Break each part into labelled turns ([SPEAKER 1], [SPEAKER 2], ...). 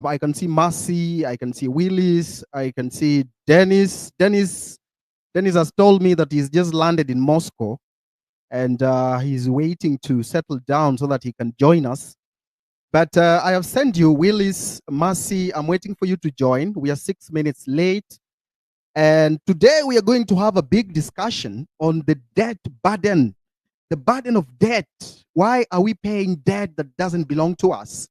[SPEAKER 1] I can see Marcy, I can see Willis, I can see Dennis. Dennis has told me that he's just landed in Moscow and he's waiting to settle down so that he can join us. But I have sent you Willis, Marcy. I'm waiting for you to join. We are 6 minutes late. And today we are going to have a big discussion on the debt burden, the burden of debt. Why are we paying debt that doesn't belong to us?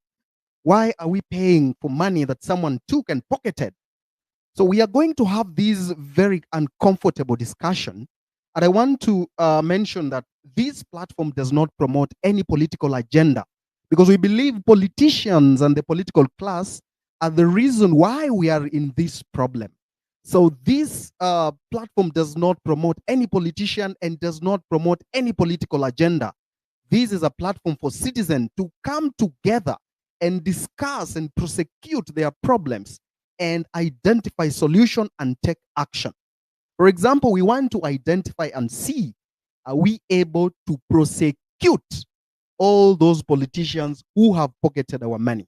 [SPEAKER 1] Why are we paying for money that someone took and pocketed? So we are going to have this very uncomfortable discussion. And I want to mention that this platform does not promote any political agenda because we believe politicians and the political class are the reason why we are in this problem. So this platform does not promote any politician and does not promote any political agenda. This is a platform for citizens to come together and discuss and prosecute their problems and identify solution and take action. For example, we want to identify and see, are we able to prosecute all those politicians who have pocketed our money?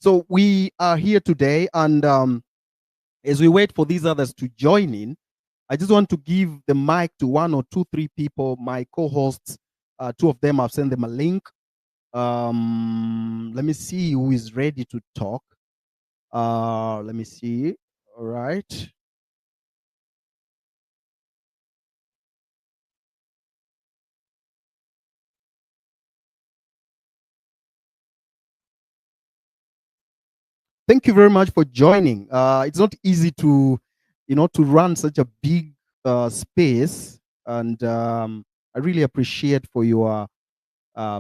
[SPEAKER 1] So we are here today, and as we wait for these others to join in, I just want to give the mic to one or two, three people, my co-hosts. Two of them, I've sent them a link. Let me see who is ready to talk. Let me see. All right. Thank you very much for joining. It's not easy to, to run such a big space, and I really appreciate for your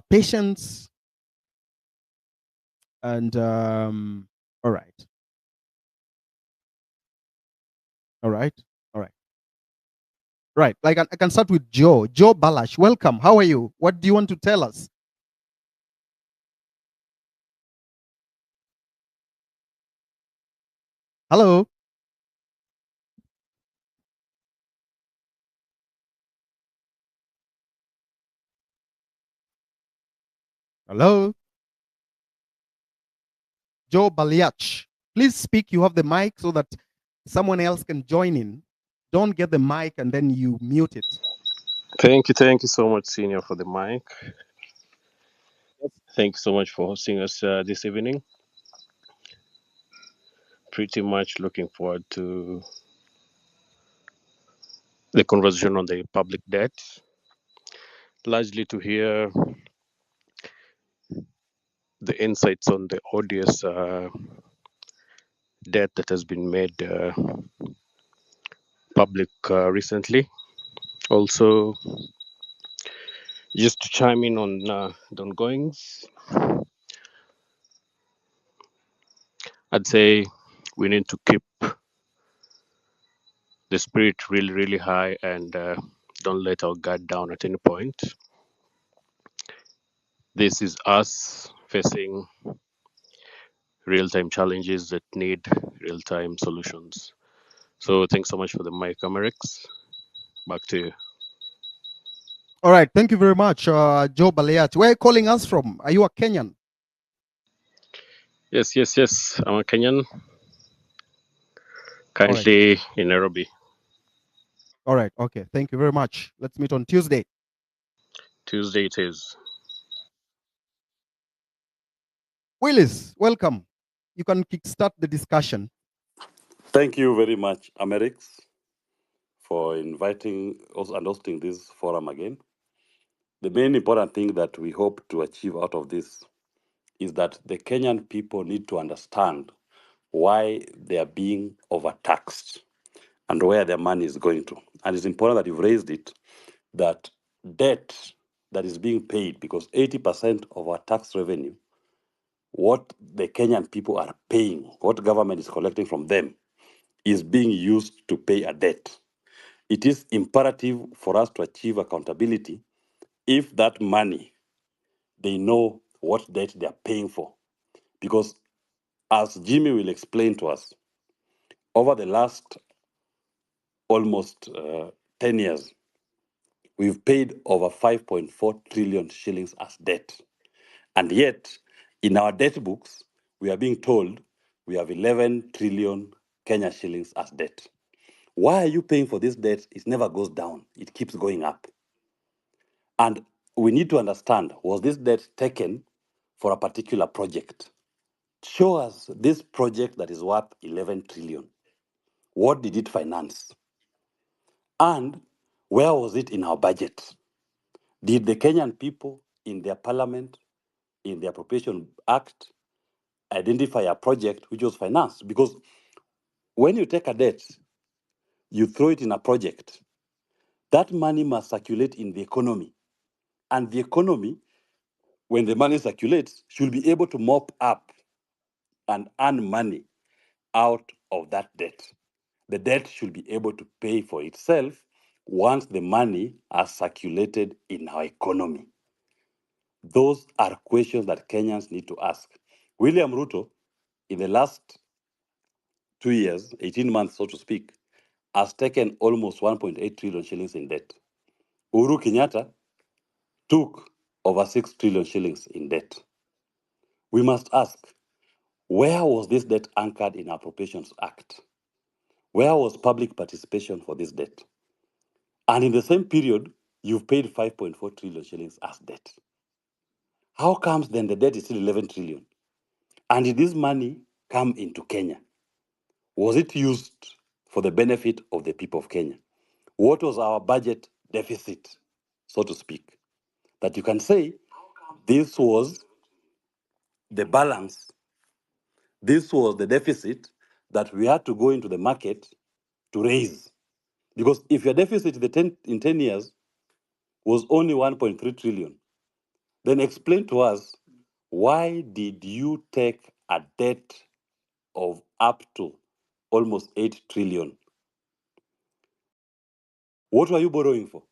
[SPEAKER 1] patience. And all right, all right, all right, right. Like I can start with Joe. Joe Balash, welcome. How are you? What do you want to tell us? Hello. Hello. Joe Baliach, please speak. You have the mic so that someone else can join in. Don't get the mic and then you mute it.
[SPEAKER 2] Thank you so much, Senior, for the mic. Thank you so much for hosting us this evening. Pretty much looking forward to the conversation on the public debt, largely to hear the insights on the odious debt that has been made public recently. Also, just to chime in on the ongoings, I'd say we need to keep the spirit really, really high and don't let our guard down at any point. This is us facing real-time challenges that need real-time solutions. So thanks so much for the mic, Amerix. Back to you.
[SPEAKER 1] All right. Thank you very much, Joe Baliach. Where are you calling us from? Are you a Kenyan?
[SPEAKER 2] Yes. I'm a Kenyan,
[SPEAKER 1] All right.
[SPEAKER 2] currently in Nairobi.
[SPEAKER 1] All right. Okay. Thank you very much. Let's meet on Tuesday.
[SPEAKER 2] Tuesday it is.
[SPEAKER 1] Willis, welcome. You can kickstart the discussion.
[SPEAKER 3] Thank you very much, Amerix, for inviting us and hosting this forum again. The main important thing that we hope to achieve out of this is that the Kenyan people need to understand why they are being overtaxed and where their money is going to. And it's important that you've raised it, that debt that is being paid, because 80% of our tax revenue, what the Kenyan people are paying, what government is collecting from them, is being used to pay a debt. It is imperative for us to achieve accountability if that money, they know what debt they are paying for. Because as Jimmy will explain to us, over the last almost 10 years, we've paid over 5.4 trillion shillings as debt. And yet, in our debt books, we are being told we have 11 trillion Kenya shillings as debt. Why are you paying for this debt? It never goes down. It keeps going up. And we need to understand, was this debt taken for a particular project? Show us this project that is worth 11 trillion. What did it finance? And where was it in our budget? Did the Kenyan people in their parliament, in the Appropriation Act, identify a project which was financed? Because when you take a debt, you throw it in a project, that money must circulate in the economy. And the economy, when the money circulates, should be able to mop up and earn money out of that debt. The debt should be able to pay for itself once the money has circulated in our economy. Those are questions that Kenyans need to ask. William Ruto, in the last 2 years, 18 months, so to speak, has taken almost 1.8 trillion shillings in debt. Uhuru Kenyatta took over 6 trillion shillings in debt. We must ask, where was this debt anchored in our Appropriations Act? Where was public participation for this debt? And in the same period, you've paid 5.4 trillion shillings as debt. How comes then the debt is still 11 trillion? And did this money come into Kenya? Was it used for the benefit of the people of Kenya? What was our budget deficit, so to speak? That you can say this was the balance, this was the deficit that we had to go into the market to raise. Because if your deficit in 10 years was only 1.3 trillion, then explain to us, why did you take a debt of up to almost 8 trillion? What were you borrowing for?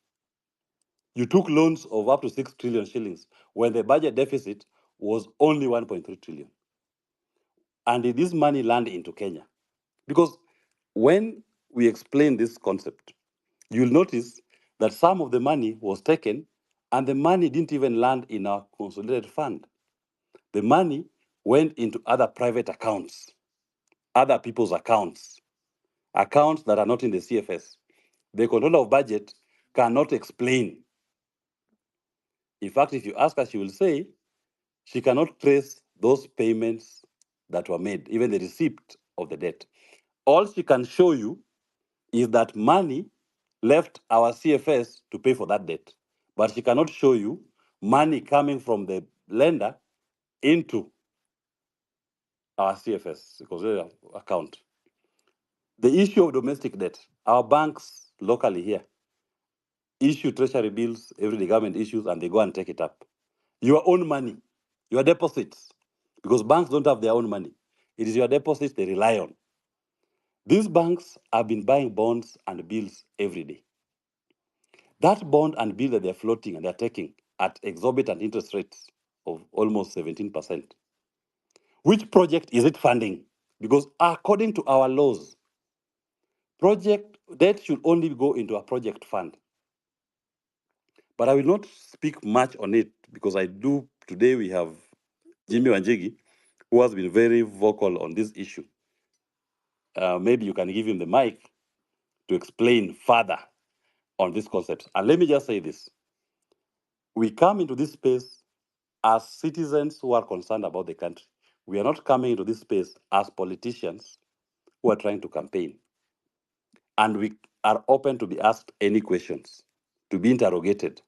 [SPEAKER 3] You took loans of up to 6 trillion shillings when the budget deficit was only 1.3 trillion. And did this money land into Kenya? Because when we explain this concept, you'll notice that some of the money was taken and the money didn't even land in our consolidated fund. The money went into other private accounts, other people's accounts, accounts that are not in the CFS. The controller of budget cannot explain. In fact, if you ask her, she will say she cannot trace those payments that were made, even the receipt of the debt. All she can show you is that money left our CFS to pay for that debt. But she cannot show you money coming from the lender into our CFS account. The issue of domestic debt, our banks locally here issue treasury bills every day, government issues, and they go and take it up. Your own money, your deposits, because banks don't have their own money. It is your deposits they rely on. These banks have been buying bonds and bills every day. That bond and bill that they're floating and they're taking at exorbitant interest rates of almost 17%. Which project is it funding? Because according to our laws, project debt should only go into a project fund. But I will not speak much on it because today we have Jimmy Wanjigi, who has been very vocal on this issue. Maybe you can give him the mic to explain further on this concept. And let me just say this. We come into this space as citizens who are concerned about the country. We are not coming into this space as politicians who are trying to campaign. And we are open to be asked any questions, to be interrogated.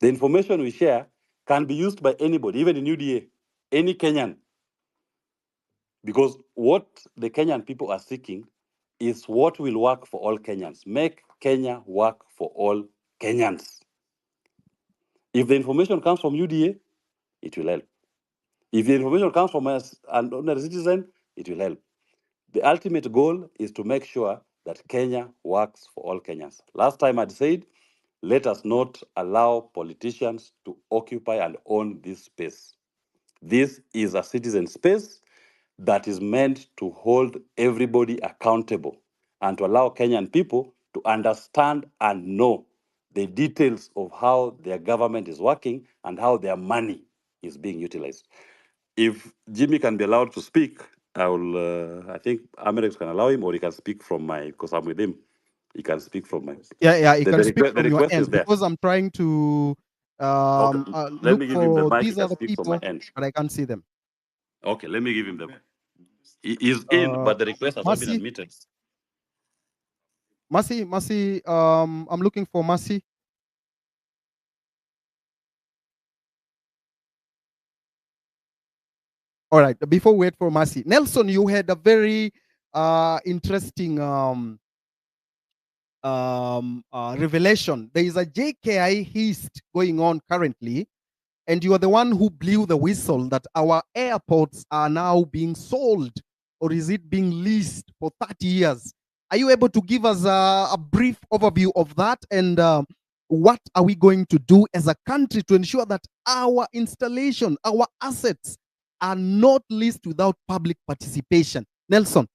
[SPEAKER 3] The information we share can be used by anybody, even in UDA, any Kenyan. Because what the Kenyan people are seeking is what will work for all Kenyans. Make Kenya work for all Kenyans. If the information comes from UDA, it will help. If the information comes from us, an ordinary citizen, it will help. The ultimate goal is to make sure that Kenya works for all Kenyans. Last time I'd said, let us not allow politicians to occupy and own this space. This is a citizen space that is meant to hold everybody accountable and to allow Kenyan people to understand and know the details of how their government is working and how their money is being utilized. If Jimmy can be allowed to speak, I think Amerix can allow him, or he can speak from my, because I'm with him. He can speak from my.
[SPEAKER 1] Yeah, you
[SPEAKER 3] The,
[SPEAKER 1] can
[SPEAKER 3] the,
[SPEAKER 1] speak
[SPEAKER 3] request, the
[SPEAKER 1] from your
[SPEAKER 3] request is
[SPEAKER 1] end
[SPEAKER 3] there.
[SPEAKER 1] because I'm trying to
[SPEAKER 3] Okay, let
[SPEAKER 1] look
[SPEAKER 3] me give him the
[SPEAKER 1] for
[SPEAKER 3] mic. He
[SPEAKER 1] these
[SPEAKER 3] can
[SPEAKER 1] other
[SPEAKER 3] speak from my
[SPEAKER 1] people,
[SPEAKER 3] end.
[SPEAKER 1] but I can't see them.
[SPEAKER 3] Okay, let me give him the. He is in, but the request has not been
[SPEAKER 1] Mercy,
[SPEAKER 3] admitted.
[SPEAKER 1] Mercy, I'm looking for Mercy. All right, before we wait for Mercy, Nelson, you had a very interesting revelation. There is a JKI heist going on currently, and you are the one who blew the whistle that our airports are now being sold, or is it being leased for 30 years? Are you able to give us a brief overview of that, and what are we going to do as a country to ensure that our installation, our assets are not leased without public participation? Nelson.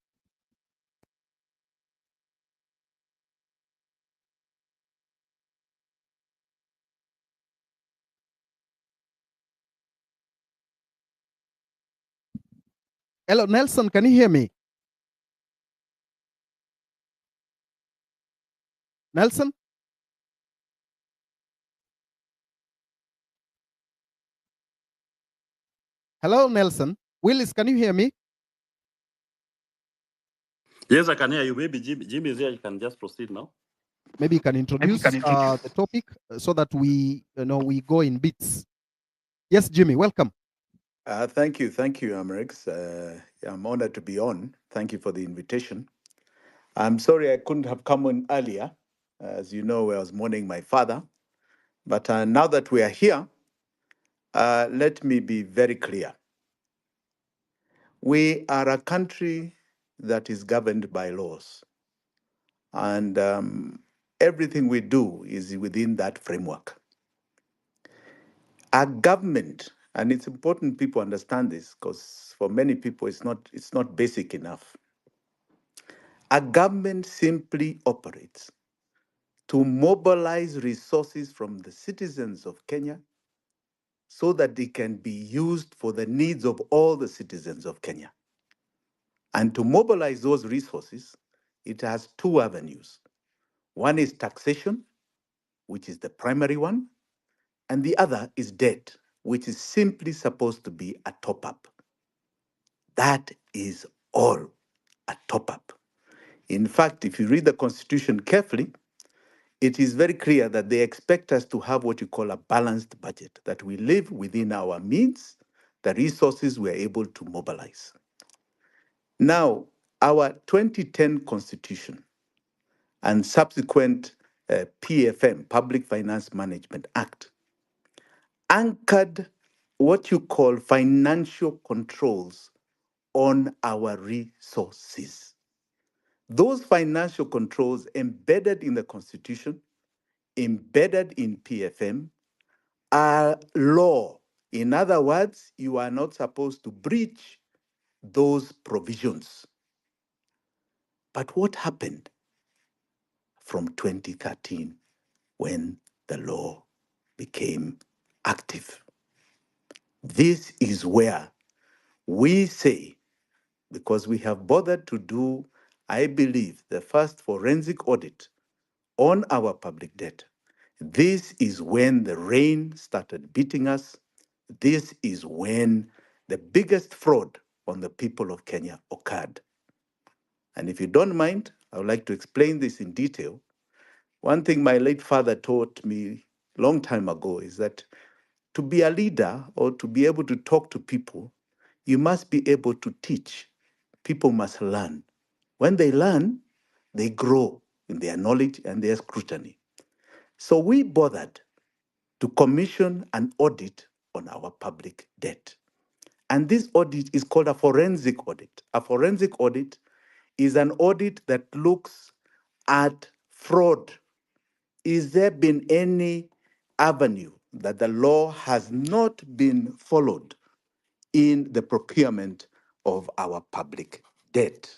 [SPEAKER 1] Hello, Nelson, can you hear me? Nelson? Hello, Nelson. Willis, can you hear me?
[SPEAKER 3] Yes, I can hear you. Maybe Jimmy is here. You can just proceed now.
[SPEAKER 1] Maybe you can introduce the topic so that we go in bits. Yes, Jimmy, welcome.
[SPEAKER 4] Thank you, Amerix. I'm honored to be on. Thank you for the invitation. I'm sorry I couldn't have come on earlier. As you know, I was mourning my father. But now that we are here, let me be very clear. We are a country that is governed by laws, and everything we do is within that framework. Our government, and it's important people understand this because for many people it's not basic enough. A government simply operates to mobilize resources from the citizens of Kenya so that they can be used for the needs of all the citizens of Kenya. And to mobilize those resources, it has two avenues. One is taxation, which is the primary one, and the other is debt, which is simply supposed to be a top up. That is all, a top up. In fact, if you read the Constitution carefully, it is very clear that they expect us to have what you call a balanced budget, that we live within our means, the resources we are able to mobilize. Now, our 2010 Constitution and subsequent PFM, Public Finance Management Act, anchored what you call financial controls on our resources. Those financial controls embedded in the Constitution, embedded in PFM, are law. In other words, you are not supposed to breach those provisions. But what happened from 2013 when the law became active? This is where we say, because we have bothered to do, I believe, the first forensic audit on our public debt. This is when the rain started beating us. This is when the biggest fraud on the people of Kenya occurred. And if you don't mind, I would like to explain this in detail. One thing my late father taught me a long time ago is that to be a leader or to be able to talk to people, you must be able to teach. People must learn. When they learn, they grow in their knowledge and their scrutiny. So we bothered to commission an audit on our public debt. And this audit is called a forensic audit. A forensic audit is an audit that looks at fraud. Is there been any avenue that the law has not been followed in the procurement of our public debt?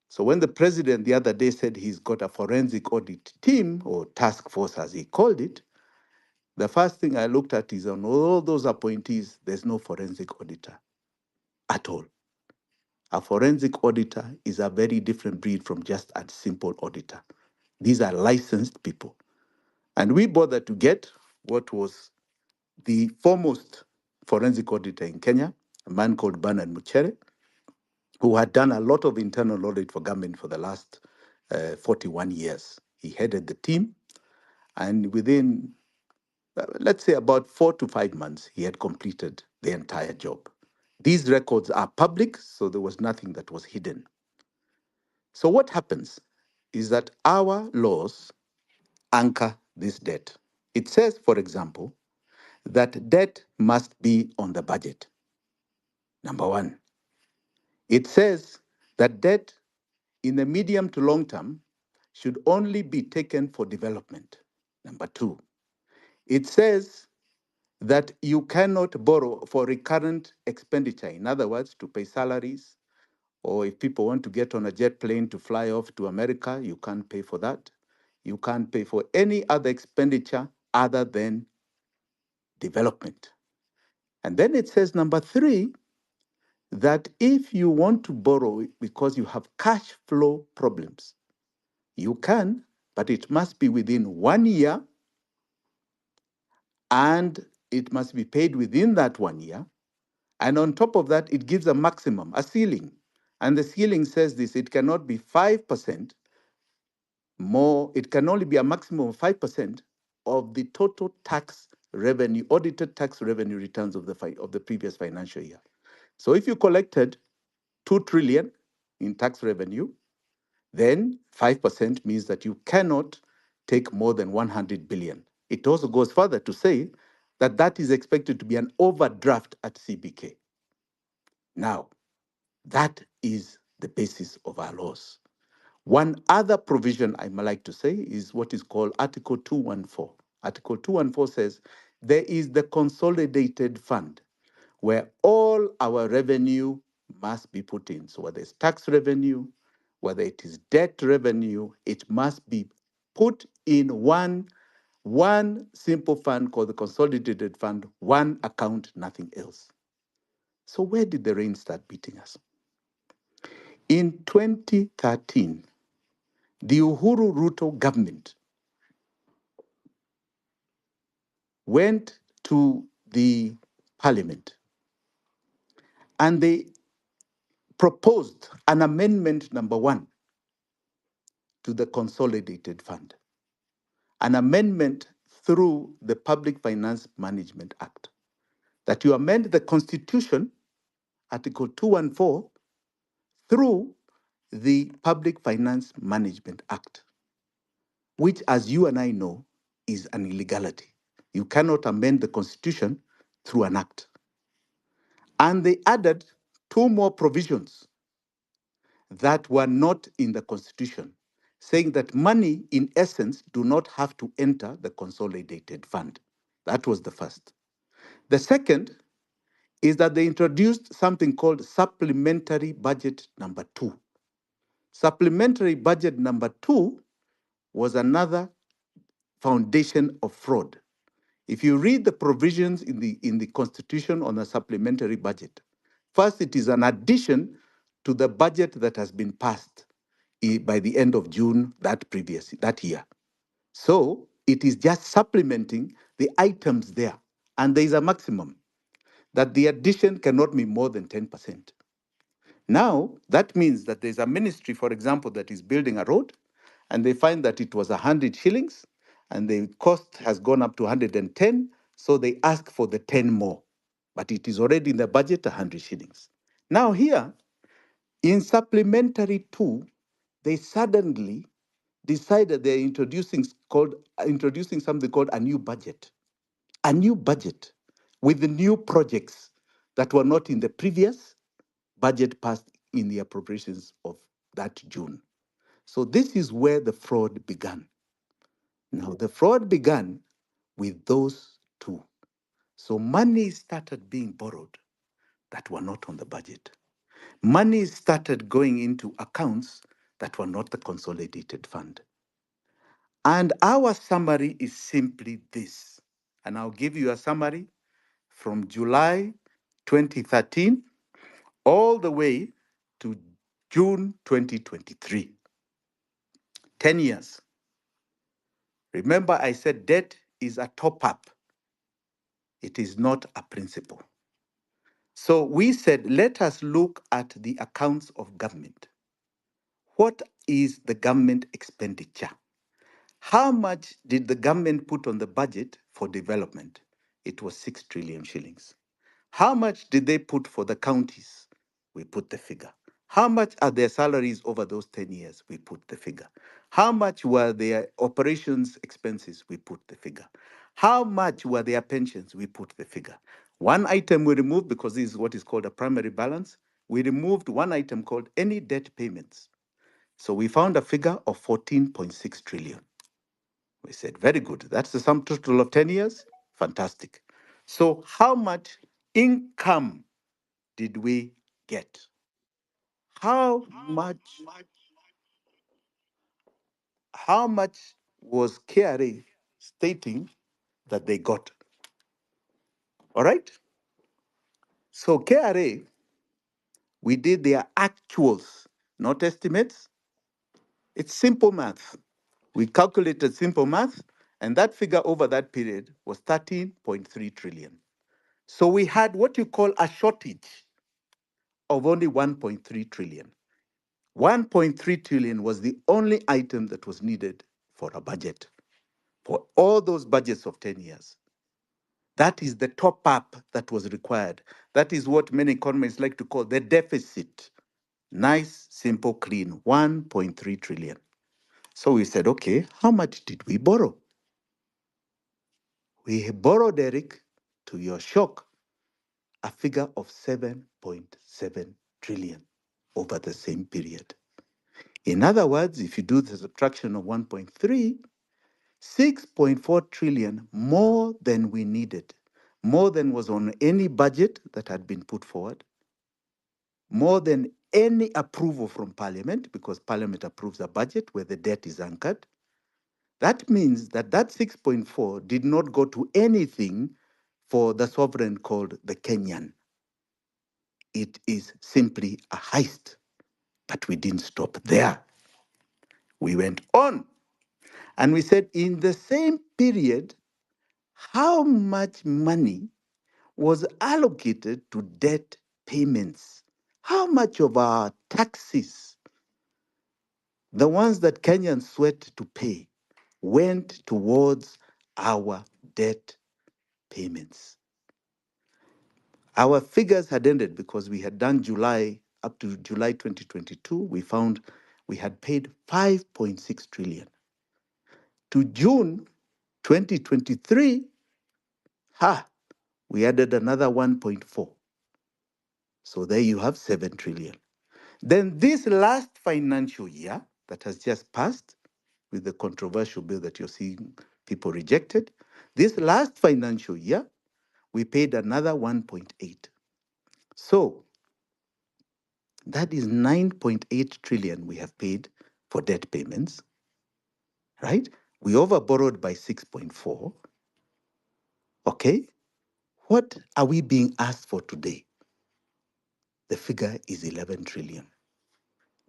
[SPEAKER 4] So when the president the other day said he's got a forensic audit team, or task force as he called it, the first thing I looked at is on all those appointees, there's no forensic auditor at all. A forensic auditor is a very different breed from just a simple auditor. These are licensed people. And we bothered to get what was the foremost forensic auditor in Kenya, a man called Bernard Muchere, who had done a lot of internal audit for government for the last 41 years. He headed the team, and within, let's say, about 4 to 5 months, he had completed the entire job. These records are public, so there was nothing that was hidden. So, what happens is that our laws anchor this debt. It says, for example, that debt must be on the budget. Number one, it says that debt in the medium to long term should only be taken for development. Number two, it says that you cannot borrow for recurrent expenditure. In other words, to pay salaries, or if people want to get on a jet plane to fly off to America, you can't pay for that. You can't pay for any other expenditure other than development. And then it says, number three, that if you want to borrow because you have cash flow problems, you can, but it must be within 1 year, and it must be paid within that 1 year. And on top of that, it gives a maximum, a ceiling. And the ceiling says this: it cannot be 5% more, it can only be a maximum of 5% of the total tax revenue, audited tax revenue returns of the previous financial year. So if you collected 2 trillion in tax revenue, then 5% means that you cannot take more than 100 billion. It also goes further to say that that is expected to be an overdraft at CBK. Now, that is the basis of our laws. One other provision I might like to say is what is called Article 214. Article 214 says there is the consolidated fund where all our revenue must be put in. So whether it's tax revenue, whether it is debt revenue, it must be put in one simple fund called the consolidated fund, one account, nothing else. So where did the rain start beating us? In 2013, the Uhuru Ruto government went to the parliament and they proposed an amendment number one to the Consolidated Fund, an amendment through the Public Finance Management Act, that you amend the Constitution, Article 214, through the Public Finance Management Act, which, as you and I know, is an illegality. You cannot amend the Constitution through an act. And they added two more provisions that were not in the Constitution, saying that money, in essence, do not have to enter the consolidated fund. That was the first. The second is that they introduced something called supplementary budget number two. Supplementary budget number two was another foundation of fraud. If you read the provisions in the Constitution on a supplementary budget, first, it is an addition to the budget that has been passed by the end of June that year. So it is just supplementing the items there. And there is a maximum that the addition cannot be more than 10%. Now, that means that there's a ministry, for example, that is building a road, and they find that it was 100 shillings, and the cost has gone up to 110, so they ask for the 10 more. But it is already in the budget, 100 shillings. Now, here, in supplementary two, they suddenly decided they're introducing something called a new budget with the new projects that were not in the previous budget passed in the appropriations of that June. So this is where the fraud began. Now, the fraud began with those two. So money started being borrowed that were not on the budget. Money started going into accounts that were not the consolidated fund. And our summary is simply this. And I'll give you a summary from July 2013 all the way to June 2023. 10 years. Remember, I said debt is a top up, it is not a principle. So we said, let us look at the accounts of government. What is the government expenditure? How much did the government put on the budget for development? It was 6 trillion shillings. How much did they put for the counties? We put the figure. How much are their salaries over those 10 years? We put the figure. How much were their operations expenses? We put the figure. How much were their pensions? We put the figure. One item we removed, because this is what is called a primary balance, we removed one item called any debt payments. So we found a figure of 14.6 trillion. We said, very good. That's the sum total of 10 years. Fantastic. So how much income did we get? How much was KRA stating that they got? All right. So KRA, we did their actuals, not estimates. It's simple math. We calculated simple math, and that figure over that period was 13.3 trillion. So we had what you call a shortage of only 1.3 trillion. 1.3 trillion was the only item that was needed for a budget, for all those budgets of 10 years. That is the top up that was required. That is what many economists like to call the deficit. Nice, simple, clean, 1.3 trillion. So we said, okay, how much did we borrow? We borrowed, Eric, to your shock, a figure of 7.7 trillion over the same period. In other words, if you do the subtraction of 1.3, 6.4 trillion more than we needed, more than was on any budget that had been put forward, more than any approval from Parliament, because Parliament approves a budget where the debt is anchored. That means that that 6.4 did not go to anything for the sovereign called the Kenyan. It is simply a heist. But we didn't stop there. We went on and we said, in the same period, how much money was allocated to debt payments? How much of our taxes, the ones that Kenyans sweat to pay, went towards our debt payments? Our figures had ended because we had done July, up to July 2022, we found we had paid 5.6 trillion. To June 2023, we added another 1.4. So there you have 7 trillion. Then this last financial year that has just passed, with the controversial bill that you're seeing people rejected, this last financial year, we paid another 1.8. So that is 9.8 trillion we have paid for debt payments, right? We overborrowed by 6.4. Okay. What are we being asked for today? The figure is 11 trillion.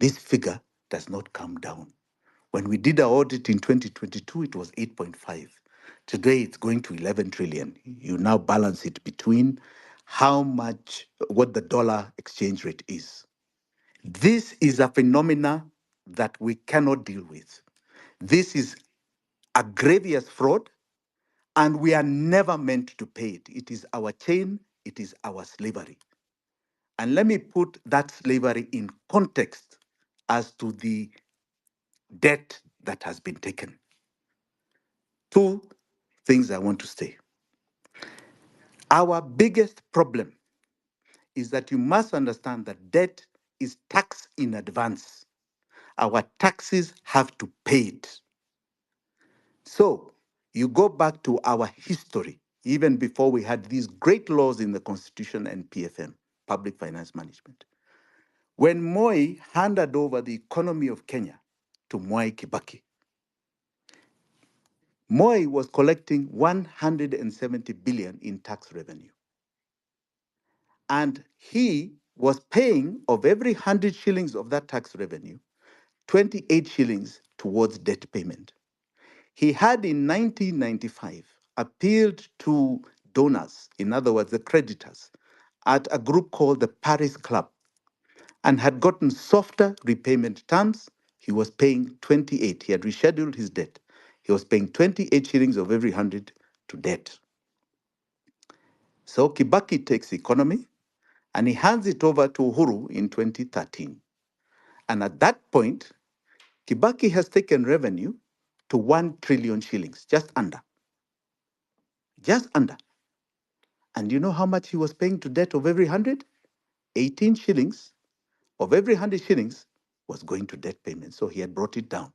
[SPEAKER 4] This figure does not come down. When we did our audit in 2022, it was 8.5. Today, it's going to 11 trillion. You now balance it between how much, what the dollar exchange rate is. This is a phenomena that we cannot deal with. This is a grievous fraud, and we are never meant to pay it. It is our chain, it is our slavery. And let me put that slavery in context as to the debt that has been taken. Two things I want to say. Our biggest problem is that you must understand that debt is tax in advance. Our taxes have to pay it. So you go back to our history, even before we had these great laws in the Constitution and PFM, Public Finance Management. When Moi handed over the economy of Kenya to Mwai Kibaki, Moi was collecting 170 billion in tax revenue. And he was paying of every 100 shillings of that tax revenue, 28 shillings towards debt payment. He had in 1995 appealed to donors, in other words, the creditors, at a group called the Paris Club, and had gotten softer repayment terms. He was paying 28. He had rescheduled his debt. He was paying 28 shillings of every 100 to debt. So Kibaki takes economy and he hands it over to Uhuru in 2013. And at that point, Kibaki has taken revenue to 1 trillion shillings, just under. Just under. And you know how much he was paying to debt of every 100? 18 shillings of every 100 shillings was going to debt payment. So he had brought it down.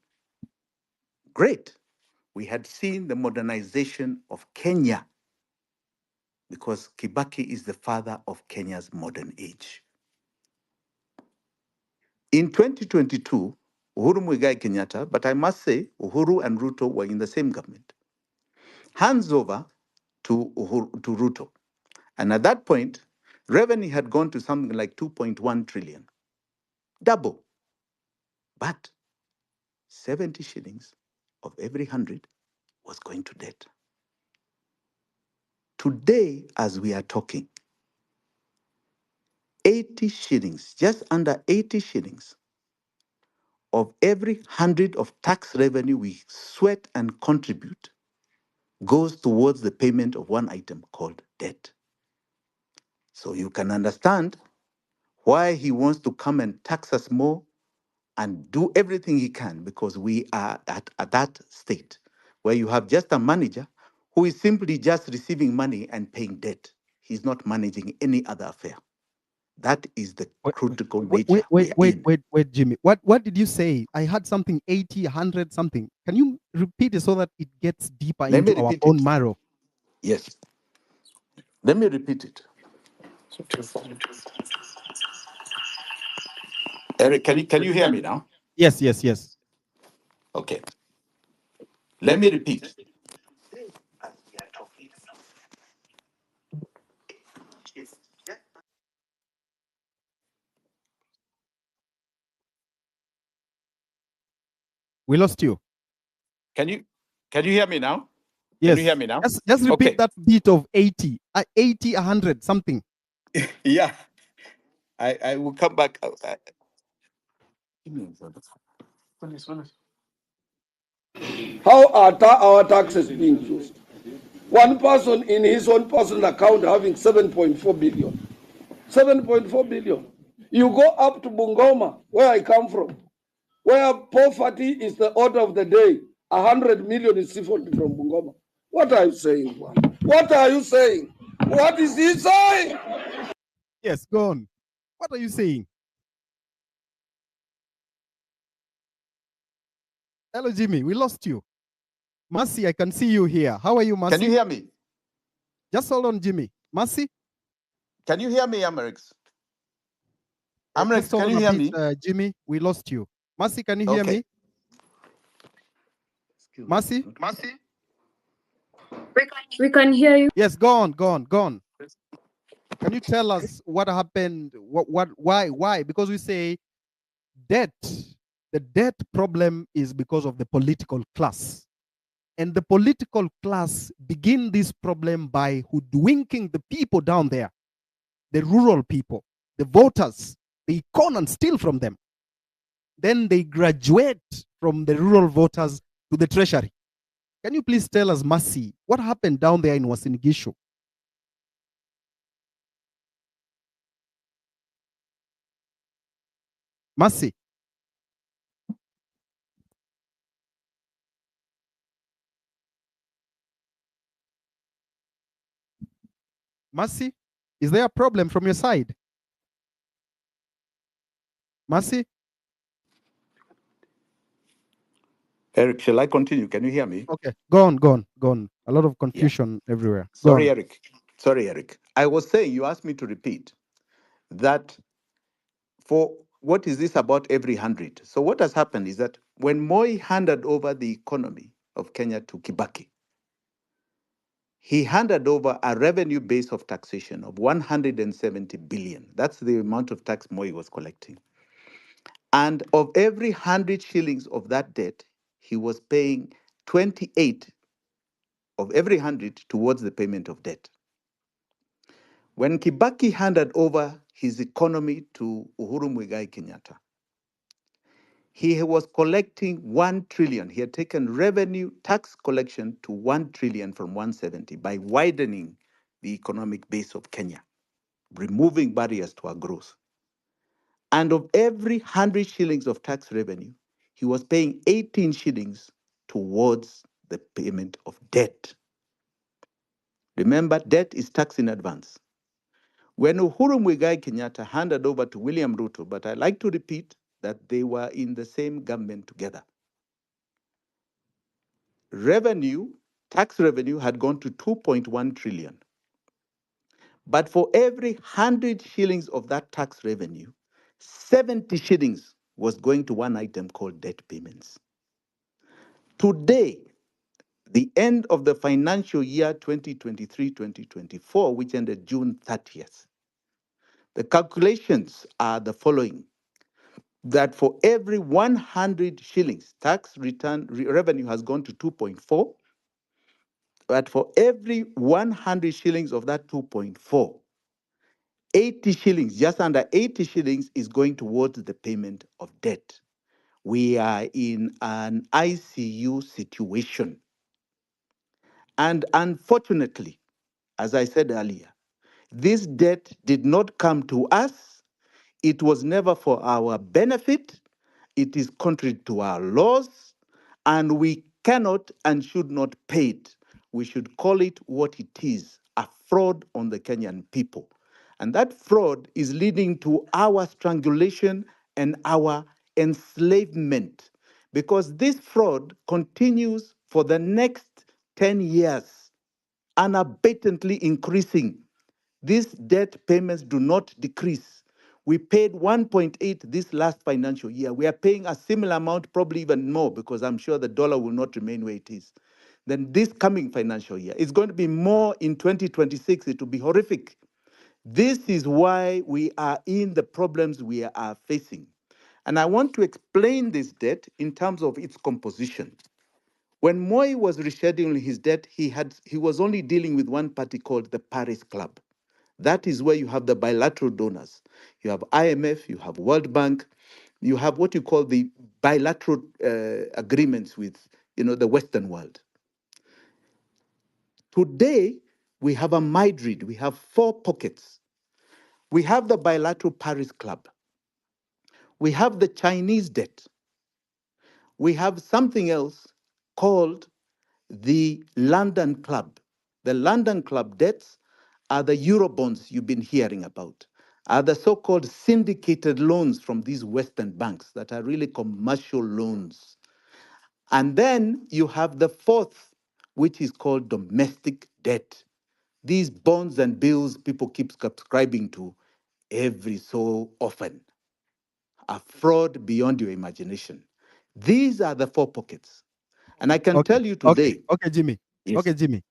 [SPEAKER 4] Great. We had seen the modernization of Kenya because Kibaki is the father of Kenya's modern age. In 2022, Uhuru Muigai Kenyatta, but I must say Uhuru and Ruto were in the same government, hands over to Ruto. And at that point, revenue had gone to something like 2.1 trillion, double. But 70 shillings of every 100 was going to debt. Today, as we are talking, 80 shillings, just under 80 shillings of every 100 of tax revenue we sweat and contribute goes towards the payment of one item called debt. So you can understand why he wants to come and tax us more and do everything he can, because we are at that state where you have just a manager who is simply just receiving money and paying debt. He's not managing any other affair. That is the critical nature we are in.
[SPEAKER 1] Wait, Jimmy. What did you say? I had something 80, 100, something. Can you repeat it so that it gets deeper
[SPEAKER 4] Let me
[SPEAKER 1] into our
[SPEAKER 4] repeat
[SPEAKER 1] bone
[SPEAKER 4] it.
[SPEAKER 1] marrow?
[SPEAKER 4] Yes. Let me repeat it. Eric, can you hear me now?
[SPEAKER 1] Yes, yes, yes.
[SPEAKER 4] Okay. Let me repeat.
[SPEAKER 1] We lost you.
[SPEAKER 4] Can you hear me now? Can you hear
[SPEAKER 1] Yes.
[SPEAKER 4] me now?
[SPEAKER 1] Just repeat
[SPEAKER 4] Okay.
[SPEAKER 1] that bit of 80, 80, 100, something.
[SPEAKER 4] Yeah. I will come back.
[SPEAKER 5] How are our taxes being used? One person in his own personal account having 7.4 billion. 7.4 billion. You go up to Bungoma, where I come from, where poverty is the order of the day. 100 million is siphoned from Bungoma. What are you saying? What are you saying? What is he saying?
[SPEAKER 1] Yes, go on. What are you saying? Hello, Jimmy. We lost you. Mercy, I can see you here. How are you, Mercy?
[SPEAKER 4] Can you hear me?
[SPEAKER 1] Just hold on, Jimmy. Mercy?
[SPEAKER 4] Can you hear me, Amerix? Amerix,
[SPEAKER 1] Just hold
[SPEAKER 4] can
[SPEAKER 1] on
[SPEAKER 4] you
[SPEAKER 1] a
[SPEAKER 4] hear
[SPEAKER 1] bit,
[SPEAKER 4] me?
[SPEAKER 1] Jimmy. We lost you. Mercy, can you hear me? Mercy?
[SPEAKER 6] We can hear you.
[SPEAKER 1] Yes, go on, go on, go on. Can you tell us what happened? Why? Because we say debt. The debt problem is because of the political class. And the political class begin this problem by hoodwinking the people down there, the rural people, the voters. They con and steal from them. Then they graduate from the rural voters to the treasury. Can you please tell us, Mercy, what happened down there in Wasinigishu? Mercy. Mercy, is there a problem from your side? Mercy?
[SPEAKER 4] Eric, shall I continue? Can you hear me?
[SPEAKER 1] Okay, go on, go on, go on. A lot of confusion everywhere. Go
[SPEAKER 4] Sorry,
[SPEAKER 1] on.
[SPEAKER 4] Eric. Sorry, Eric. I was saying, you asked me to repeat that for what is this about every 100? So what has happened is that when Moi handed over the economy of Kenya to Kibaki, he handed over a revenue base of taxation of 170 billion. That's the amount of tax Moi was collecting. And of every 100 shillings of that debt, he was paying 28 of every 100 towards the payment of debt. When Kibaki handed over his economy to Uhuru Muigai Kenyatta, he was collecting 1 trillion. He had taken revenue tax collection to 1 trillion from 170 by widening the economic base of Kenya, removing barriers to our growth. And of every 100 shillings of tax revenue, he was paying 18 shillings towards the payment of debt. Remember, debt is tax in advance. When Uhuru Muigai Kenyatta handed over to William Ruto, but I like to repeat that they were in the same government together, revenue, tax revenue had gone to 2.1 trillion. But for every 100 shillings of that tax revenue, 70 shillings was going to one item called debt payments. Today, the end of the financial year 2023-2024, which ended June 30th, the calculations are the following: that for every 100 shillings, tax return revenue has gone to 2.4, but for every 100 shillings of that 2.4, 80 shillings, just under 80 shillings, is going towards the payment of debt. We are in an ICU situation. And unfortunately, as I said earlier, this debt did not come to us. It was never for our benefit. It is contrary to our laws, and we cannot and should not pay it. We should call it what it is, a fraud on the Kenyan people. And that fraud is leading to our strangulation and our enslavement, because this fraud continues for the next 10 years, unabatedly increasing. These debt payments do not decrease. We paid 1.8 this last financial year. We are paying a similar amount, probably even more, because I'm sure the dollar will not remain where it is. Then this coming financial year, it's going to be more in 2026. It will be horrific. This is why we are in the problems we are facing. And I want to explain this debt in terms of its composition. When Moi was rescheduling his debt, he was only dealing with one party called the Paris Club. That is where you have the bilateral donors. You have IMF, you have World Bank, you have what you call the bilateral agreements with, the Western world. Today, we have a Madrid. We have 4 pockets. We have the bilateral Paris Club. We have the Chinese debt. We have something else called the London Club. The London Club debts are the Eurobonds you've been hearing about, are the so-called syndicated loans from these Western banks that are really commercial loans. And then you have the fourth, which is called domestic debt. These bonds and bills people keep subscribing to every so often, a fraud beyond your imagination. These are the 4 pockets. And I can
[SPEAKER 1] Okay,
[SPEAKER 4] tell you
[SPEAKER 1] okay,
[SPEAKER 4] today,
[SPEAKER 1] okay, Jimmy.
[SPEAKER 4] yes,
[SPEAKER 1] Okay, Jimmy.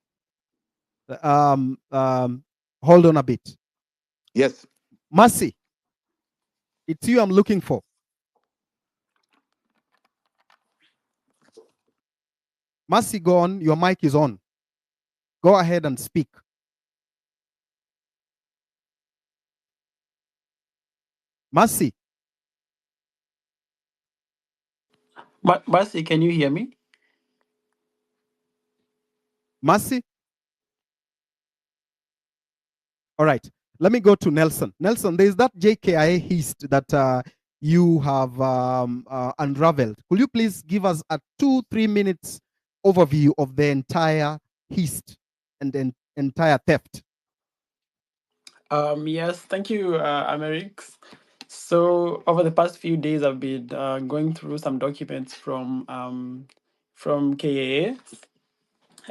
[SPEAKER 1] Um, um, Hold on a bit.
[SPEAKER 4] yes,
[SPEAKER 1] Mercy, it's you I'm looking for. Mercy, go on. Your mic is on. Go ahead and speak. Mercy,
[SPEAKER 6] Basi, can you hear me?
[SPEAKER 1] Mercy. All right. Let me go to Nelson. Nelson, there's that JKIA hist that you have unraveled. Could you please give us a 2-3 minutes overview of the entire hist and the entire theft?
[SPEAKER 6] Yes, thank you, Amerix. So over the past few days, I've been going through some documents from KAA,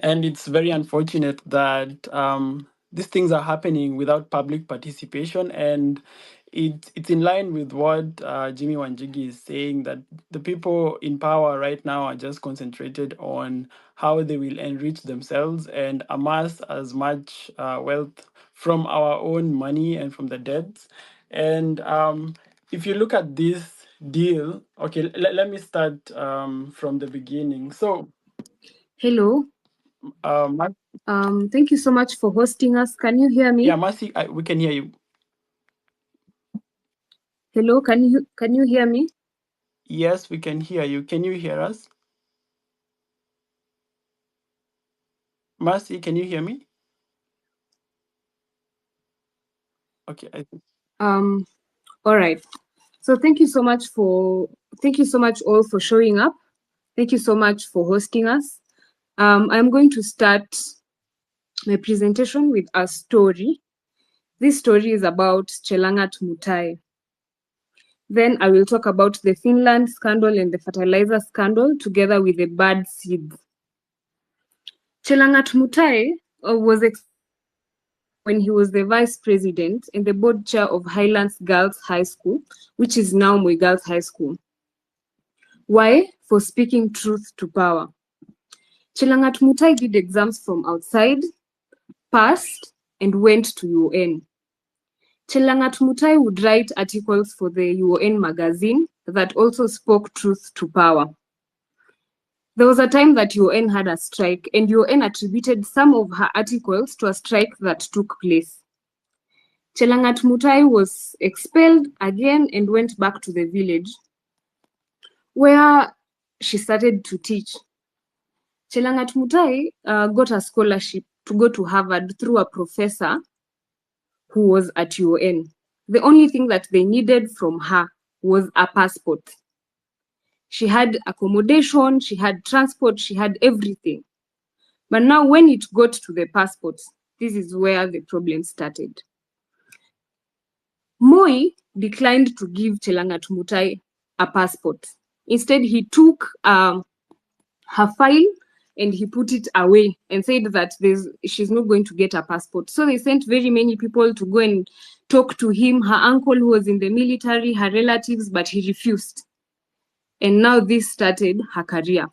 [SPEAKER 6] and it's very unfortunate that these things are happening without public participation, and it's in line with what Jimmy Wanjigi is saying, that the people in power right now are just concentrated on how they will enrich themselves and amass as much wealth from our own money and from the debts. And if you look at this deal, okay, let me start from the beginning. So,
[SPEAKER 7] Hello. Thank you so much for hosting us. Can you hear me?
[SPEAKER 6] Yeah, Mercy, we can hear you.
[SPEAKER 7] Hello, can you hear me?
[SPEAKER 6] Yes, we can hear you. Can you hear us? Mercy, can you hear me? Okay.
[SPEAKER 7] All right. So thank you so much all for showing up. Thank you so much for hosting us. I'm going to start my presentation with a story. This story is about Chelangat Mutai. Then I will talk about the Finland scandal and the fertilizer scandal together with the bad seeds. Chelangat Mutai was when he was the vice president and the board chair of Highlands Girls High School, which is now Moi Girls High School. Why? For speaking truth to power. Chelangat Mutai did exams from outside, passed, and went to UN. Chelangat Mutai would write articles for the UN magazine that also spoke truth to power. There was a time that UN had a strike, and UN attributed some of her articles to a strike that took place. Chelangat Mutai was expelled again and went back to the village, where she started to teach. Chelangat Mutai got a scholarship to go to Harvard through a professor who was at UN. The only thing that they needed from her was a passport. She had accommodation, she had transport, she had everything. But now when it got to the passports, this is where the problem started. Moi declined to give Chelangat Mutai a passport. Instead, he took her file and he put it away and said that she's not going to get a passport. So they sent very many people to go and talk to him, her uncle who was in the military, her relatives, but he refused. And now this started her career.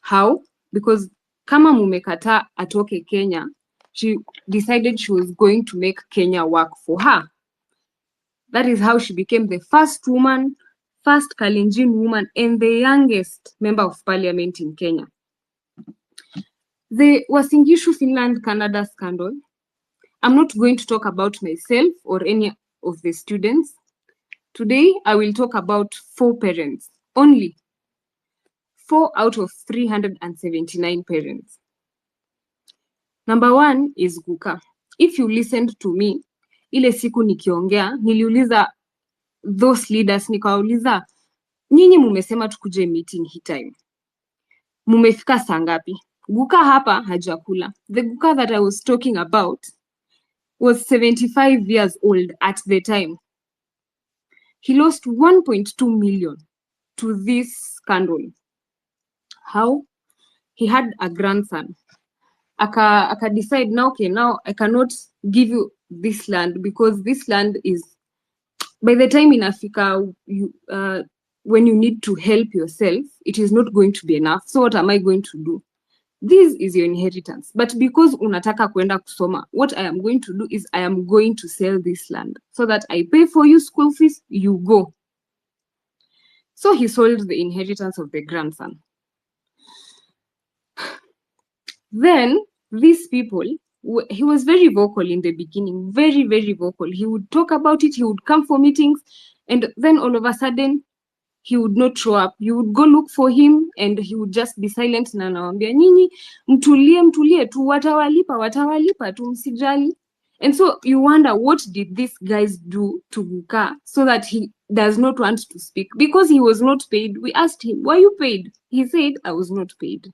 [SPEAKER 7] How? Because kama mumekata atoke Kenya, she decided she was going to make Kenya work for her. That is how she became the first woman, first Kalenjin woman, and the youngest member of parliament in Kenya. The Wasingishu Finland-Canada scandal. I'm not going to talk about myself or any of the students. Today, I will talk about 4 parents, only 4 out of 379 parents. Number 1 is Guka. If you listened to me, ile siku nikiongea, niliuliza those leaders, nikawauliza, nyinyi mumesema tukuje meeting hii time. Mumefika saa ngapi? Guka hapa hajakula. The Guka that I was talking about was 75 years old at the time. He lost 1.2 million to this scandal. How? He had a grandson. Aka decide now, okay, now I cannot give you this land because this land is, by the time in Africa, when you need to help yourself, it is not going to be enough. So what am I going to do? This is your inheritance. But because unataka kwenda kusoma, what I am going to do is I am going to sell this land so that I pay for you school fees, you go. So he sold the inheritance of the grandson. Then these people, he was very vocal in the beginning, very, very vocal. He would talk about it, he would come for meetings, and then all of a sudden, he would not show up. You would go look for him and he would just be silent na anawaambia nyinyi mtulie tu watawalipa tu msijali. And so you wonder, what did these guys do to Guka so that he does not want to speak? Because he was not paid. We asked him, were you paid? He said, I was not paid.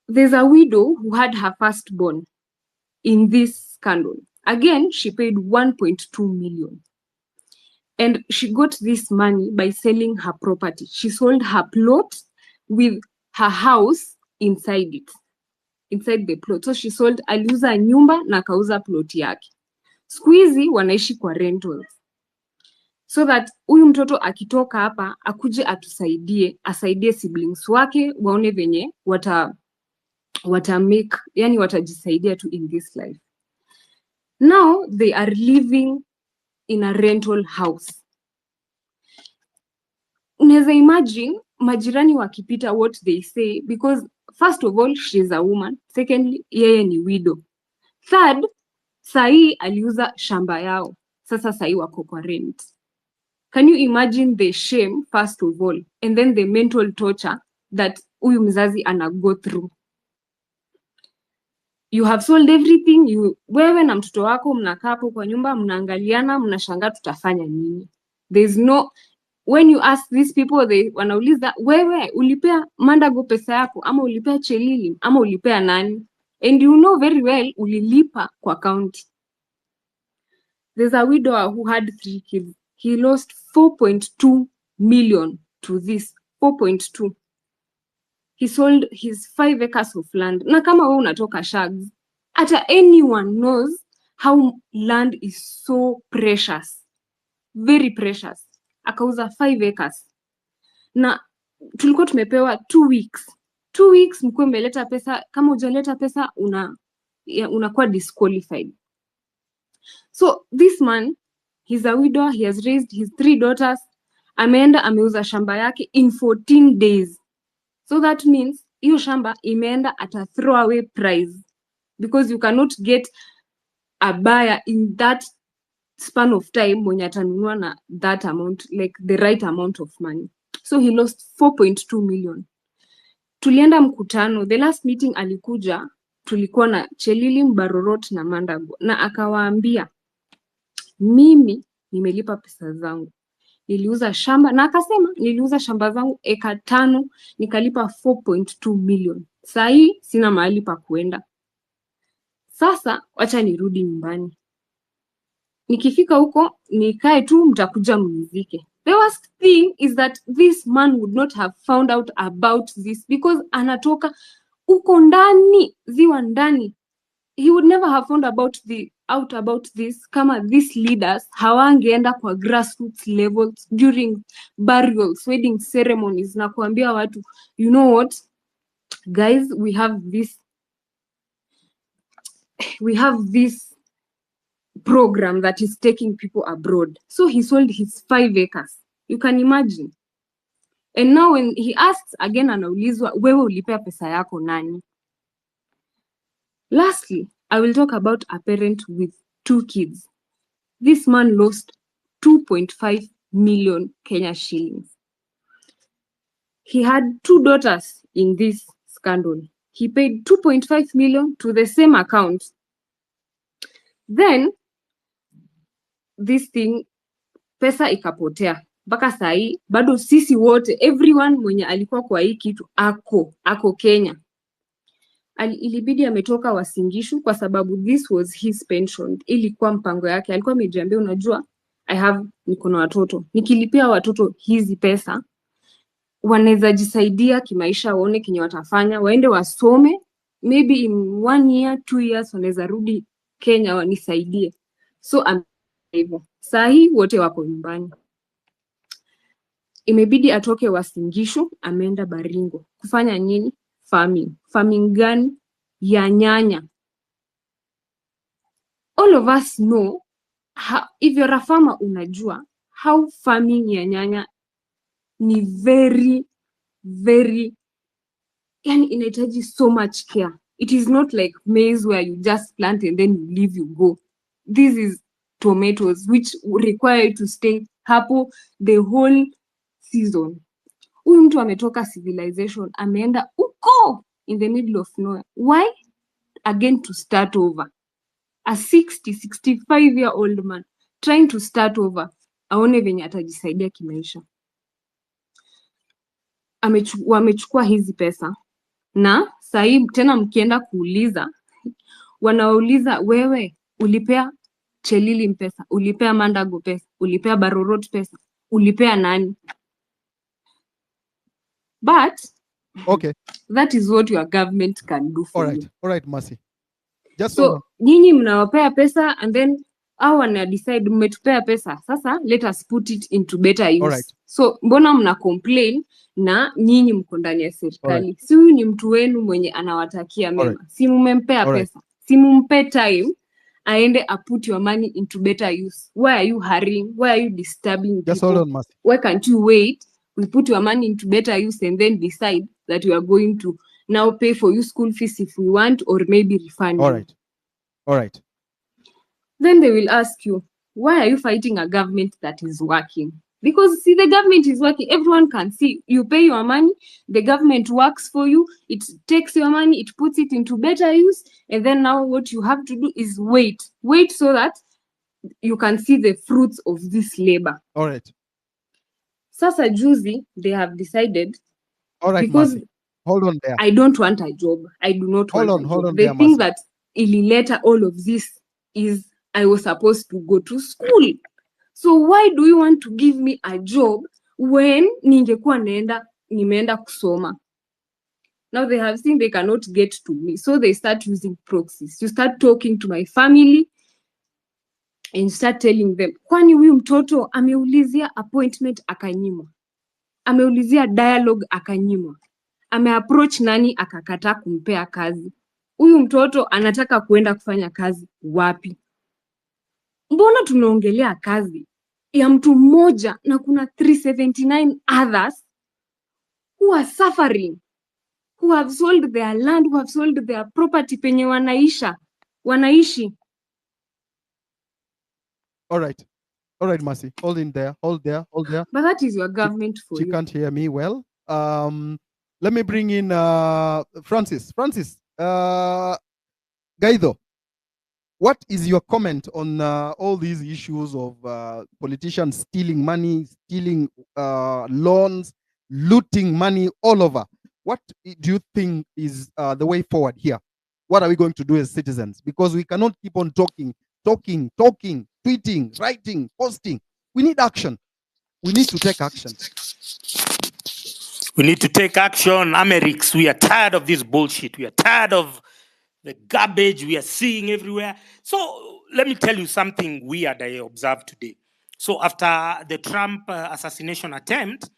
[SPEAKER 7] There's a widow who had her firstborn in this scandal. Again, she paid 1.2 million. And she got this money by selling her property. She sold her plot with her house inside it, inside the plot. So she sold, aliuza nyumba na kauza plot yake. Siku hizi wanaishi kwa rentals, so that huyu mtoto akitoka hapa akuje atusaidie, asaidie siblings wake waone venye wata make, yani watajisaidia tu in this life. Now they are living in a rental house. Unaweza imagine majirani wakipita what they say, because first of all she is a woman, secondly yeye ni widow, third sahi aliuza shamba yao, sasa sahi wako kwa rent. Can you imagine the shame first of all, and then the mental torture that huyu mzazi ana go through? You have sold everything, wewe na mtoto wako mnakaa hapo kwa nyumba mnaangaliana, mnashangaa tutafanya nini? There's no, when you ask these people, they wanauliza wewe ulipea Mandago pesa yako ama ulipea Chelili ama ulipea nani? And you know very well ulilipa kwa county. There's a widower who had 3 kids. He lost 4.2 million to this. 4.2. He sold his 5 acres of land. Na kama wewe unatoka Shags, ata anyone knows how land is so precious. Very precious. Akauza 5 acres. Na tulikuwa tumepewa 2 weeks. 2 weeks mkuwe mmeleta pesa, kama hujaleta pesa unakuwa disqualified. So this man, he's a widow, he has raised his 3 daughters, ameenda ameuza shamba yake in 14 days. So that means hiyo shamba imeenda at a throwaway price, because you cannot get a buyer in that span of time mwenye atanunua na that amount, like the right amount of money. So he lost 4.2 million. Tulienda mkutano, the last meeting alikuja, tulikuwa na Chelili, Mbarorot na Mandago, na akawaambia mimi nimelipa pesa zangu, niliuza shamba, na akasema niliuza shamba zangu eka 5 nikalipa 4.2 million. Sahi sina mahali pa kuenda, sasa wacha nirudi nyumbani, nikifika huko nikae tu, mtakuja mnizike. The worst thing is that this man would not have found out about this, because anatoka uko ndani, ziwa ndani. He would never have found out about this kama these leaders hawangeenda kwa grassroots levels during burials, wedding ceremonies, na kuambia watu, you know what guys, we have this program that is taking people abroad. So he sold his 5 acres. You can imagine. And now when he asks again, anaulizwa wewe ulipea pesa yako nani? Lastly, I will talk about a parent with 2 kids. This man lost 2.5 million Kenya shillings. He had 2 daughters in this scandal. He paid 2.5 million to the same account. Then, this thing, pesa ikapotea. Mpaka sahi, bado sisi wote, everyone mwenye alikuwa kwa hii kitu, ako Kenya. Ilibidi ametoka Wasingishu kwa sababu this was his pension. Ilikuwa mpango yake. Alikuwa amejiambia, unajua, niko na watoto. Nikilipia watoto hizi pesa, wanaweza jisaidia kimaisha, waone kenye watafanya, waende wasome, maybe in 1 year, 2 years, wanaweza rudi Kenya wanisaidie. So hivyo. Sahi wote wako nyumbani. Imebidi atoke Wasingishu, ameenda Baringo. Kufanya nini? Farming. Farming gani? Ya nyanya. All of us know, if you're a farmer, unajua how farming ya nyanya ni very, very, yani inahitaji so much care. It is not like maize where you just plant and then you leave, you go. This is tomatoes which require you to stay hapo the whole season. Huyu mtu ametoka civilization, ameenda uko in the middle of nowhere. Why? Again, to start over. A 65-year-old man trying to start over, aone venye atajisaidia kimaisha. Wamechukua hizi pesa, na sahi tena mkienda kuuliza, wanauliza wewe ulipea Chelili pesa, ulipea Mandago pesa, ulipea Barorot pesa, ulipea nani? But
[SPEAKER 1] Okay.
[SPEAKER 7] That is what your government can do for you.
[SPEAKER 1] All right, Mercy. Just
[SPEAKER 7] so nyinyi mnawapea pesa and then au wana decide mmetupea pesa sasa, let us put it into better use.
[SPEAKER 1] Alright.
[SPEAKER 7] So mbona mna complain na nyinyi mko ndani ya serikali? Si huyu ni mtu wenu mwenye anawatakia mema.
[SPEAKER 1] Alright.
[SPEAKER 7] Si mumempea
[SPEAKER 1] Alright.
[SPEAKER 7] pesa, si mumpe time aende a put your money into better use. Why are you hurrying? Why are you disturbing
[SPEAKER 1] Just
[SPEAKER 7] people?
[SPEAKER 1] hold on, Mercy.
[SPEAKER 7] Why can't you wait? We put your money into better use and then decide that we are going to now pay for you school fees if we want, or maybe refund you.
[SPEAKER 1] Alright. Alright.
[SPEAKER 7] Then they will ask you, why are you fighting a government that is working? Because see, the government is working. Everyone can see. You pay your money, the government works for you. It takes your money, it puts it into better use. And then now what you have to do is wait. Wait so that you can see the fruits of this labor.
[SPEAKER 1] Alright.
[SPEAKER 7] Sasa juzi, they have decided,
[SPEAKER 1] Alright,
[SPEAKER 7] because
[SPEAKER 1] Mercy. Hold on there.
[SPEAKER 7] I don't want a job. I do not
[SPEAKER 1] Hold
[SPEAKER 7] want
[SPEAKER 1] on,
[SPEAKER 7] a
[SPEAKER 1] hold
[SPEAKER 7] job.
[SPEAKER 1] on
[SPEAKER 7] They
[SPEAKER 1] there,
[SPEAKER 7] think
[SPEAKER 1] Mercy.
[SPEAKER 7] that ilileta all of this is I was supposed to go to school. So why do you want to give me a job when ningekuwa nimeenda kusoma? Now they have seen they cannot get to me. So they start using proxies. You start talking to my family and start telling them, kwani huyu mtoto ameulizia appointment akanyimwa? Ameulizia dialogue akanyimwa? Ameapproach nani akakataa kumpea kazi? Huyu mtoto anataka kuenda kufanya kazi wapi? Mbona tunaongelea kazi ya mtu mmoja na kuna 379 others who are suffering, who have sold their land, who have sold their property penye wanaishi.
[SPEAKER 1] Alright. Alright, Mercy. Hold in there. Hold there. Hold there.
[SPEAKER 7] But that is your government for
[SPEAKER 1] She
[SPEAKER 7] you.
[SPEAKER 1] can't hear me well. Let me bring in Francis. Francis, Gaido, what is your comment on all these issues of politicians stealing money, stealing loans, looting money all over? What do you think is the way forward here? What are we going to do as citizens? Because we cannot keep on talking, tweeting, writing, posting. We need action. We need to take action.
[SPEAKER 8] We need to take action. Americs, we are tired of this bullshit. We are tired of the garbage we are seeing everywhere. So let me tell you something weird I observed today. So after the Trump assassination attempt,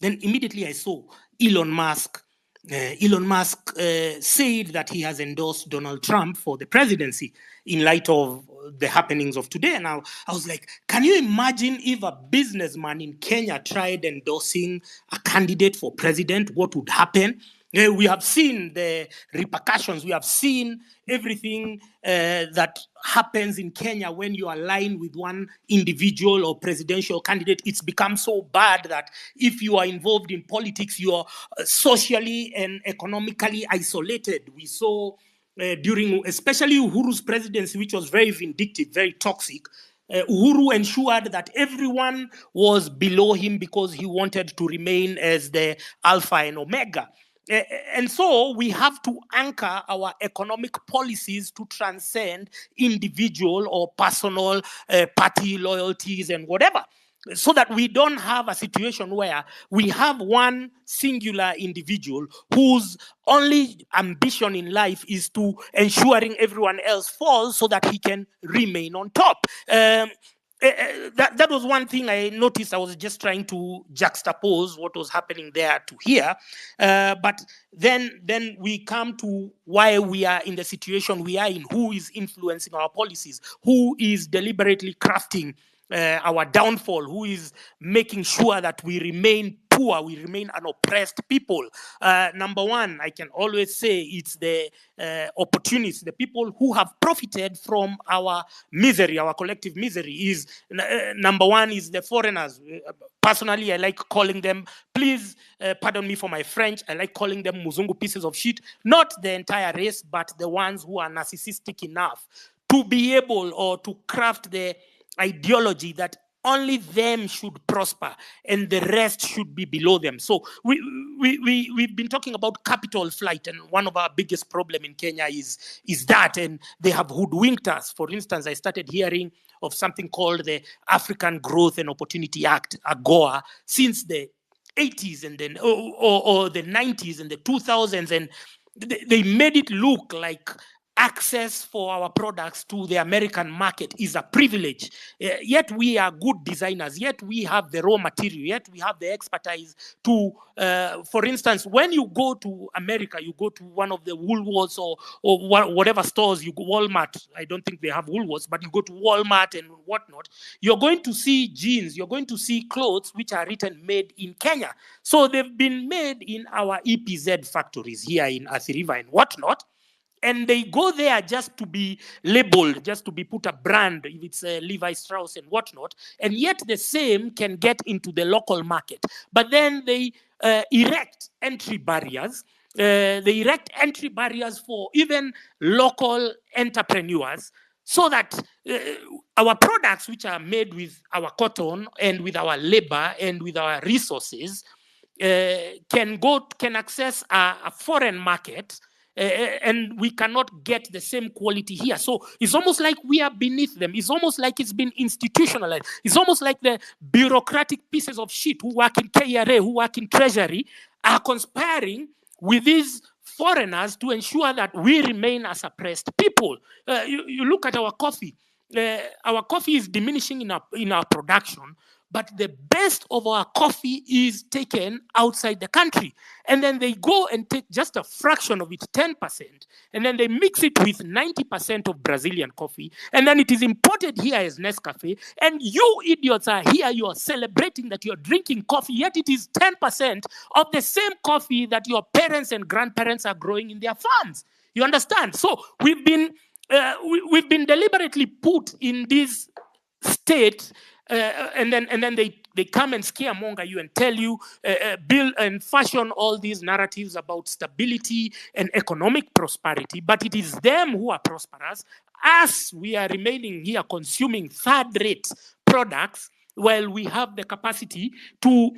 [SPEAKER 8] then immediately I saw Elon Musk. Elon Musk said that he has endorsed Donald Trump for the presidency in light of the happenings of today. Now, I was like, can you imagine if a businessman in Kenya tried endorsing a candidate for president, what would happen? We have seen the repercussions. We have seen everything that happens in Kenya when you align with one individual or presidential candidate. It's become so bad that if you are involved in politics, you are socially and economically isolated. We saw during, especially Uhuru's presidency, which was very vindictive, very toxic. Uhuru ensured that everyone was below him because he wanted to remain as the alpha and omega. And so we have to anchor our economic policies to transcend individual or personal party loyalties and whatever, so that we don't have a situation where we have one singular individual whose only ambition in life is to ensuring everyone else falls so that he can remain on top. That was one thing I noticed. I was just trying to juxtapose what was happening there to here. But then we come to why we are in the situation we are in, who is influencing our policies, who is deliberately crafting our downfall, who is making sure that we remain poor, we remain an oppressed people. Number one, I can always say it's the opportunists, the people who have profited from our misery, our collective misery. Is number one is the foreigners. Personally, I like calling them, please pardon me for my French, I like calling them Muzungu pieces of shit, not the entire race, but the ones who are narcissistic enough to be able or to craft the ideology that only them should prosper and the rest should be below them. So we've been talking about capital flight, and one of our biggest problem in Kenya is that, and they have hoodwinked us. For instance, I started hearing of something called the African Growth and Opportunity Act, AGOA, since the 80s and then or the 90s and the 2000s, and they made it look like access for our products to the American market is a privilege. Yet we are good designers, yet we have the raw material, yet we have the expertise to, for instance, when you go to America, you go to one of the Woolworths or whatever stores, you go Walmart, I don't think they have Woolworths, but you go to Walmart and whatnot, you're going to see jeans, you're going to see clothes which are written made in Kenya. So they've been made in our EPZ factories here in Athi River and whatnot. And they go there just to be labeled, just to be put a brand, if it's Levi Strauss and whatnot. And yet the same can get into the local market. But then they erect entry barriers. They erect entry barriers for even local entrepreneurs so that our products, which are made with our cotton and with our labor and with our resources, can access a foreign market. And we cannot get the same quality here. So it's almost like we are beneath them. It's almost like it's been institutionalized. It's almost like the bureaucratic pieces of shit who work in KRA, who work in Treasury, are conspiring with these foreigners to ensure that we remain as oppressed people. You look at our coffee. Our coffee is diminishing in our production, but the best of our coffee is taken outside the country. And then they go and take just a fraction of it, 10%, and then they mix it with 90% of Brazilian coffee, and then it is imported here as Nescafe, and you idiots are here, you are celebrating that you're drinking coffee, yet it is 10% of the same coffee that your parents and grandparents are growing in their farms. You understand? So we've been deliberately put in this state. And then they come and scaremonger you and tell you, build and fashion all these narratives about stability and economic prosperity, but it is them who are prosperous. Us, we are remaining here consuming third-rate products while we have the capacity to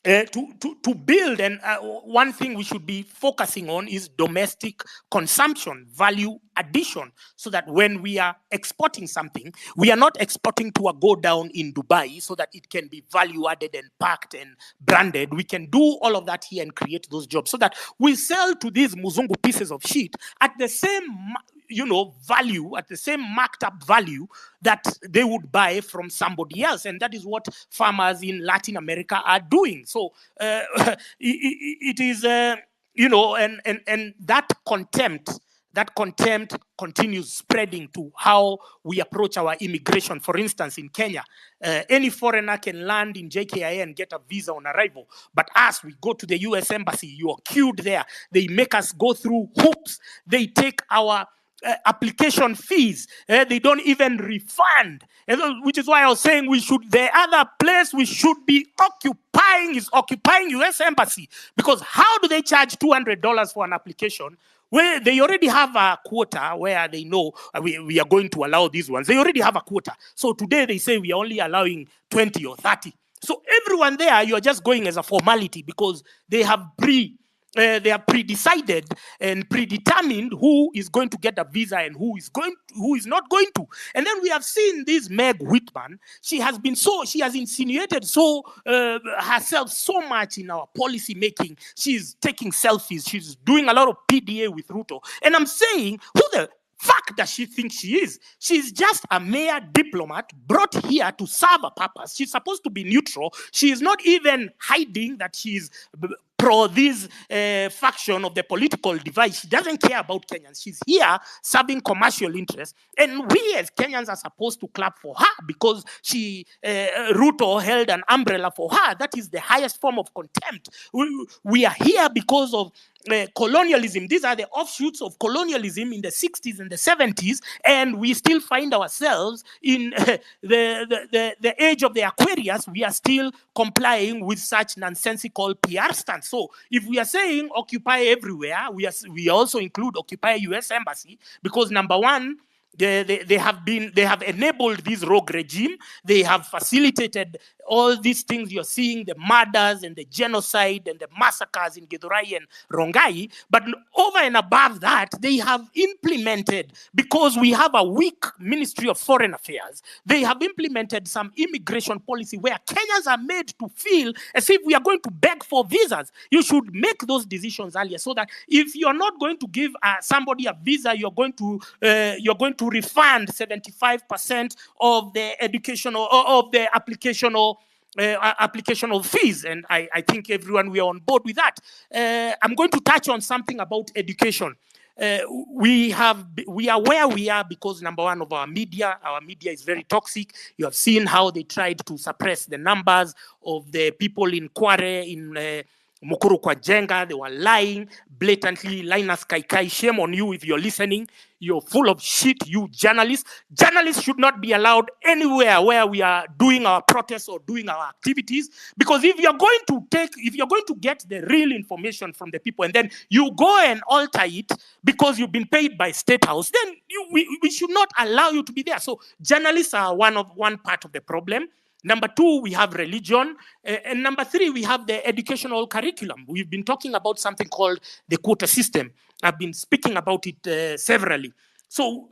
[SPEAKER 8] build. And one thing we should be focusing on is domestic consumption, value addition, so that when we are exporting something, we are not exporting to a go down in Dubai so that it can be value added and packed and branded. We can do all of that here and create those jobs so that we sell to these Muzungu pieces of shit at the same value, at the same marked up value that they would buy from somebody else. And that is what farmers in Latin America are doing. So it is, and that contempt continues spreading to how we approach our immigration. For instance, in Kenya, any foreigner can land in JKIA and get a visa on arrival. But us, we go to the US Embassy, you are queued there. They make us go through hoops. They take our application fees. They don't even refund. Which is why I was saying the other place we should be occupying is occupying US Embassy. Because how do they charge $200 for an application where they already have a quota where they know we are going to allow these ones? They already have a quota. So today they say we are only allowing 20 or 30. So everyone there, you're just going as a formality because they have pre-decided and predetermined who is going to get a visa and who is not going to. And then we have seen this Meg Whitman. She has insinuated herself so much in our policy making. She's taking selfies. She's doing a lot of PDA with Ruto. And I'm saying, who the fuck does she think she is? She's just a mere diplomat brought here to serve a purpose. She's supposed to be neutral. She is not even hiding that she's pro this faction of the political divide. She doesn't care about Kenyans. She's here serving commercial interests. And we as Kenyans are supposed to clap for her because Ruto held an umbrella for her. That is the highest form of contempt. We are here because of colonialism. These are the offshoots of colonialism in the 60s and the 70s, and we still find ourselves in the age of the Aquarius. We are still complying with such nonsensical PR stunts. So if we are saying occupy everywhere, we also include occupy US Embassy, because number one, they have enabled this rogue regime. They have facilitated all these things you're seeing, the murders and the genocide and the massacres in Githurai and Rongai. But over and above that, they have implemented, because we have a weak Ministry of Foreign Affairs, they have implemented some immigration policy where Kenyans are made to feel as if we are going to beg for visas. You should make those decisions earlier, so that if you're not going to give somebody a visa, you're going to refund 75% of the educational of the applicational fees. And I think everyone, we are on board with that. I'm going to touch on something about education. We are where we are because, number one, of our media is very toxic. You have seen how they tried to suppress the numbers of the people in Kware, in Mukuru kwa Jenga. They were lying blatantly. Linus Kaikai, shame on you if you're listening. You're full of shit, you journalists. Journalists should not be allowed anywhere where we are doing our protests or doing our activities. Because if you're going to get the real information from the people and then you go and alter it because you've been paid by State House, then we should not allow you to be there. So journalists are one part of the problem. Number two, we have religion. And number three, we have the educational curriculum. We've been talking about something called the quota system. I've been speaking about it severally. So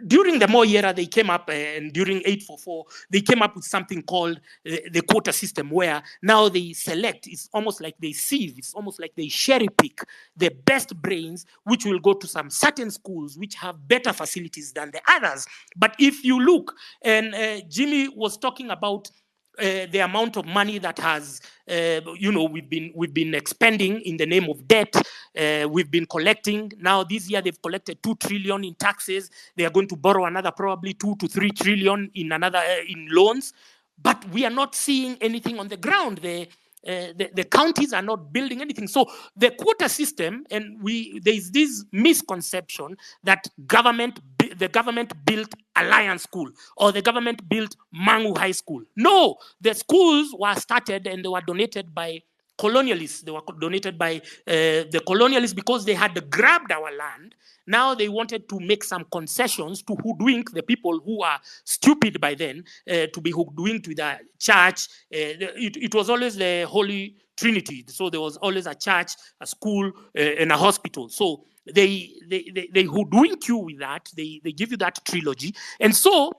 [SPEAKER 8] during the Moi era, they came up, and during 844, they came up with something called the quota system, where now they select, it's almost like they sieve, it's almost like they cherry pick the best brains, which will go to some certain schools which have better facilities than the others. But if you look, and Jimmy was talking about the amount of money that has, we've been expending in the name of debt. We've been collecting. Now this year they've collected 2 trillion in taxes. They are going to borrow another probably 2 to 3 trillion in in loans. But we are not seeing anything on the ground. The counties are not building anything. So the quota system, and there is this misconception that the government built Alliance School or the government built Mangu High School. No, the schools were started and they were donated by colonialists. They were donated by the colonialists because they had grabbed our land. Now they wanted to make some concessions to hoodwink the people who are stupid by then, to be hoodwinked with a church. It was always the Holy Trinity. So there was always a church, a school, and a hospital. So they hoodwink you with that. They give you that trilogy. And so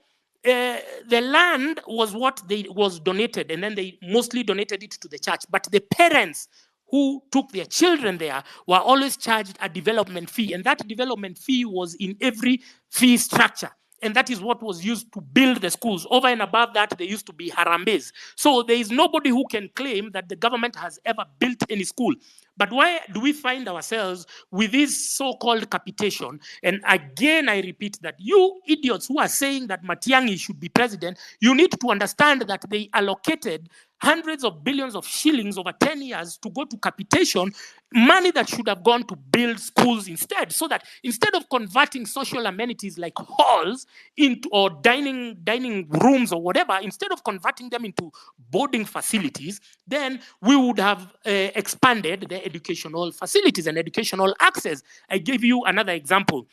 [SPEAKER 8] the land was was donated, and then they mostly donated it to the church. But the parents who took their children there were always charged a development fee, and that development fee was in every fee structure. And that is what was used to build the schools. Over and above that, there used to be harambes. So there is nobody who can claim that the government has ever built any school. But why do we find ourselves with this so-called capitation? And again, I repeat that you idiots who are saying that Matiang'i should be president, you need to understand that they allocated hundreds of billions of shillings over 10 years to go to capitation, money that should have gone to build schools instead. So that instead of converting social amenities like halls into or dining rooms or whatever, instead of converting them into boarding facilities, then we would have expanded the educational facilities and educational access. I give you another example.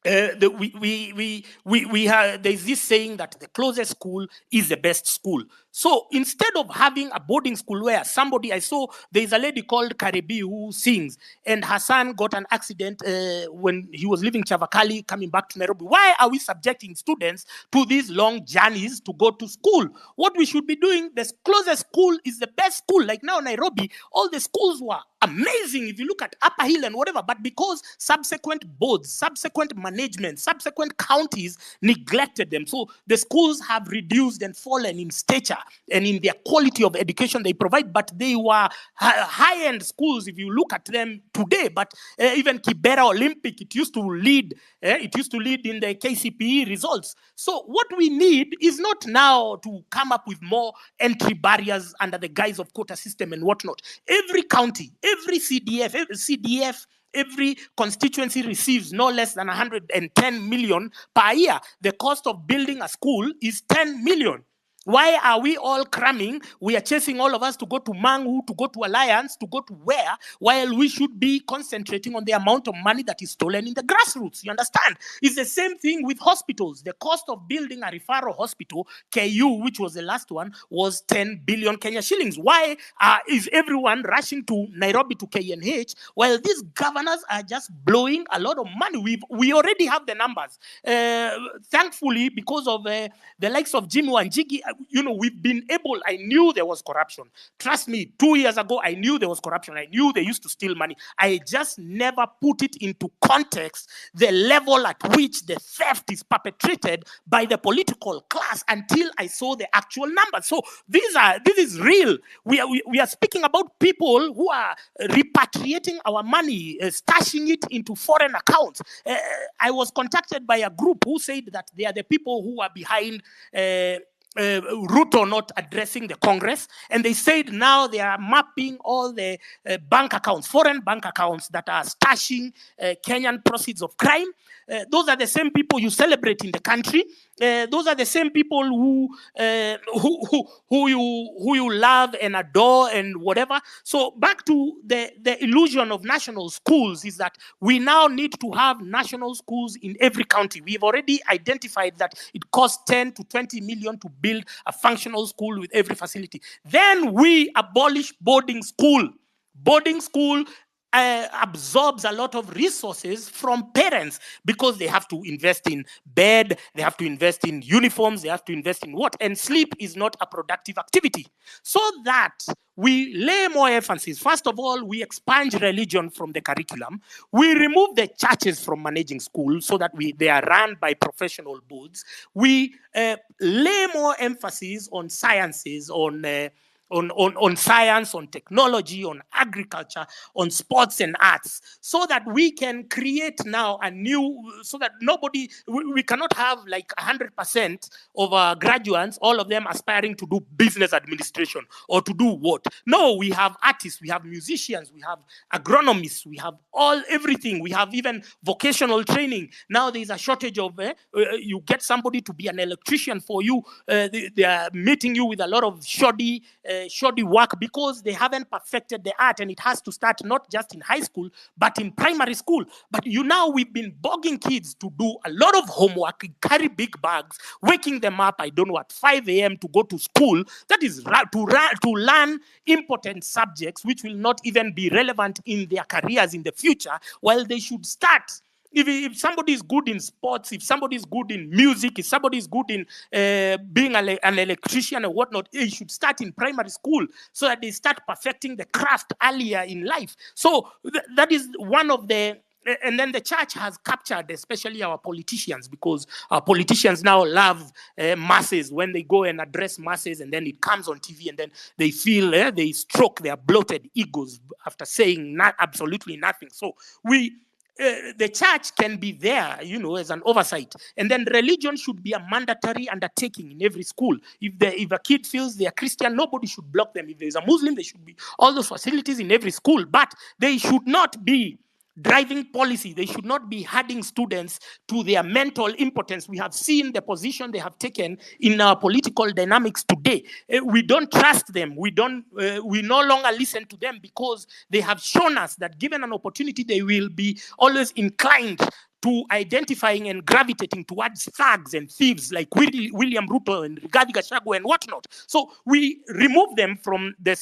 [SPEAKER 8] There's this saying that the closest school is the best school. So instead of having a boarding school where I saw there's a lady called Karibi who sings, and her son got an accident when he was leaving Chavakali coming back to Nairobi. Why are we subjecting students to these long journeys to go to school? What we should be doing, the closest school is the best school. Like now Nairobi, all the schools were amazing if you look at Upper Hill and whatever, but because subsequent boards, subsequent management, subsequent counties neglected them, so the schools have reduced and fallen in stature and in their quality of education they provide. But they were high-end schools if you look at them today. But even Kibera Olympic, it used to lead in the KCPE results. So what we need is not now to come up with more entry barriers under the guise of quota system and whatnot. Every county, every CDF, every constituency receives no less than 110 million per year. The cost of building a school is 10 million. Why are we all cramming? We are chasing all of us to go to Mangu, to go to Alliance, to go to where, while we should be concentrating on the amount of money that is stolen in the grassroots. You understand? It's the same thing with hospitals. The cost of building a referral hospital, KU, which was the last one, was 10 billion Kenya shillings. Why is everyone rushing to Nairobi to KNH while these governors are just blowing a lot of money? We already have the numbers. Thankfully, because of the likes of Jimmy Wanjigi, we've been able. I knew there was corruption. Trust me, 2 years ago, I knew there was corruption. I knew they used to steal money. I just never put it into context, the level at which the theft is perpetrated by the political class, until I saw the actual numbers. So this is real. We are speaking about people who are repatriating our money, stashing it into foreign accounts. I was contacted by a group who said that they are the people who are behind Ruto not addressing the Congress, and they said now they are mapping all the bank accounts, foreign bank accounts that are stashing Kenyan proceeds of crime. Those are the same people you celebrate in the country. Those are the same people who you love and adore and whatever. So back to the illusion of national schools is that we now need to have national schools in every county. We've already identified that it costs 10 to 20 million to build a functional school with every facility. Then we abolish boarding school. Boarding school absorbs a lot of resources from parents because they have to invest in bed, they have to invest in uniforms, they have to invest in what? And sleep is not a productive activity. So that we lay more emphasis. First of all, we expunge religion from the curriculum. We remove the churches from managing schools so that they are run by professional boards. We lay more emphasis on sciences, on science, on technology, on agriculture, on sports and arts, so that we can create now so that we cannot have like 100% of our graduates, all of them aspiring to do business administration or to do what? No, we have artists, we have musicians, we have agronomists, we have everything. We have even vocational training. Now there's a shortage of, you get somebody to be an electrician for you. They are meeting you with a lot of shoddy work because they haven't perfected the art, and it has to start not just in high school but in primary school. But we've been bogging kids to do a lot of homework, carry big bags, waking them up, I don't know, at 5 a.m. to go to school. That is to learn important subjects which will not even be relevant in their careers in the future, while they should start. If somebody is good in sports, if somebody is good in music, if somebody is good in being an electrician or whatnot, they should start in primary school so that they start perfecting the craft earlier in life. So that is one of the... And then the church has captured, especially our politicians, because our politicians now love masses when they go and address masses, and then it comes on TV, and then they feel they stroke their bloated egos after saying absolutely nothing. So the church can be there, as an oversight. And then religion should be a mandatory undertaking in every school. If a kid feels they are Christian, nobody should block them. If there's a Muslim, there should be all those facilities in every school. But they should not be driving policy. They should not be herding students to their mental impotence. We have seen the position they have taken in our political dynamics today. We don't trust them. We no longer listen to them because they have shown us that given an opportunity, they will be always inclined to identifying and gravitating towards thugs and thieves like William Ruto and Rigathi Gachagua and whatnot. So we remove them from the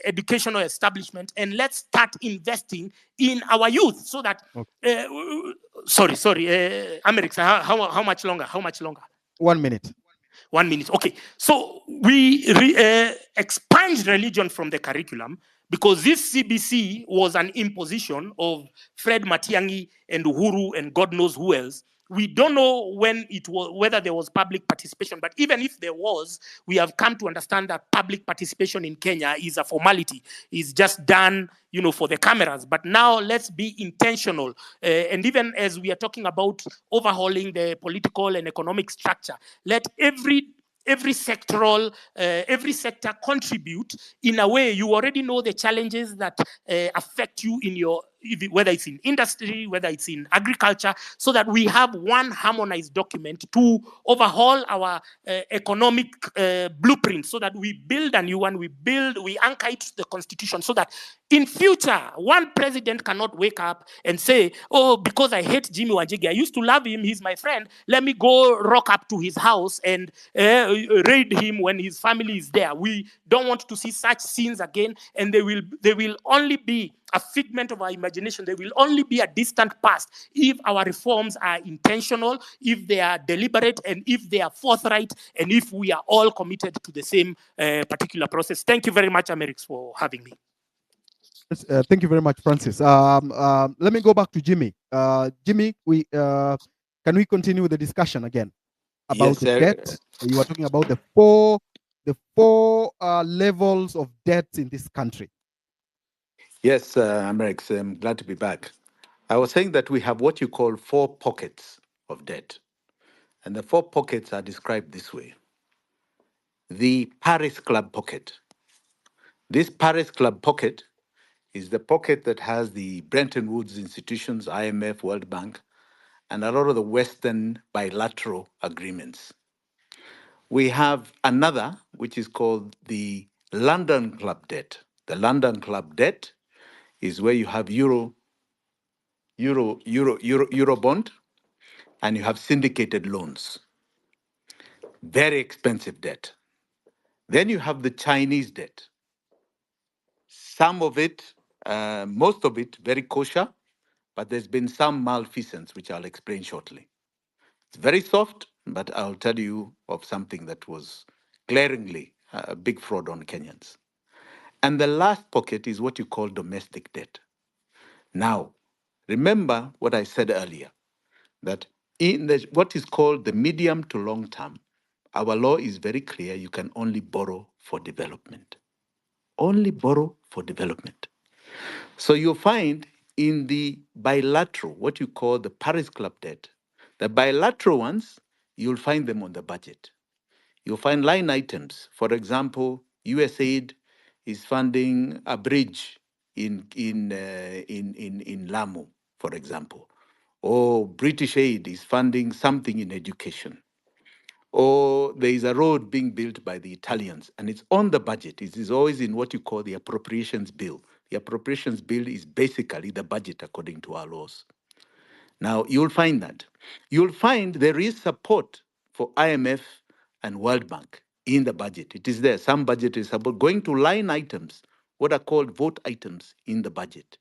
[SPEAKER 8] educational establishment, and let's start investing in our youth so that... Okay. Sorry, Amerix, how much longer?
[SPEAKER 1] 1 minute.
[SPEAKER 8] 1 minute. Okay. So we expunge religion from the curriculum, because this CBC was an imposition of Fred Matiang'i and Uhuru and God knows who else. We don't know whether there was public participation, but even if there was, we have come to understand that public participation in Kenya is a formality. It's just done, for the cameras. But now let's be intentional. And even as we are talking about overhauling the political and economic structure, let every sector contribute in a way. You already know the challenges that affect you in whether it's in industry, whether it's in agriculture, so that we have one harmonized document to overhaul our economic blueprint, so that we build a new one, we anchor it to the constitution, so that in future, one president cannot wake up and say, oh, because I hate Jimmy Wanjigi, I used to love him, he's my friend, let me go rock up to his house and raid him when his family is there. We don't want to see such scenes again, and they will only be a figment of our imagination. They will only be a distant past if our reforms are intentional, if they are deliberate, and if they are forthright, and if we are all committed to the same particular process. Thank you very much, Amerix, for having me.
[SPEAKER 1] Thank you very much, Francis. Let me go back to Jimmy. Jimmy, can we continue the discussion again about
[SPEAKER 4] Yes,
[SPEAKER 1] the
[SPEAKER 4] sir.
[SPEAKER 1] debt? You were talking about the four levels of debt in this country.
[SPEAKER 4] Yes, Amerix, I'm glad to be back. I was saying that we have what you call 4 pockets of debt. And the 4 pockets are described this way. The Paris Club pocket. This Paris Club pocket is the pocket that has the Bretton Woods institutions, IMF, World Bank, and a lot of the Western bilateral agreements. We have another, which is called the London Club debt. The London Club debt is where you have Eurobond, and you have syndicated loans. Very expensive debt. Then you have the Chinese debt. Some of it, most of it, very kosher, but there's been some malfeasance, which I'll explain shortly. It's very soft, but I'll tell you of something that was glaringly a big fraud on Kenyans. And the last pocket is what you call domestic debt. Now, remember what I said earlier, that in what is called the medium to long term, our law is very clear. You can only borrow for development. Only borrow for development. So you'll find in the bilateral, what you call the Paris Club debt, the bilateral ones, you'll find them on the budget. You'll find line items. For example, USAID is funding a bridge in Lamu, for example. Or British aid is funding something in education. Or there is a road being built by the Italians, and it's on the budget. It is always in what you call the appropriations bill. The appropriations bill is basically the budget according to our laws. Now, you'll find that. You'll find there is support for IMF and World Bank in the budget. It is there. Some budget is support going to line items, what are called vote items in the budget.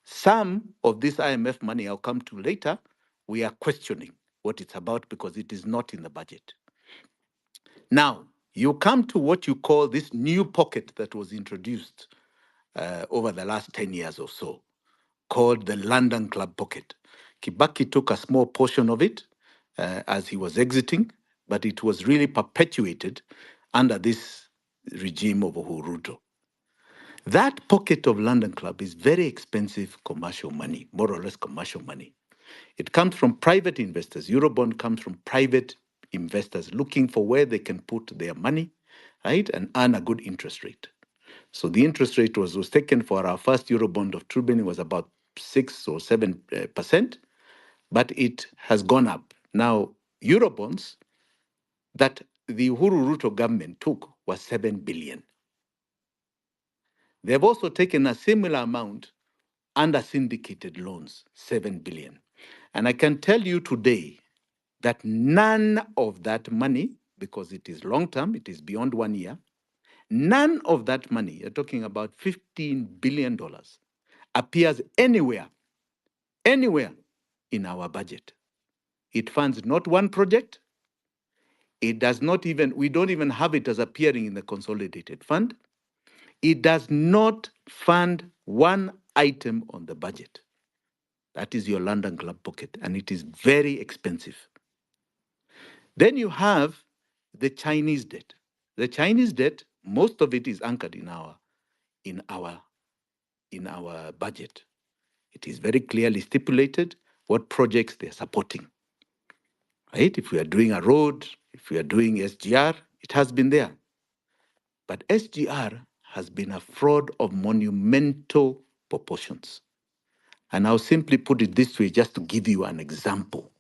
[SPEAKER 4] Some of this IMF money I'll come to later, we are questioning what it's about because it is not in the budget. Now, you come to what you call this new pocket that was introduced over the last 10 years or so, called the London Club pocket. Kibaki took a small portion of it as he was exiting, but it was really perpetuated under this regime of Uhuru Ruto. That pocket of London Club is very expensive commercial money, more or less commercial money. It comes from private investors. Eurobond comes from private investors looking for where they can put their money, right, and earn a good interest rate. So the interest rate was taken for our first Eurobond of 2 billion was about 6 or 7%, but it has gone up. Now, Eurobonds that the Uhuru Ruto government took was 7 billion. They've also taken a similar amount under syndicated loans, 7 billion. And I can tell you today that none of that money, because it is long term, it is beyond 1 year, none of that money, you're talking about $15 billion, appears anywhere in our budget. It funds not one project. It does not even, we don't even have it as appearing in the consolidated fund. It does not fund one item on the budget. That is your London Club pocket, and it is very expensive. Then you have the Chinese debt. The Chinese debt, most of it is anchored in our budget. It is very clearly stipulated what projects they're supporting. Right? If we are doing a road, if we are doing SGR, it has been there. But SGR has been a fraud of monumental proportions. And I'll simply put it this way just to give you an example.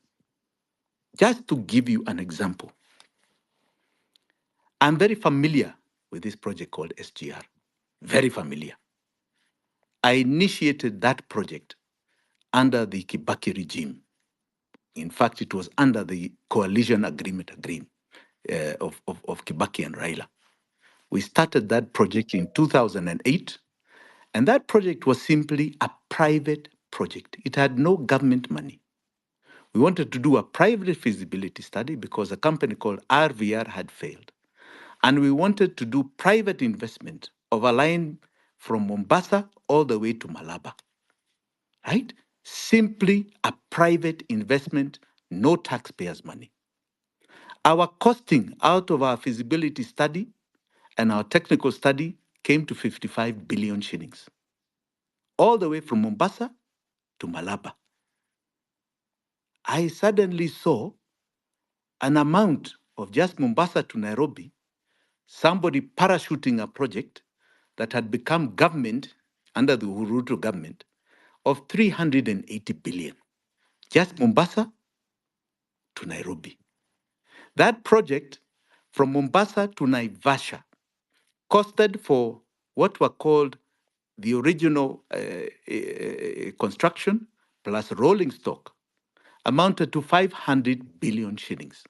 [SPEAKER 4] Just to give you an example. I'm very familiar with this project called SGR. Very familiar. I initiated that project under the Kibaki regime. In fact, it was under the coalition agreement of Kibaki and Raila. We started that project in 2008, and that project was simply a private project. It had no government money. We wanted to do a private feasibility study because a company called RVR had failed. And we wanted to do private investment of a line from Mombasa all the way to Malaba, right? Simply a private investment, no taxpayers' money. Our costing out of our feasibility study and our technical study came to 55 billion shillings, all the way from Mombasa to Malaba. I suddenly saw an amount of just Mombasa to Nairobi, somebody parachuting a project that had become government under the Uhuru government of 380 billion, just Mombasa to Nairobi. That project from Mombasa to Naivasha costed for what were called the original construction plus rolling stock amounted to 500 billion shillings.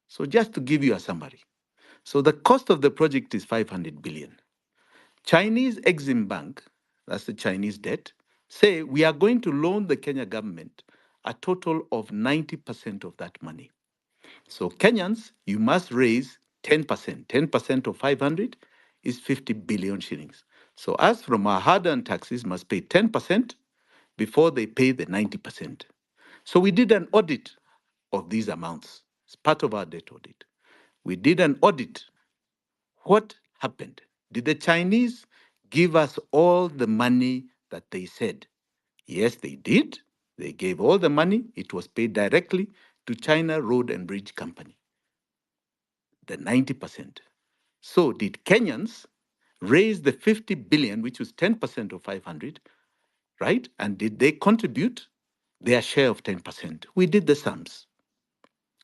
[SPEAKER 4] So just to give you a summary. So the cost of the project is 500 billion. Chinese Exim Bank, that's the Chinese debt, say we are going to loan the Kenya government a total of 90% of that money. So Kenyans, you must raise 10%. 10% of 500 is 50 billion shillings. So us from our hard-earned taxes must pay 10% before they pay the 90%. So we did an audit of these amounts. It's part of our debt audit. We did an audit. What happened? Did the Chinese give us all the money that they said? Yes, they did. They gave all the money. It was paid directly to China Road and Bridge Company, the 90%. So did Kenyans raise the 50 billion, which was 10% of 500, right? And did they contribute their share of 10%? We did the sums.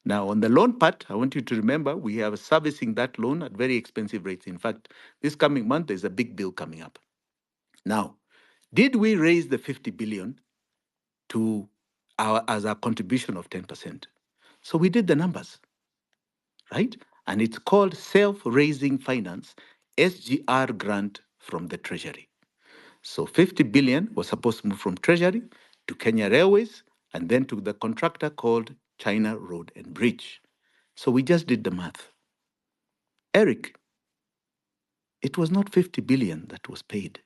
[SPEAKER 4] Now, on the loan part, I want you to remember we are servicing that loan at very expensive rates. In fact, this coming month, there's a big bill coming up. Now, did we raise the 50 billion to as our contribution of 10%? So we did the numbers, right? And it's called Self-Raising Finance, SGR grant from the Treasury. So 50 billion was supposed to move from Treasury to Kenya Railways and then to the contractor called China Road and Bridge. So we just did the math. Eric, it was not 50 billion that was paid.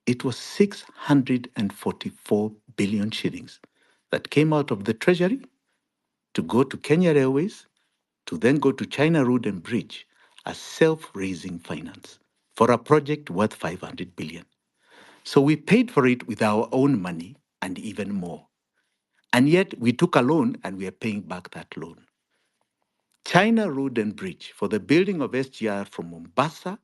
[SPEAKER 4] It was 644 billion shillings that came out of the Treasury to go to Kenya Railways, to then go to China Road and Bridge as self-raising finance for a project worth 500 billion. So we paid for it with our own money and even more. And yet we took a loan and we are paying back that loan. China Road and Bridge for the building of SGR from Mombasa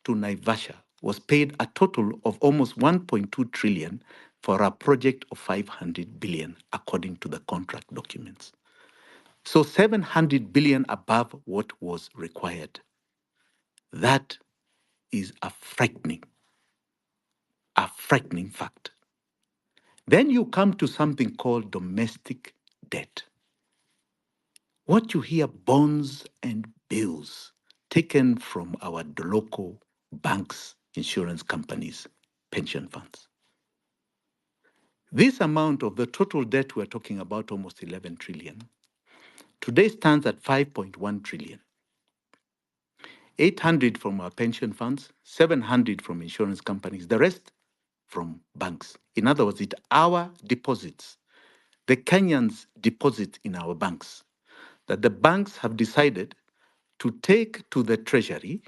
[SPEAKER 4] to Naivasha was paid a total of almost 1.2 trillion for a project of 500 billion, according to the contract documents. So 700 billion above what was required. That is a frightening fact. Then you come to something called domestic debt. What you hear, bonds and bills taken from our local banks, insurance companies, pension funds. This amount of the total debt we're talking about, almost 11 trillion, today stands at 5.1 trillion. 800 from our pension funds, 700 from insurance companies, the rest from banks. In other words, it's our deposits, the Kenyans' deposit in our banks, that the banks have decided to take to the treasury,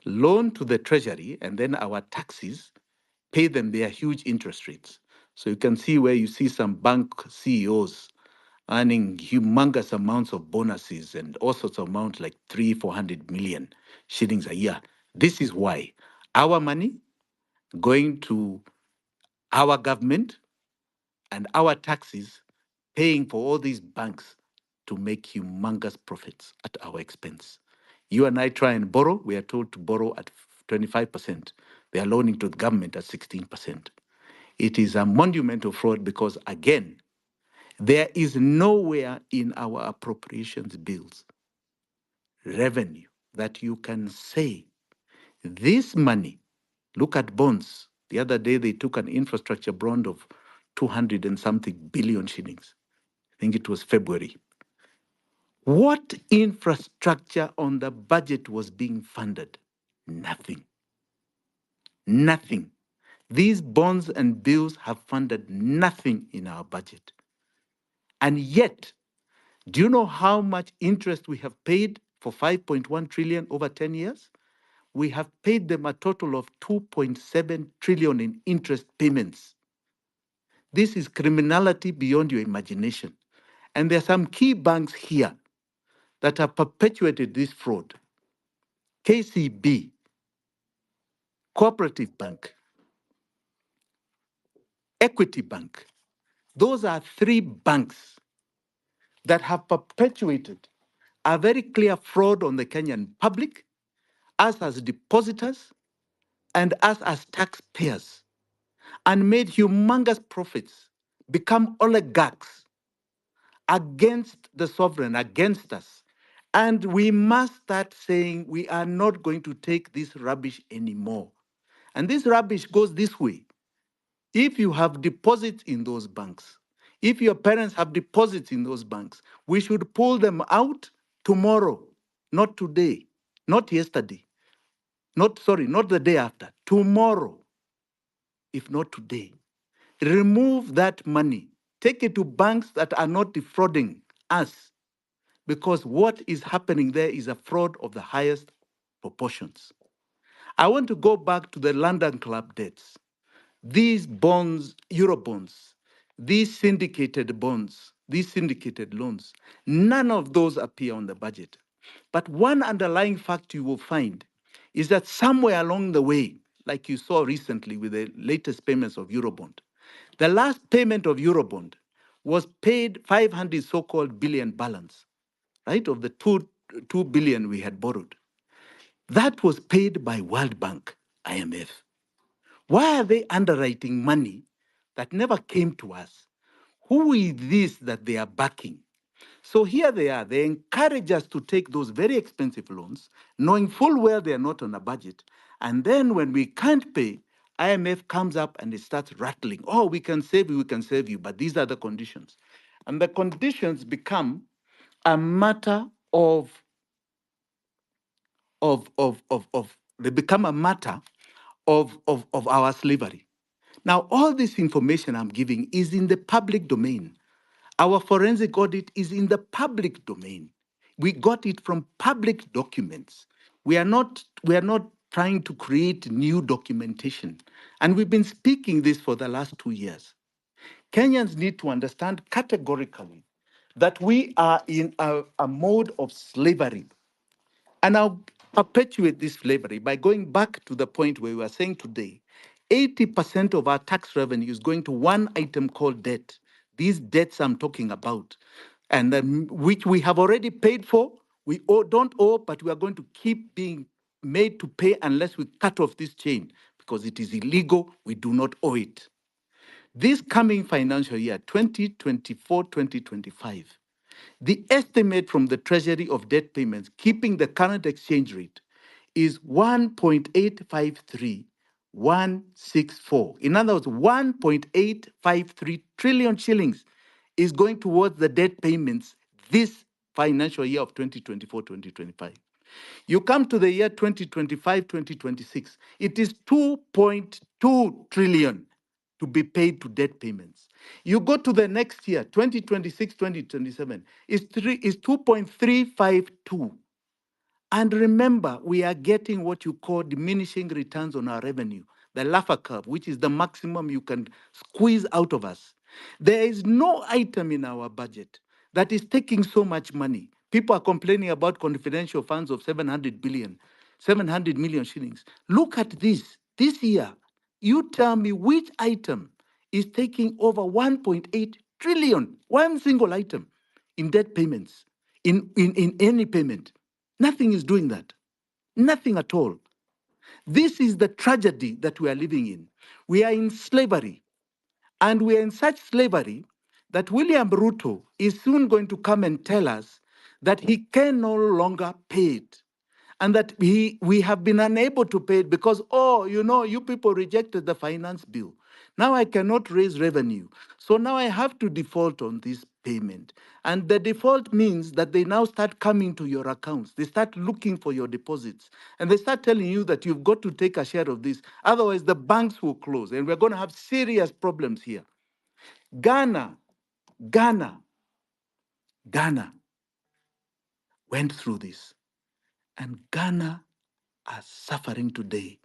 [SPEAKER 4] loan to the treasury, and then our taxes pay them their huge interest rates. So you can see where you see some bank CEOs earning humongous amounts of bonuses and all sorts of amounts like 300-400 million shillings a year. This is why our money going to Our government and our taxes paying for all these banks to make humongous profits at our expense. You and I try and borrow, we are told to borrow at 25%. They are loaning to the government at 16%. It is a monumental fraud because, again, there is nowhere in our appropriations bills revenue that you can say this money. Look at bonds. The other day they took an infrastructure bond of 200 and something billion shillings. I think it was February. What infrastructure on the budget was being funded? Nothing. Nothing. These bonds and bills have funded nothing in our budget. And yet, do you know how much interest we have paid for 5.1 trillion over 10 years? We have paid them a total of 2.7 trillion in interest payments. This is criminality beyond your imagination. And there are some key banks here that have perpetuated this fraud. KCB, Cooperative Bank, Equity Bank. Those are three banks that have perpetuated a very clear fraud on the Kenyan public, us as depositors, and us as taxpayers, and made humongous profits, become oligarchs against the sovereign, against us. And we must start saying we are not going to take this rubbish anymore. And this rubbish goes this way. If you have deposits in those banks, if your parents have deposits in those banks, we should pull them out tomorrow, not today, not yesterday, not the day after, tomorrow, if not today. Remove that money. Take it to banks that are not defrauding us, because what is happening there is a fraud of the highest proportions. I want to go back to the London Club debts. These bonds, Eurobonds, these syndicated bonds, these syndicated loans, none of those appear on the budget. But one underlying fact you will find is that somewhere along the way, like you saw recently with the latest payments of Eurobond, the last payment of Eurobond was paid 500 so-called billion balance, right, of the 2 billion we had borrowed. That was paid by World Bank, IMF. Why are they underwriting money that never came to us? Who is this that they are backing? So here they are. They encourage us to take those very expensive loans, knowing full well they are not on a budget. And then when we can't pay, IMF comes up and it starts rattling. Oh, we can save you, but these are the conditions. And the conditions become a matter they become a matter of our slavery. Now, all this information I'm giving is in the public domain. Our forensic audit is in the public domain. We got it from public documents. We are not trying to create new documentation. And we've been speaking this for the last 2 years. Kenyans need to understand categorically that we are in a mode of slavery. And I'll perpetuate this slavery by going back to the point where we were saying today, 80% of our tax revenue is going to one item called debt. These debts I'm talking about, and which we have already paid for. We don't owe, but we are going to keep being made to pay unless we cut off this chain because it is illegal. We do not owe it. This coming financial year, 2024-2025, the estimate from the Treasury of debt payments, keeping the current exchange rate, is 1.853164. In other words, 1.853 trillion shillings is going towards the debt payments this financial year of 2024-2025. You come to the year 2025-2026, it is 2.2 trillion to be paid to debt payments. You go to the next year, 2026-2027, is 2.352. And remember, we are getting what you call diminishing returns on our revenue, the Laffer curve, which is the maximum you can squeeze out of us. There is no item in our budget that is taking so much money. People are complaining about confidential funds of 700 million shillings. Look at this year. You tell me which item is taking over 1.8 trillion, one single item in debt payments, in any payment. Nothing is doing that. Nothing at all. This is the tragedy that we are living in. We are in slavery, and we are in such slavery that William Ruto is soon going to come and tell us that he can no longer pay it, and that we have been unable to pay it because, oh, you people rejected the finance bill. Now I cannot raise revenue. So now I have to default on this payment. And the default means that they now start coming to your accounts. They start looking for your deposits. And they start telling you that you've got to take a share of this. Otherwise, the banks will close. And we're going to have serious problems here. Ghana went through this. And Ghana are suffering today.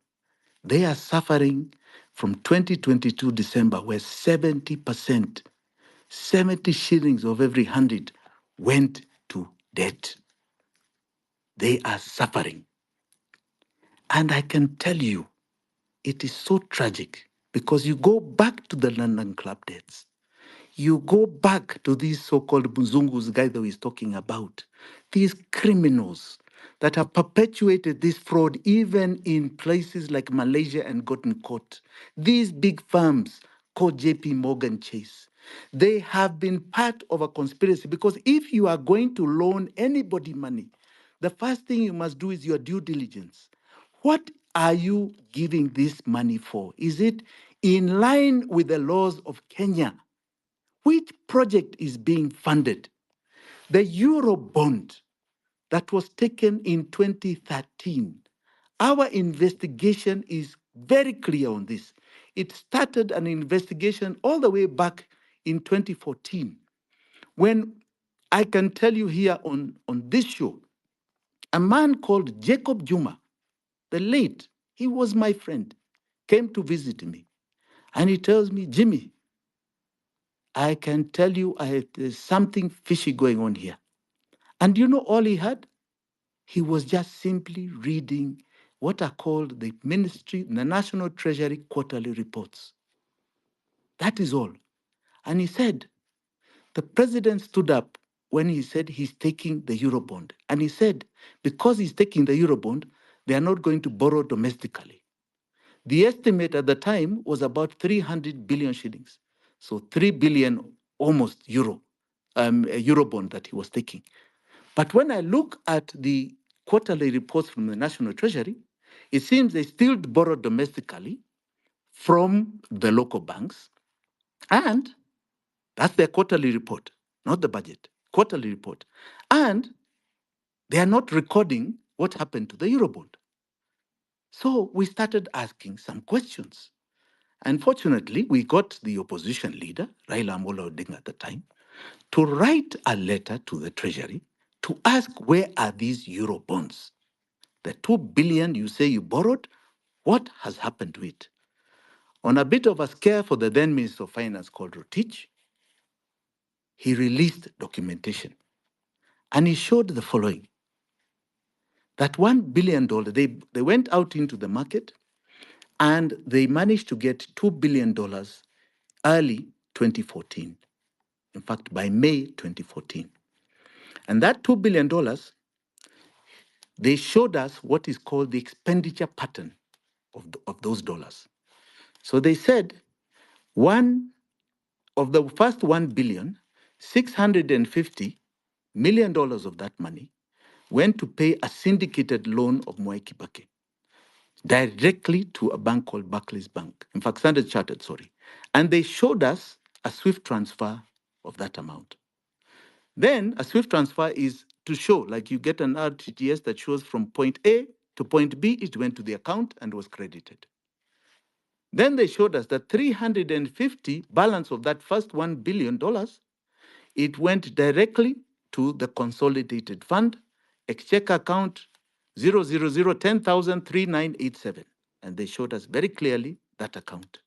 [SPEAKER 4] They are suffering from 2022 December, where 70%, 70 shillings of every 100 went to debt. They are suffering. And I can tell you, it is so tragic because you go back to the London Club debts. You go back to these so-called Mzungus guy that he's talking about, these criminals that have perpetuated this fraud even in places like Malaysia and gotten caught. These big firms called JP Morgan Chase, they have been part of a conspiracy because if you are going to loan anybody money, the first thing you must do is your due diligence. What are you giving this money for? Is it in line with the laws of Kenya? Which project is being funded? The Eurobond that was taken in 2013. Our investigation is very clear on this. It started an investigation all the way back in 2014. When I can tell you here on this show, a man called Jacob Juma, the late, he was my friend, came to visit me. And he tells me, Jimmy, I can tell you there's something fishy going on here. And you know all he had? He was just simply reading what are called the National Treasury quarterly reports. That is all. And he said, the president stood up when he said he's taking the Eurobond. And he said, because he's taking the Eurobond, they are not going to borrow domestically. The estimate at the time was about 300 billion shillings. So 3 billion almost Eurobond that he was taking. But when I look at the quarterly reports from the National Treasury, it seems they still borrow domestically from the local banks. And that's their quarterly report, not the budget, quarterly report. And they are not recording what happened to the Eurobond. So we started asking some questions. Unfortunately, we got the opposition leader, Raila Amolo Odinga at the time, to write a letter to the Treasury to ask where are these Euro bonds? The 2 billion you say you borrowed, what has happened to it? On a bit of a scare for the then Minister of Finance called Rotich, he released documentation. And he showed the following, that $1 billion, they went out into the market and they managed to get $2 billion early 2014. In fact, by May 2014. And that $2 billion, they showed us what is called the expenditure pattern of those dollars. So they said one of the first 1 billion, $650 million of that money went to pay a syndicated loan of Mwai Kibaki directly to a bank called Barclays Bank. In fact, Standard Chartered, sorry. And they showed us a SWIFT transfer of that amount. Then a SWIFT transfer is to show, like you get an RTGS that shows from point A to point B, it went to the account and was credited. Then they showed us that 350 balance of that first $1 billion, it went directly to the consolidated fund, exchequer account 00010,03987. And they showed us very clearly that account.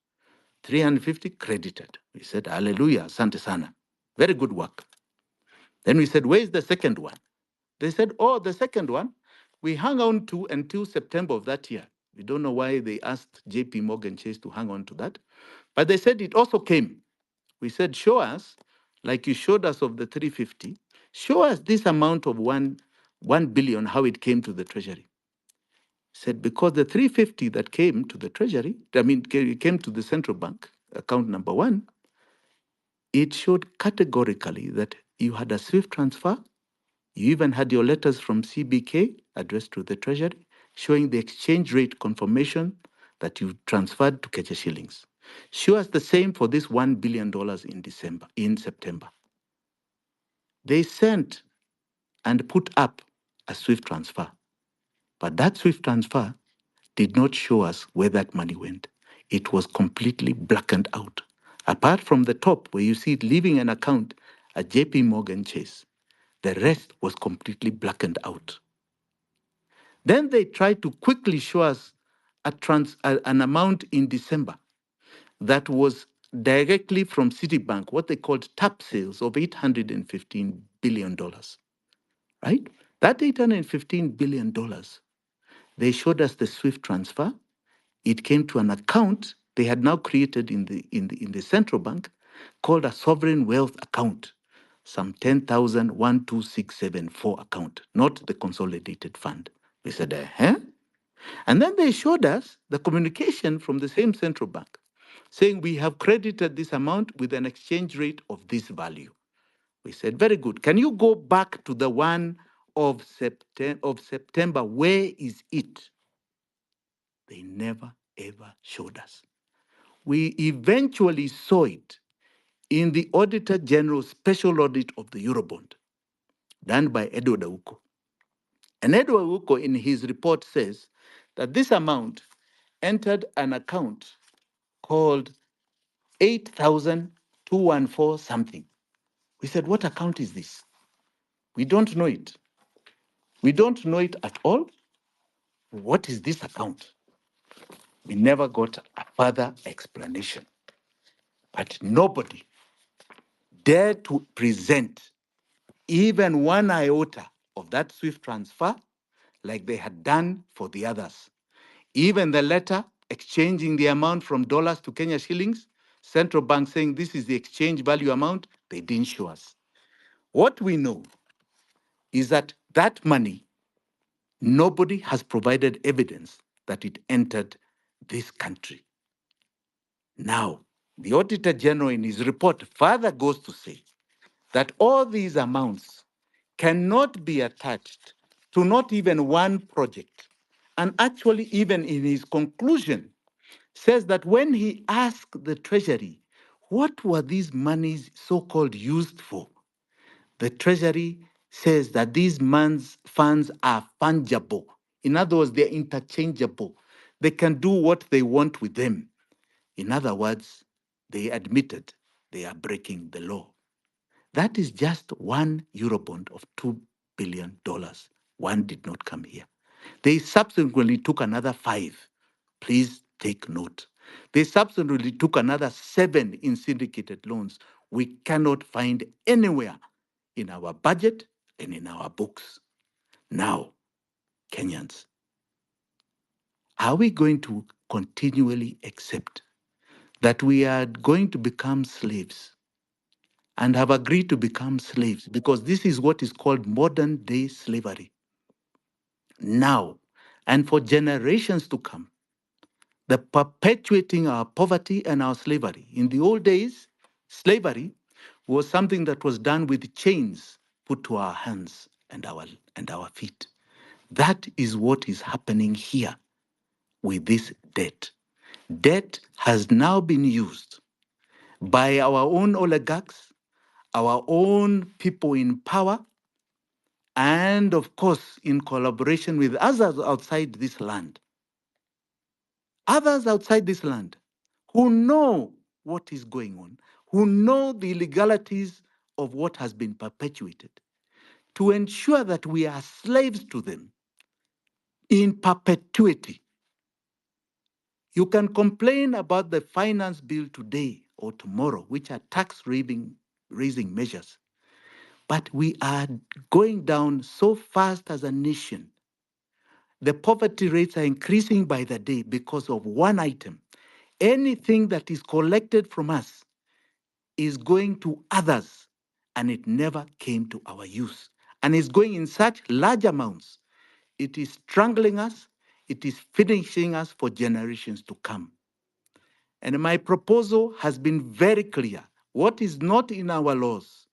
[SPEAKER 4] 350 credited. We said, hallelujah, asante sana. Very good work. Then we said, where's the second one? They said, oh, the second one, we hung on to until September of that year. We don't know why they asked JP Morgan Chase to hang on to that. But they said it also came. We said, show us, like you showed us of the 350, show us this amount of 1 billion, how it came to the treasury. Said, because the 350 that came to the treasury, it came to the central bank, account number 1, it showed categorically that you had a SWIFT transfer. You even had your letters from CBK addressed to the treasury, showing the exchange rate confirmation that you transferred to Kenya shillings. Show us the same for this $1 billion in September. They sent and put up a SWIFT transfer. But that SWIFT transfer did not show us where that money went. It was completely blackened out. Apart from the top, where you see it leaving an account at JP Morgan Chase, the rest was completely blackened out. Then they tried to quickly show us an amount in December that was directly from Citibank, what they called tap sales of $815 billion, right? That $815 billion, they showed us the SWIFT transfer. It came to an account they had now created in the central bank called a sovereign wealth account, some 10,12674 account, not the consolidated fund. We said, huh? And then they showed us the communication from the same central bank saying we have credited this amount with an exchange rate of this value. We said, very good. Can you go back to the one of September? Where is it? They never, ever showed us. We eventually saw it in the Auditor General's special audit of the Eurobond done by Edward Auko. And Edward Auko in his report says that this amount entered an account called 8,214 something. We said, what account is this? We don't know it. We don't know it at all. What is this account? We never got a further explanation. But nobody dared to present even one iota of that SWIFT transfer like they had done for the others. Even the letter exchanging the amount from dollars to Kenya shillings, central bank saying this is the exchange value amount, they didn't show us. What we know is that that money, nobody has provided evidence that it entered this country. Now, the Auditor General in his report further goes to say that all these amounts cannot be attached to not even one project. And actually, even in his conclusion, says that when he asked the Treasury, what were these monies so-called used for? The Treasury says that these funds are fungible. In other words, they're interchangeable. They can do what they want with them. In other words, they admitted they are breaking the law. That is just one Eurobond of $2 billion. One did not come here. They subsequently took another 5. Please take note. They subsequently took another 7 in syndicated loans. We cannot find anywhere in our budget and in our books. Now, Kenyans, are we going to continually accept that we are going to become slaves and have agreed to become slaves? Because this is what is called modern day slavery. Now, and for generations to come, the perpetuating our poverty and our slavery. In the old days, slavery was something that was done with chains put to our hands and our feet. That is what is happening here with this debt. Debt has now been used by our own oligarchs, our own people in power, and of course, in collaboration with others outside this land. Others outside this land who know what is going on, who know the illegalities of what has been perpetuated, to ensure that we are slaves to them in perpetuity. You can complain about the finance bill today or tomorrow, which are tax-raising measures, but we are going down so fast as a nation. The poverty rates are increasing by the day because of one item. Anything that is collected from us is going to others, and it never came to our use. And it's going in such large amounts. It is strangling us, it is finishing us for generations to come. And my proposal has been very clear. What is not in our laws,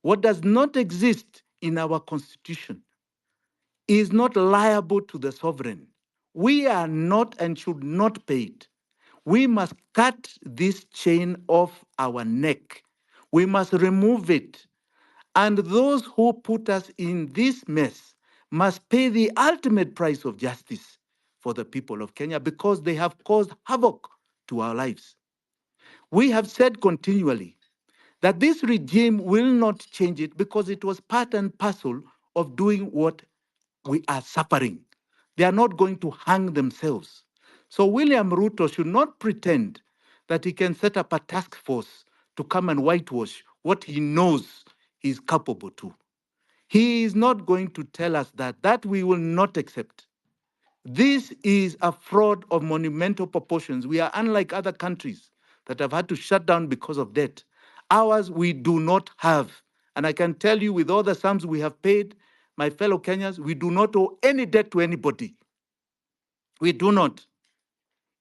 [SPEAKER 4] what does not exist in our constitution, is not liable to the sovereign. We are not and should not pay it. We must cut this chain off our neck. We must remove it. And those who put us in this mess must pay the ultimate price of justice for the people of Kenya because they have caused havoc to our lives. We have said continually that this regime will not change it because it was part and parcel of doing what we are suffering. They are not going to hang themselves. So William Ruto should not pretend that he can set up a task force to come and whitewash what he knows he is capable to. He is not going to tell us that. That we will not accept. This is a fraud of monumental proportions. We are unlike other countries that have had to shut down because of debt. Ours, we do not have. And I can tell you with all the sums we have paid, my fellow Kenyans, we do not owe any debt to anybody. We do not.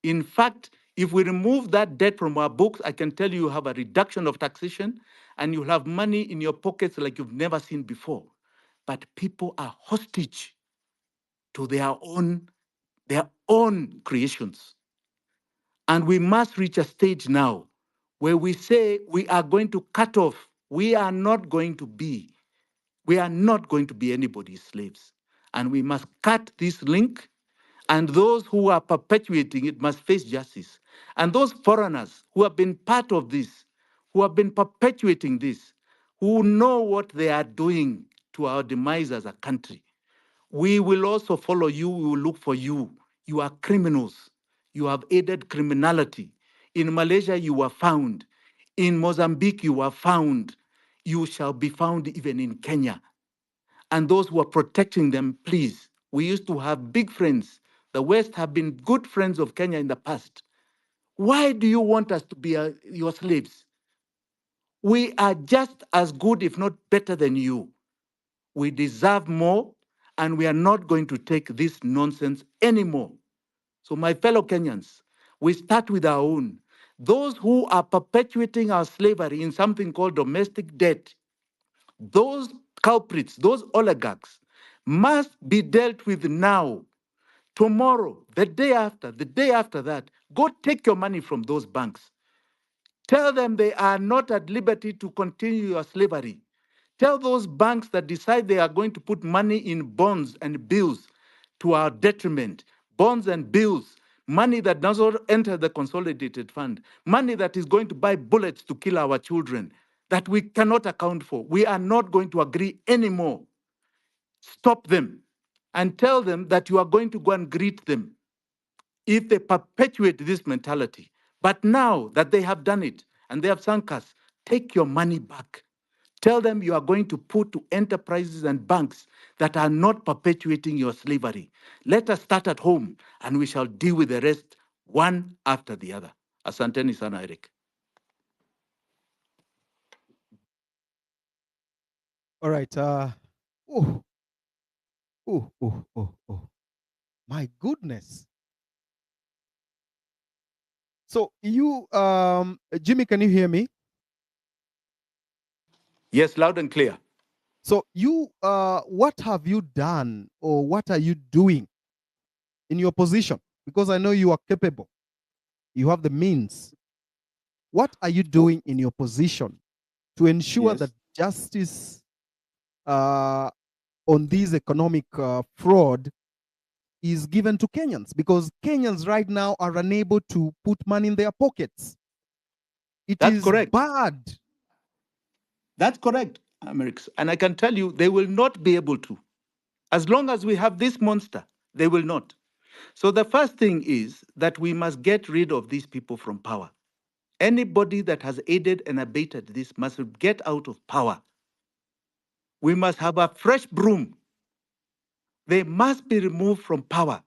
[SPEAKER 4] In fact, if we remove that debt from our books, I can tell you have a reduction of taxation and you'll have money in your pockets like you've never seen before. But people are hostage to their own creations. And we must reach a stage now where we say we are going to cut off. We are not going to be anybody's slaves. And we must cut this link. And those who are perpetuating it must face justice. And those foreigners who have been part of this, who have been perpetuating this, who know what they are doing to our demise as a country, we will also follow you. We will look for you. You are criminals. You have aided criminality. In Malaysia, you were found. In Mozambique, you were found. You shall be found even in Kenya. And those who are protecting them, please. We used to have big friends. The West have been good friends of Kenya in the past. Why do you want us to be your slaves? We are just as good, if not better than you. We deserve more, and we are not going to take this nonsense anymore. So, my fellow Kenyans, we start with our own. Those who are perpetuating our slavery in something called domestic debt, those culprits, those oligarchs, must be dealt with now. Tomorrow, the day after that, go take your money from those banks. Tell them they are not at liberty to continue your slavery. Tell those banks that decide they are going to put money in bonds and bills to our detriment, bonds and bills, money that does not enter the consolidated fund, money that is going to buy bullets to kill our children, that we cannot account for. We are not going to agree anymore. Stop them and tell them that you are going to go and greet them if they perpetuate this mentality. But now that they have done it and they have sunk us, take your money back. Tell them you are going to put to enterprises and banks that are not perpetuating your slavery. Let us start at home and we shall deal with the rest one after the other. Asanteni sana, Eric.
[SPEAKER 1] All right. Oh, oh. My goodness. So you, Jimmy, can you hear me?
[SPEAKER 4] Yes, loud and clear.
[SPEAKER 1] So you, what have you done, or what are you doing in your position? Because I know you are capable. You have the means. What are you doing in your position to ensure that justice on this economic fraud is given to Kenyans? Because Kenyans right now are unable to put money in their pockets.
[SPEAKER 4] That's correct.
[SPEAKER 1] Bad.
[SPEAKER 4] That's correct, Amerix. And I can tell you, they will not be able to. As long as we have this monster, they will not. So the first thing is that we must get rid of these people from power. Anybody that has aided and abated this must get out of power. We must have a fresh broom. They must be removed from power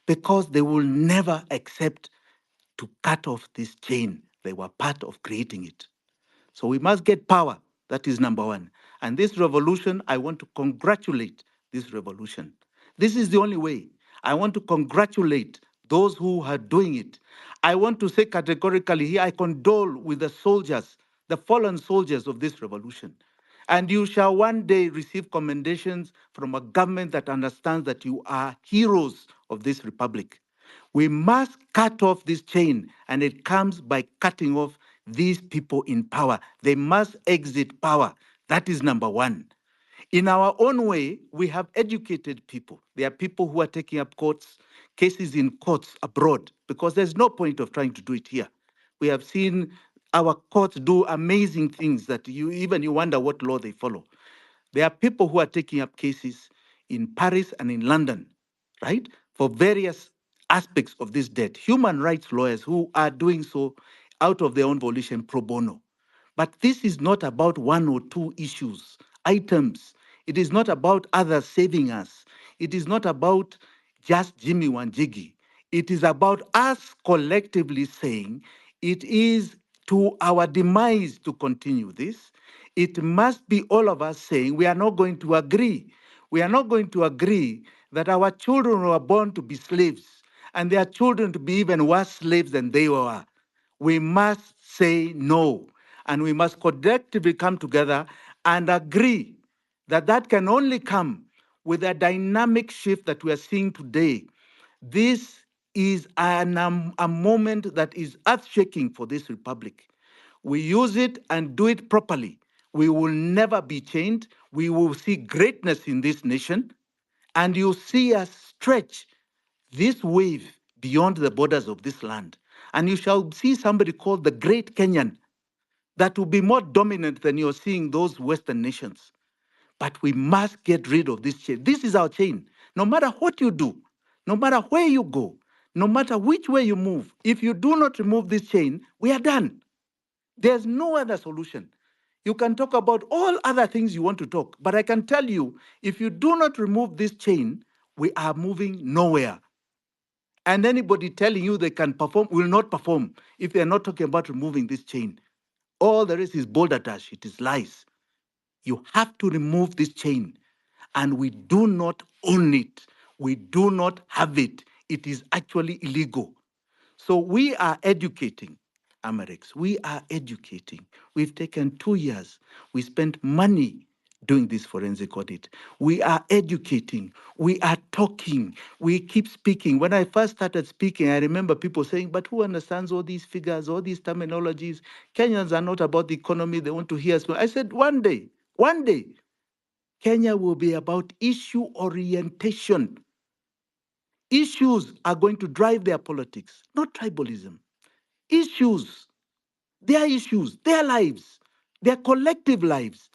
[SPEAKER 4] because they will never accept to cut off this chain. They were part of creating it. So we must get power. That is number one. And this revolution, I want to congratulate this revolution. This is the only way. I want to congratulate those who are doing it. I want to say categorically here, I condole with the soldiers, the fallen soldiers of this revolution. And you shall one day receive commendations from a government that understands that you are heroes of this republic. We must cut off this chain, and it comes by cutting off these people in power. They must exit power. That is number one. In our own way, we have educated people. There are people who are taking up cases in courts abroad because there's no point of trying to do it here. We have seen our courts do amazing things that you wonder what law they follow. There are people who are taking up cases in Paris and in London, right, for various aspects of this debt. Human rights lawyers who are doing so out of their own volition pro bono. But this is not about one or two issues, items. It is not about others saving us. It is not about just Jimmy Wanjigi. It is about us collectively saying it is to our demise to continue this. It must be all of us saying we are not going to agree. We are not going to agree that our children were born to be slaves and their children to be even worse slaves than they were. We must say no, and we must collectively come together and agree that that can only come with a dynamic shift that we are seeing today. This is a moment that is earth-shaking for this republic. We use it and do it properly. We will never be chained. We will see greatness in this nation, and you see us stretch this wave beyond the borders of this land. And you shall see somebody called the Great Kenyan that will be more dominant than you're seeing those Western nations. But we must get rid of this chain. This is our chain. No matter what you do, no matter where you go, no matter which way you move, if you do not remove this chain, we are done. There's no other solution. You can talk about all other things you want to talk, but I can tell you, if you do not remove this chain, we are moving nowhere. And anybody telling you they can perform will not perform if they're not talking about removing this chain. All the rest is balderdash, it is lies. You have to remove this chain. And we do not own it. We do not have it. It is actually illegal. So we are educating, Amerix. We are educating. We've taken 2 years. We spent money doing this forensic audit. We are educating. We are talking. We keep speaking. When I first started speaking, I remember people saying, but who understands all these figures, all these terminologies? Kenyans are not about the economy. They want to hear us. I said, one day, Kenya will be about issue orientation. Issues are going to drive their politics, not tribalism. Issues, their lives, their collective lives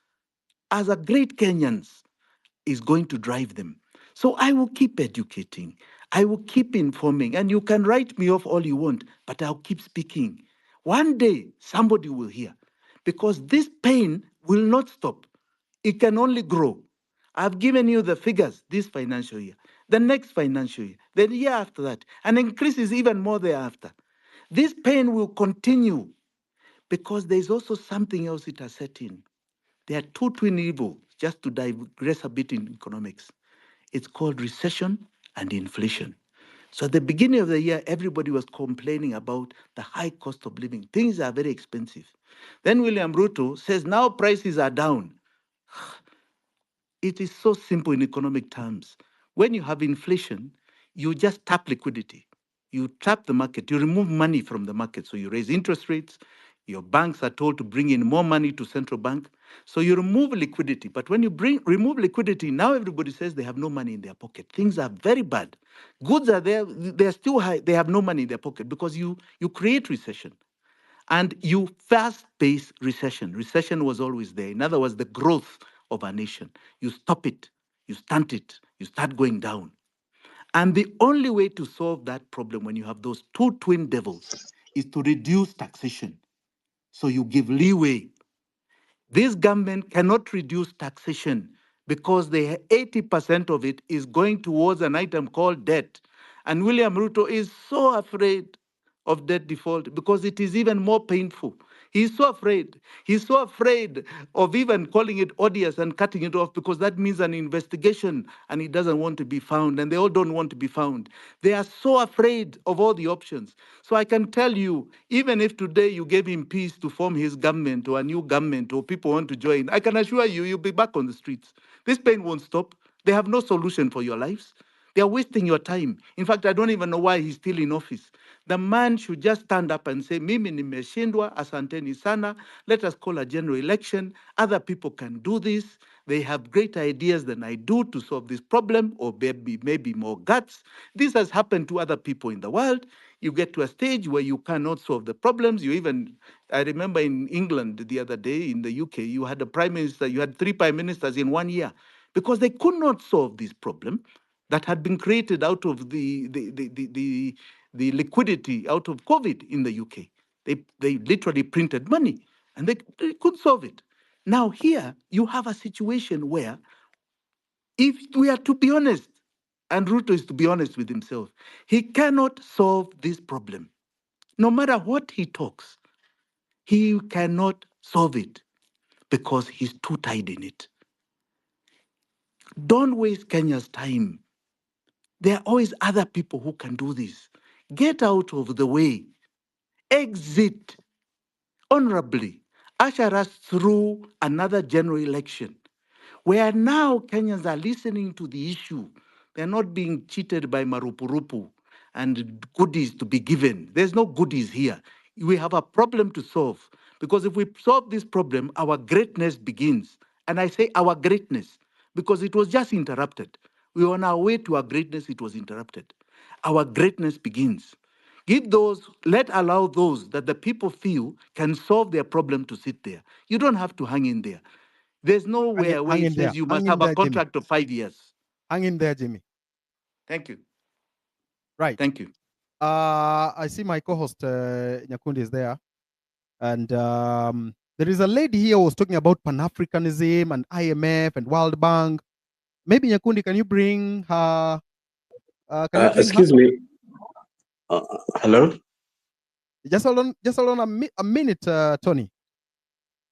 [SPEAKER 4] as a great Kenyans is going to drive them. So I will keep educating. I will keep informing. And you can write me off all you want, but I'll keep speaking. One day, somebody will hear because this pain will not stop. It can only grow. I've given you the figures this financial year, the next financial year, the year after that, and increases even more thereafter. This pain will continue because there's also something else it has set in. There are two twin evils, just to digress a bit in economics. It's called recession and inflation. So at the beginning of the year, everybody was complaining about the high cost of living. Things are very expensive. Then William Ruto says, now prices are down. It is so simple in economic terms. When you have inflation, you just tap liquidity. You trap the market, you remove money from the market. So you raise interest rates. Your banks are told to bring in more money to central bank. So you remove liquidity. But when you remove liquidity, now everybody says they have no money in their pocket. Things are very bad. Goods are there, they're still high, they have no money in their pocket because you create recession. And you fast-paced recession. Recession was always there. In other words, the growth of a nation. You stop it, you stunt it, you start going down. And the only way to solve that problem when you have those two twin devils is to reduce taxation. So you give leeway. This government cannot reduce taxation because 80% of it is going towards an item called debt. And William Ruto is so afraid of debt default because it is even more painful. He's so afraid. He's so afraid of even calling it odious and cutting it off because that means an investigation and he doesn't want to be found and they all don't want to be found. They are so afraid of all the options. So I can tell you, even if today you gave him peace to form his government or a new government or people want to join, I can assure you, you'll be back on the streets. This pain won't stop. They have no solution for your lives. They are wasting your time. In fact, I don't even know why he's still in office. The man should just stand up and say, mimi nimeshindwa, asanteni sana, let us call a general election. Other people can do this. They have great ideas than I do to solve this problem, or maybe more guts. This has happened to other people in the world. You get to a stage where you cannot solve the problems. I remember in England the other day, in the UK, you had a prime minister, you had 3 prime ministers in 1 year because they could not solve this problem that had been created out of the liquidity out of COVID in the UK. They literally printed money and they could solve it. Now here you have a situation where, if we are to be honest, and Ruto is to be honest with himself, he cannot solve this problem. No matter what he talks, he cannot solve it because he's too tied in it. Don't waste Kenya's time. There are always other people who can do this. Get out of the way. Exit honorably. Usher us through another general election where now Kenyans are listening to the issue. They're not being cheated by marupurupu and goodies to be given. There's no goodies here. We have a problem to solve because if we solve this problem, our greatness begins. And I say our greatness because it was just interrupted. We were on our way to our greatness, it was interrupted. Our greatness begins. Allow those that the people feel can solve their problem to sit there. You don't have to hang in there. There's nowhere where it says you must have a contract of 5 years.
[SPEAKER 1] Hang in there, Jimmy.
[SPEAKER 4] Thank you.
[SPEAKER 1] Right.
[SPEAKER 4] Thank you.
[SPEAKER 1] I see my co-host Nyakundi is there. And there is a lady here who was talking about Pan-Africanism and IMF and World Bank. Maybe Nyakundi, can you bring her?
[SPEAKER 9] Excuse me. Hello?
[SPEAKER 1] Just hold on a minute, Tony.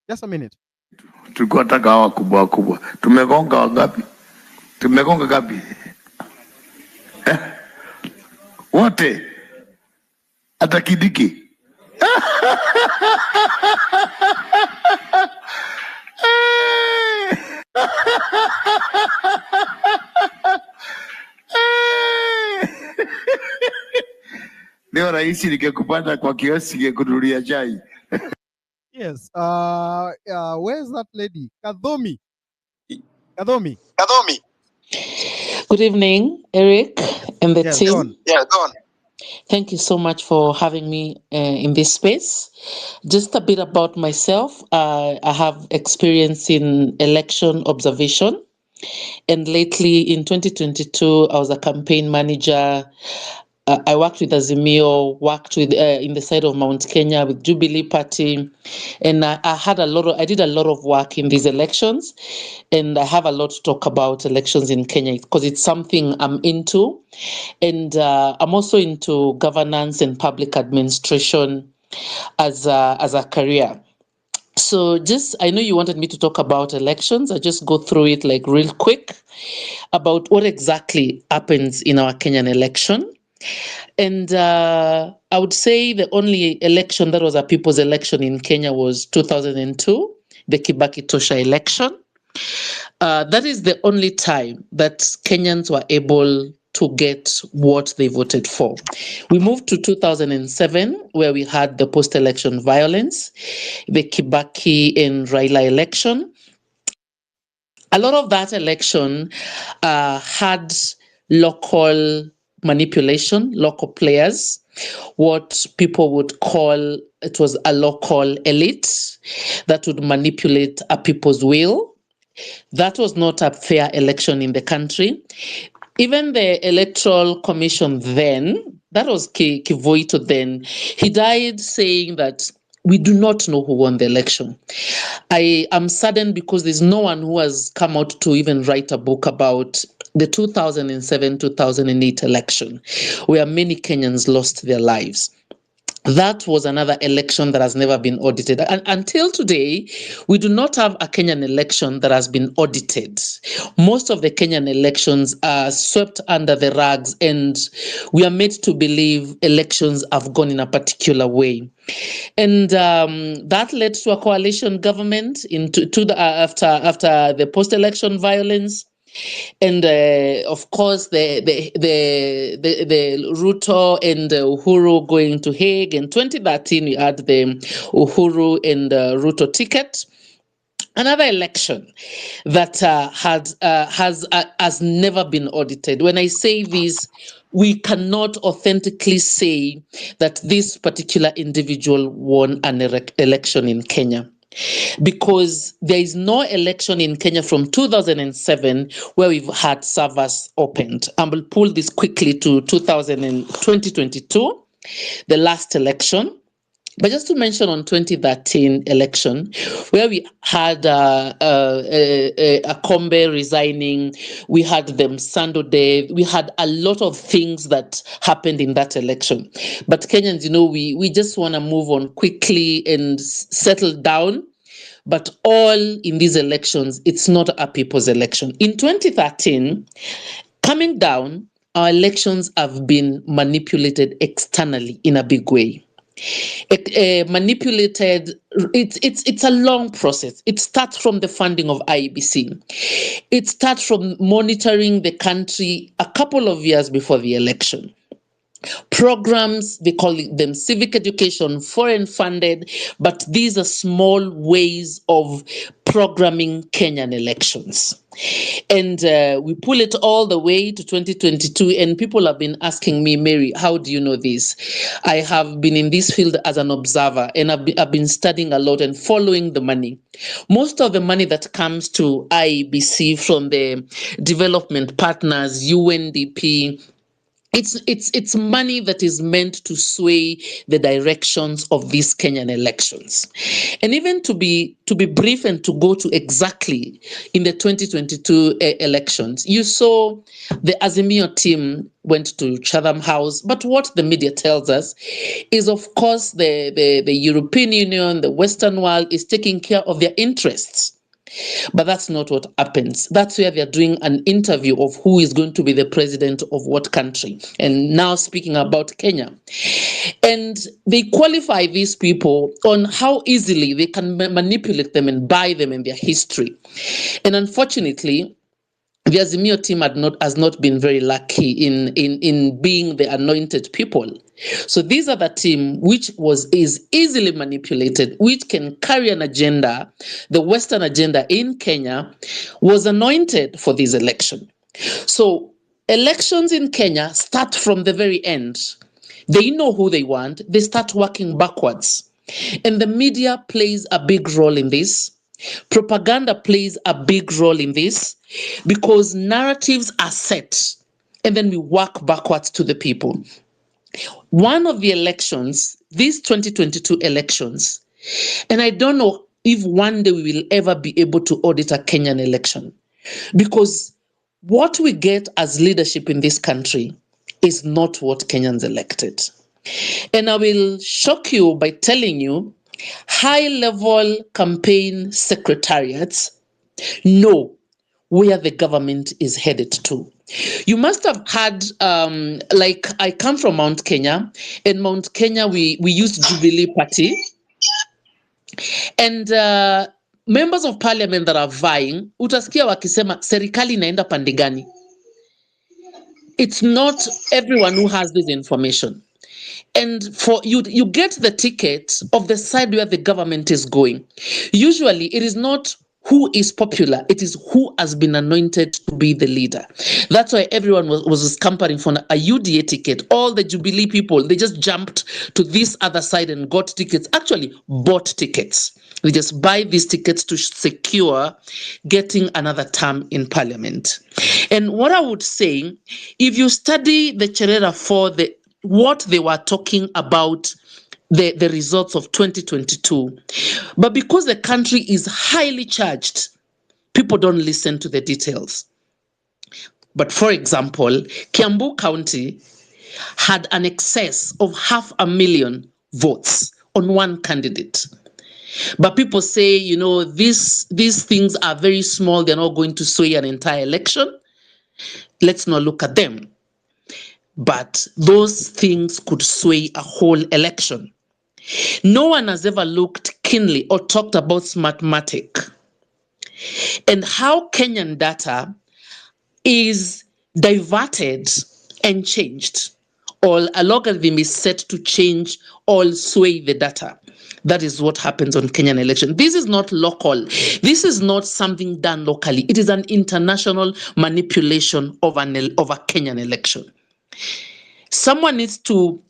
[SPEAKER 1] Just a minute.
[SPEAKER 10] Tulikuwa taka hawa kubwa. Tumegonga wangapi? Tumegonga gapi? Wote? Hata Kidiki? Leo rahisi nikekupanda kwa kioski ngekunulia chai.
[SPEAKER 1] Yes. Where's that lady? Kadhomi.
[SPEAKER 11] Good evening, Eric and the team.
[SPEAKER 1] Go on.
[SPEAKER 11] Yeah, go on. Thank you so much for having me in this space. Just a bit about myself. I have experience in election observation. And lately in 2022, I was a campaign manager. I worked with Azimio, worked with in the side of Mount Kenya with Jubilee Party, and I did a lot of work in these elections, and I have a lot to talk about elections in Kenya because it's something I'm into, and I'm also into governance and public administration as a career. So I know you wanted me to talk about elections. I just go through it like real quick about what exactly happens in our Kenyan election. And I would say the only election that was a people's election in Kenya was 2002, the Kibaki Tosha election. That is the only time that Kenyans were able to get what they voted for. We moved to 2007, where we had the post-election violence, the Kibaki and Raila election. A lot of that election had local manipulation, local players, what people would call, it was a local elite that would manipulate a people's will. That was not a fair election in the country. Even the Electoral Commission then, that was Kivuito then, he died saying that we do not know who won the election. I am saddened because there's no one who has come out to even write a book about the 2007-2008 election, where many Kenyans lost their lives. That was another election that has never been audited. And until today, we do not have a Kenyan election that has been audited. Most of the Kenyan elections are swept under the rugs, and we are made to believe elections have gone in a particular way. And that led to a coalition government after the post-election violence. And of course, the Ruto and Uhuru going to Hague. In 2013, we had the Uhuru and Ruto ticket. Another election that has never been audited. When I say this, we cannot authentically say that this particular individual won an election in Kenya, because there is no election in Kenya from 2007 where we've had servers opened. I will pull this quickly to 2022, the last election. But just to mention, on 2013 election, where we had Akombe resigning, we had them Sando Day, we had a lot of things that happened in that election. But Kenyans, we just want to move on quickly and settle down. But all in these elections, it's not a people's election. In 2013, coming down, our elections have been manipulated externally in a big way. Manipulated, it's a long process. It starts from the funding of IEBC. It starts from monitoring the country a couple of years before the election. Programs, they call them civic education, foreign funded, but these are small ways of programming Kenyan elections. And we pull it all the way to 2022, and people have been asking me, Mary, how do you know this? I have been in this field as an observer, and I've been studying a lot and following the money. Most of the money that comes to IEBC from the development partners, UNDP, it's money that is meant to sway the directions of these Kenyan elections. And even to be brief and to go to exactly in the 2022 elections, you saw the Azimio team went to Chatham House, but what the media tells us is, of course, the European Union, the Western world is taking care of their interests. But that's not what happens. That's where they're doing an interview of who is going to be the president of what country. And now speaking about Kenya. And they qualify these people on how easily they can manipulate them and buy them in their history. And unfortunately, the Azimio team has not been very lucky in being the anointed people. So these are the team which is easily manipulated, which can carry an agenda. The Western agenda in Kenya was anointed for this election. So elections in Kenya start from the very end. They know who they want. They start working backwards. And the media plays a big role in this. Propaganda plays a big role in this, because narratives are set and then we work backwards to the people. One of the elections, these 2022 elections, and I don't know if one day we will ever be able to audit a Kenyan election, because what we get as leadership in this country is not what Kenyans elected. And I will shock you by telling you, high-level campaign secretariats know where the government is headed to. You must have had, like I come from Mount Kenya. In Mount Kenya, we used Jubilee Party. And members of parliament that are vying, utasikia wakisema serikali inaenda pande gani. It's not everyone who has this information. And for you get the ticket of the side where the government is going. Usually it is not who is popular, it is who has been anointed to be the leader. That's why everyone was scampering for a UDA ticket. All the Jubilee people, they just jumped to this other side and got tickets, actually bought tickets. They just buy these tickets to secure getting another term in parliament. And what I would say, if you study the Cherera for what they were talking about the results of 2022. But because the country is highly charged, people don't listen to the details. But for example, Kiambu County had an excess of 500,000 votes on one candidate. But people say, you know, these things are very small, they're not going to sway an entire election. Let's not look at them. But those things could sway a whole election. No one has ever looked keenly or talked about Smartmatic and how Kenyan data is diverted and changed. Or a logarithm is set to change or sway the data. That is what happens on Kenyan election. This is not local. This is not something done locally. It is an international manipulation of a Kenyan election. Someone needs to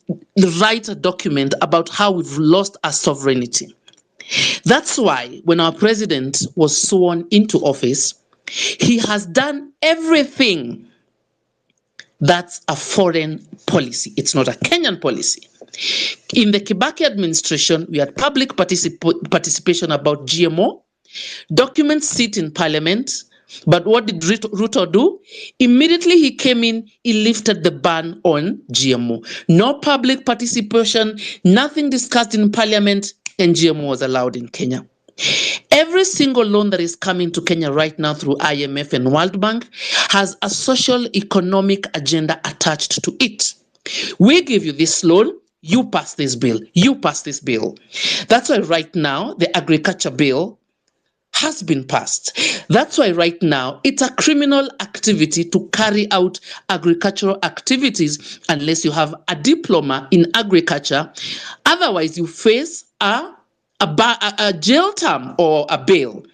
[SPEAKER 11] write a document about how we've lost our sovereignty. That's why when our president was sworn into office, he has done everything that's a foreign policy. It's not a Kenyan policy. In the Kibaki administration, we had public participation about GMO. Documents sit in parliament. But what did Ruto do? Immediately he came in, he lifted the ban on GMO. No public participation, nothing discussed in parliament, and GMO was allowed in Kenya. Every single loan that is coming to Kenya right now through IMF and World Bank has a social economic agenda attached to it. We give you this loan, you pass this bill, you pass this bill. That's why right now the agriculture bill has been passed. That's why right now it's a criminal activity to carry out agricultural activities unless you have a diploma in agriculture. Otherwise, you face a jail term or a bail.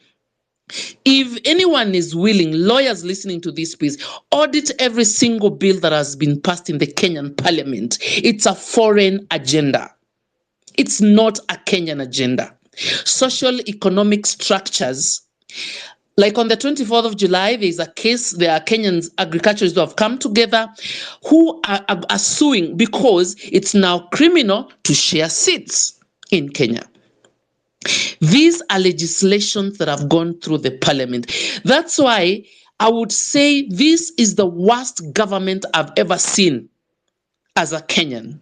[SPEAKER 11] If anyone is willing, lawyers listening to this, please audit every single bill that has been passed in the Kenyan parliament. It's a foreign agenda. It's not a Kenyan agenda. Social economic structures. Like on the 24th of July, there is a case, there are Kenyans agriculturists who have come together who are suing because it's now criminal to share seeds in Kenya. These are legislations that have gone through the parliament. That's why I would say this is the worst government I've ever seen as a Kenyan,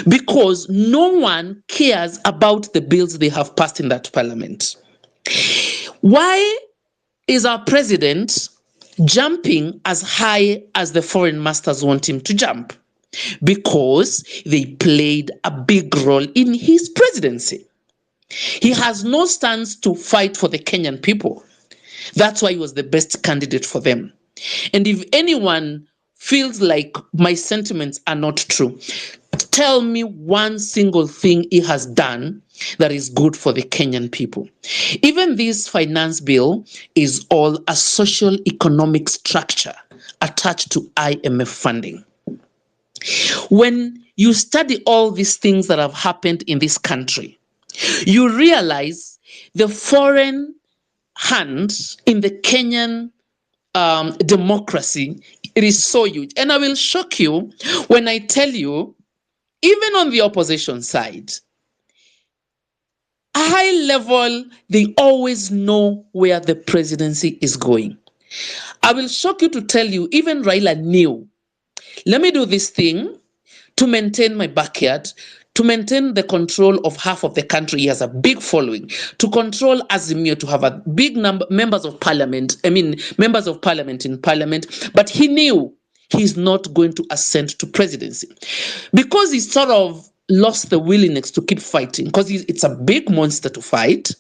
[SPEAKER 11] because no one cares about the bills they have passed in that parliament. Why is our president jumping as high as the foreign masters want him to jump? Because they played a big role in his presidency. He has no stance to fight for the Kenyan people. That's why he was the best candidate for them. And if anyone feels like my sentiments are not true, tell me one single thing he has done that is good for the Kenyan people. Even this finance bill is all a social economic structure attached to IMF funding. When you study all these things that have happened in this country, you realize the foreign hand in the Kenyan democracy, it is so huge. And I will shock you when I tell you, even on the opposition side, a high level, they always know where the presidency is going. I will shock you to tell you, even Raila knew, let me do this thing to maintain my backyard, to maintain the control of half of the country. He has a big following. To control Azimio, to have a big number members of parliament in parliament. But he knew he's not going to ascend to presidency because he sort of lost the willingness to keep fighting, because it's a big monster to fight.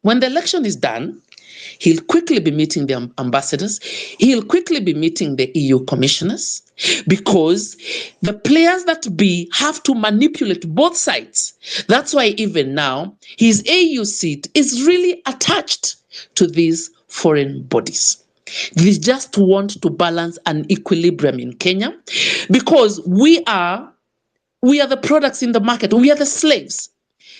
[SPEAKER 11] When the election is done, he'll quickly be meeting the ambassadors. He'll quickly be meeting the EU commissioners, because the players that have to manipulate both sides. That's why even now, his AU seat is really attached to these foreign bodies. They just want to balance an equilibrium in Kenya, because we are the products in the market. We are the slaves.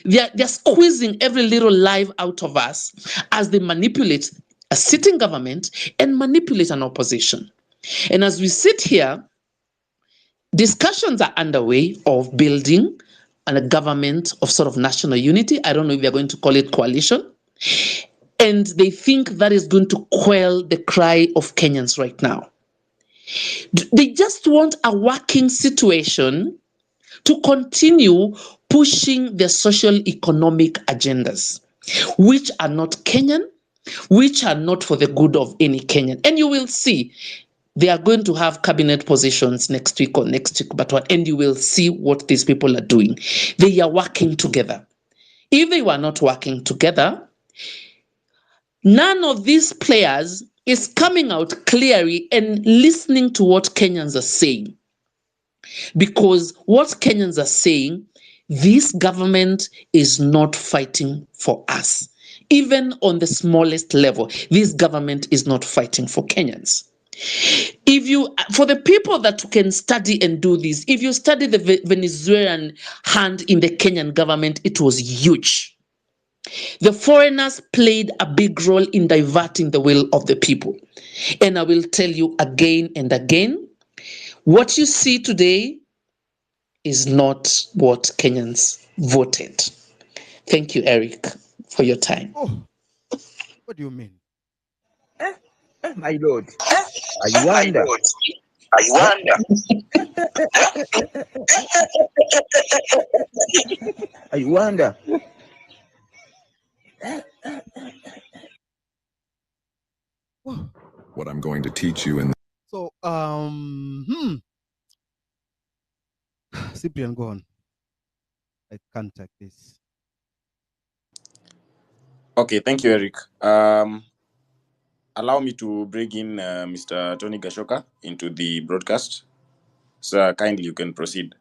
[SPEAKER 11] They're squeezing every little life out of us as they manipulate a sitting government and manipulate an opposition. And as we sit here, discussions are underway of building a government of sort of national unity. I don't know if they're going to call it coalition. And they think that is going to quell the cry of Kenyans right now. They just want a working situation to continue pushing their social economic agendas, which are not Kenyan, which are not for the good of any Kenyan. And you will see they are going to have cabinet positions next week or next week, but and you will see what these people are doing. They are working together. If they were not working together, none of these players is coming out clearly and listening to what Kenyans are saying. Because what Kenyans are saying, this government is not fighting for us. Even on the smallest level, this government is not fighting for Kenyans. For the people that can study and do this, if you study the Venezuelan hand in the Kenyan government, it was huge. The foreigners played a big role in diverting the will of the people. And I will tell you again and again, what you see today is not what Kenyans voted. Thank you, Eric, for your time.
[SPEAKER 1] Oh, what do you mean?
[SPEAKER 12] My Lord, I wonder. I wonder.
[SPEAKER 13] What I'm going to teach you in.
[SPEAKER 1] So, Cyprian, go on. I can't take this.
[SPEAKER 14] Okay, thank you, Eric. Allow me to bring in Mr. Tony Gashoka into the broadcast. So kindly, you can proceed.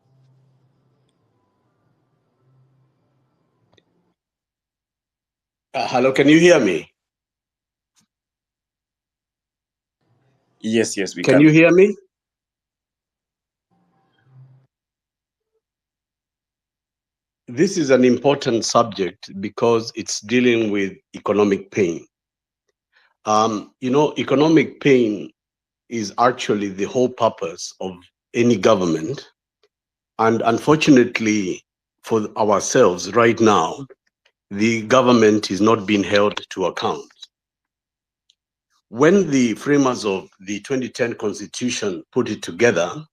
[SPEAKER 9] Hello, can you hear me?
[SPEAKER 14] Yes, we can.
[SPEAKER 9] Can you hear me? This is an important subject because it's dealing with economic pain. Economic pain is actually the whole purpose of any government. And unfortunately for ourselves right now, the government is not being held to account. When the framers of the 2010 Constitution put it together,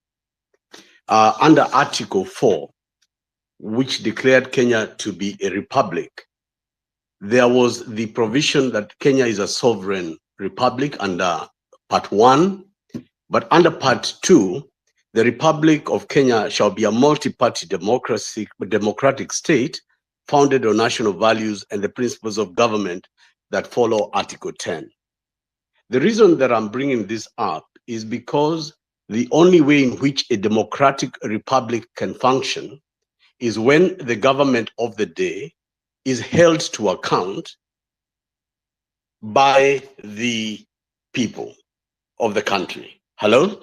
[SPEAKER 9] under Article 4, which declared Kenya to be a republic, there was the provision that Kenya is a sovereign republic under Part 1, but under Part 2, the Republic of Kenya shall be a multi-party democratic state founded on national values and the principles of government that follow Article 10. The reason that I'm bringing this up is because the only way in which a democratic republic can function is when the government of the day is held to account by the people of the country. Hello?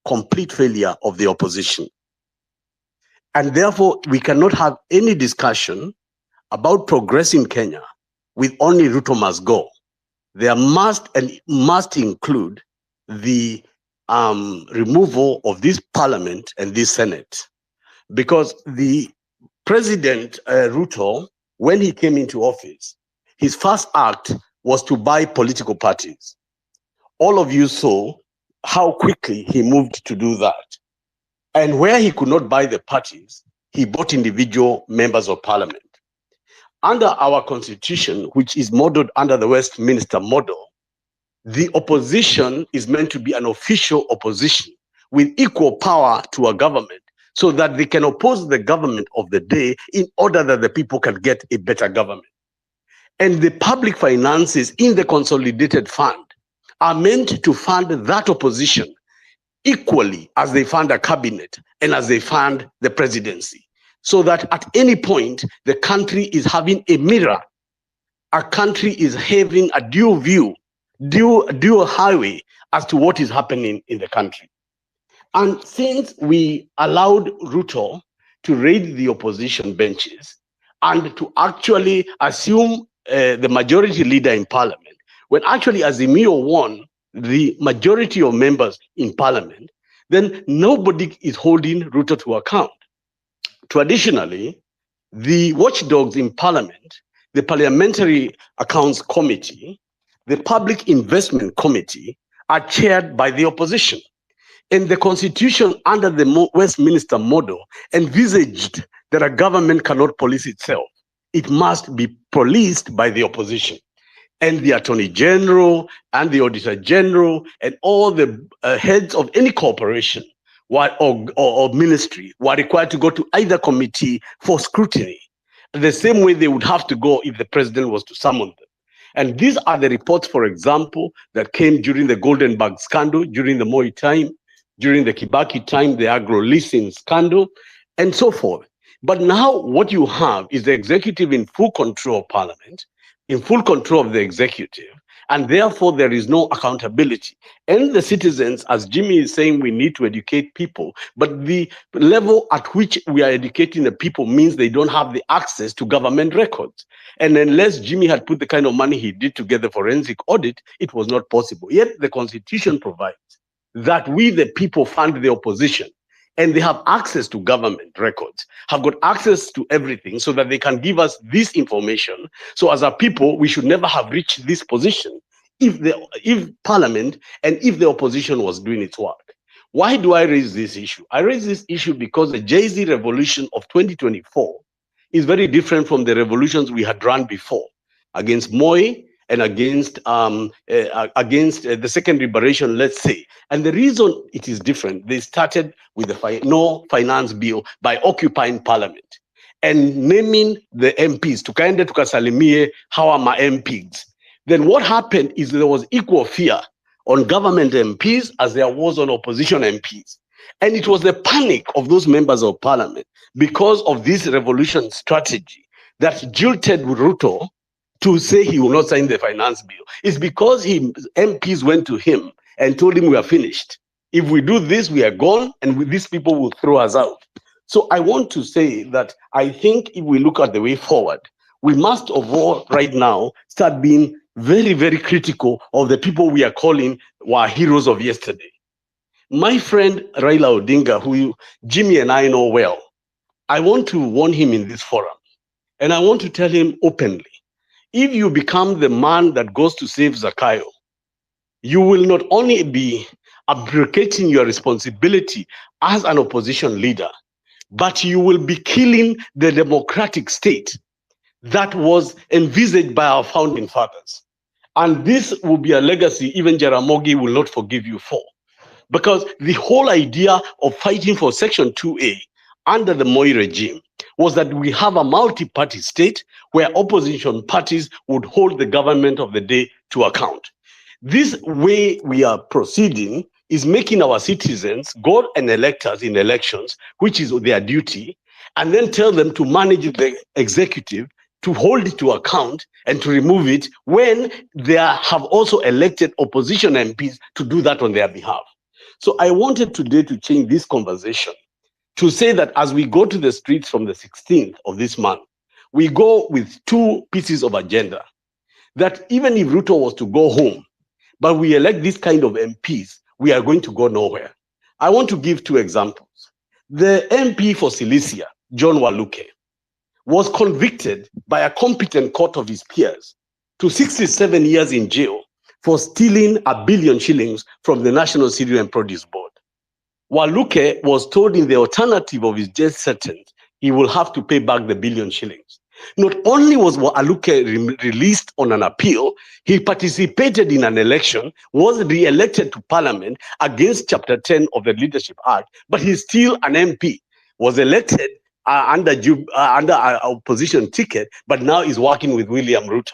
[SPEAKER 9] Complete failure of the opposition. And therefore, we cannot have any discussion about progress in Kenya with only Ruto must go. There must include the removal of this parliament and this Senate. Because the President Ruto, when he came into office, his first act was to buy political parties. All of you saw how quickly he moved to do that. And where he could not buy the parties, he bought individual members of parliament. Under our constitution, which is modeled under the Westminster model, the opposition is meant to be an official opposition with equal power to a government so that they can oppose the government of the day in order that the people can get a better government. And the public finances in the consolidated fund are meant to fund that opposition equally as they fund a cabinet and as they fund the presidency. so that at any point, the country is having a mirror. Our country is having a dual view, dual highway as to what is happening in the country. And since we allowed Ruto to raid the opposition benches and to actually assume the majority leader in parliament, when actually Azimio won the majority of members in parliament, then nobody is holding Ruto to account. Traditionally, the watchdogs in parliament, the Parliamentary Accounts Committee, the Public Investment Committee, are chaired by the opposition. And the constitution under the Westminster model envisaged that a government cannot police itself. It must be policed by the opposition. And the Attorney General and the Auditor General and all the heads of any corporation or ministry were required to go to either committee for scrutiny, the same way they would have to go if the president was to summon them. And these are the reports, for example, that came during the Golden Bag scandal, during the Moi time, during the Kibaki time, the agro-leasing scandal, and so forth. But now what you have is the executive in full control of parliament, in full control of the executive, and therefore there is no accountability. And the citizens, as Jimmy is saying, we need to educate people, but the level at which we are educating the people means they don't have the access to government records. And unless Jimmy had put the kind of money he did to get the forensic audit, it was not possible. Yet the Constitution provides that we, the people, fund the opposition, and they have access to government records, have got access to everything so that they can give us this information. So as a people, we should never have reached this position if Parliament and if the opposition was doing its work. Why do I raise this issue? I raise this issue because the Jay-Z revolution of 2024 is very different from the revolutions we had run before against Moi and against the second liberation, let's say. And the reason it is different, they started with the no finance bill by occupying parliament and naming the MPs, tukaende tukasalimie hawa ma MPs. Then what happened is there was equal fear on government MPs as there was on opposition MPs. And it was the panic of those members of parliament because of this revolution strategy that jilted Ruto to say he will not sign the finance bill. It's because MPs went to him and told him we are finished. If we do this, we are gone, and these people will throw us out. So I want to say that I think if we look at the way forward, we must all right now start being very, very critical of the people we are calling were heroes of yesterday. My friend Raila Odinga, who Jimmy and I know well, I want to warn him in this forum, and I want to tell him openly, if you become the man that goes to save Zakayo, you will not only be abdicating your responsibility as an opposition leader, but you will be killing the democratic state that was envisaged by our founding fathers. And this will be a legacy even Jaramogi will not forgive you for. Because the whole idea of fighting for Section 2A under the Moi regime was that we have a multi-party state where opposition parties would hold the government of the day to account. This way we are proceeding is making our citizens go and elect us in elections, which is their duty, and then tell them to manage the executive, to hold it to account and to remove it when they have also elected opposition MPs to do that on their behalf. So I wanted today to change this conversation to say that as we go to the streets from the 16th of this month, we go with two pieces of agenda. That even if Ruto was to go home, but we elect this kind of MPs, we are going to go nowhere. I want to give two examples. The MP for Cilicia, John Waluke, was convicted by a competent court of his peers to 67 years in jail for stealing 1 billion shillings from the National Cereal and Produce Board. Waluke was told in the alternative of his death sentence, he will have to pay back the 1 billion shillings. Not only was Waluke released on an appeal, he participated in an election, was re-elected to parliament against Chapter 10 of the Leadership Act, but he's still an MP, was elected under an opposition ticket, but now is working with William Ruto.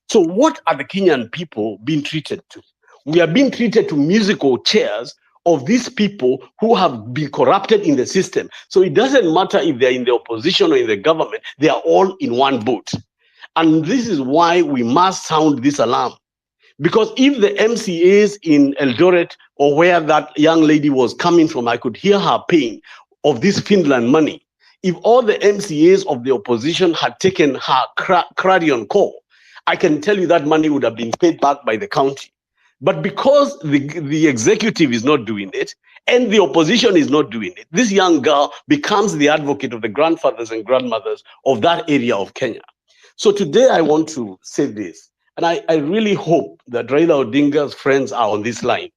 [SPEAKER 9] So what are the Kenyan people being treated to? We are being treated to musical chairs of these people who have been corrupted in the system. So it doesn't matter if they're in the opposition or in the government, they are all in one boat. And this is why we must sound this alarm. Because if the MCAs in Eldoret or where that young lady was coming from, I could hear her pain of this Finland money. If all the MCAs of the opposition had taken her clarion call, I can tell you that money would have been paid back by the county. But because the executive is not doing it and the opposition is not doing it, this young girl becomes the advocate of the grandfathers and grandmothers of that area of Kenya. So today I want to say this, and I really hope that Raila Odinga's friends are on this line.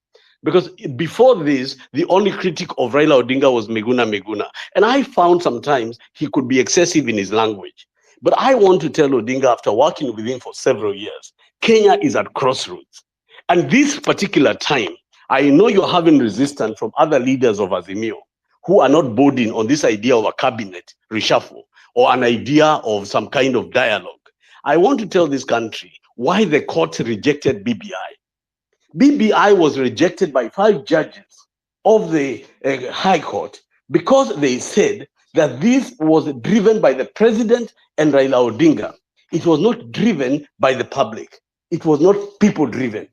[SPEAKER 9] Because before this, the only critic of Raila Odinga was Meguna. And I found sometimes he could be excessive in his language. But I want to tell Odinga, after working with him for several years, Kenya is at crossroads. And this particular time, I know you're having resistance from other leaders of Azimio who are not boarding on this idea of a cabinet reshuffle or an idea of some kind of dialogue. I want to tell this country why the court rejected BBI. BBI was rejected by 5 judges of the High Court because they said that this was driven by the president and Raila Odinga. It was not driven by the public. It was not people-driven.